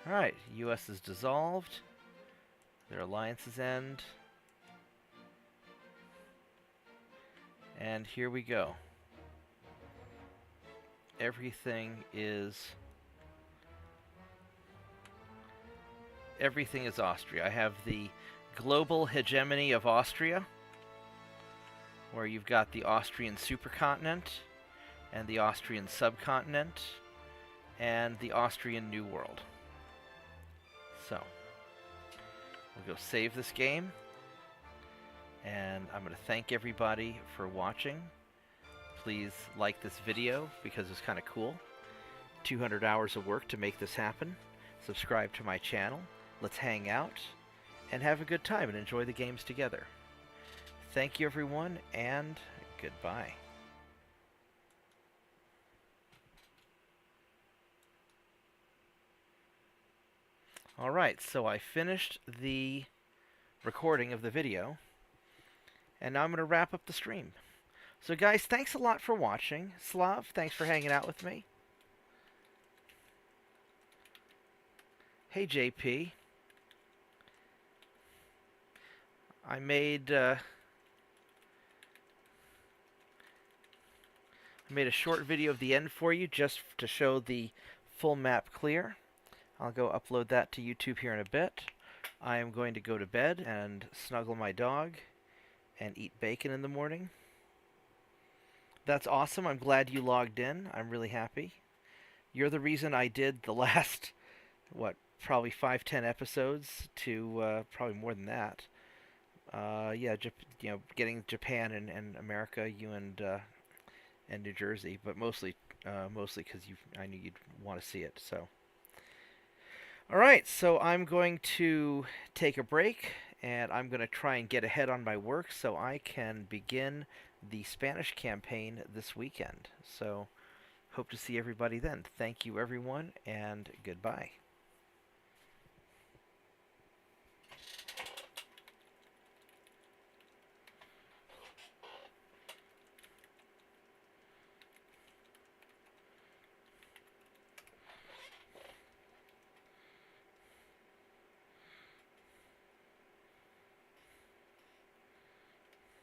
Alright, U.S. is dissolved. Their alliances end. And here we go. Everything is Austria. I have the global hegemony of Austria, where you've got the Austrian supercontinent, and the Austrian subcontinent, and the Austrian New World. So, we'll go save this game, and I'm going to thank everybody for watching. Please like this video, because it's kind of cool. 200 hours of work to make this happen. Subscribe to my channel. Let's hang out, and have a good time, and enjoy the games together. Thank you, everyone, and goodbye. Alright, so I finished the recording of the video, and now I'm going to wrap up the stream. So guys, thanks a lot for watching. Slav, thanks for hanging out with me. Hey JP. I made a short video of the end for you, just to show the full map clear. I'll go upload that to YouTube here in a bit. I am going to go to bed and snuggle my dog and eat bacon in the morning. That's awesome. I'm glad you logged in. I'm really happy. You're the reason I did the last, probably 5-10 episodes to probably more than that. Yeah, getting Japan and America, you and New Jersey, but mostly because I knew you'd want to see it. So, all right, so I'm going to take a break, and I'm going to try and get ahead on my work so I can begin the Spanish campaign this weekend. So, Hope to see everybody then. Thank you, everyone, and goodbye.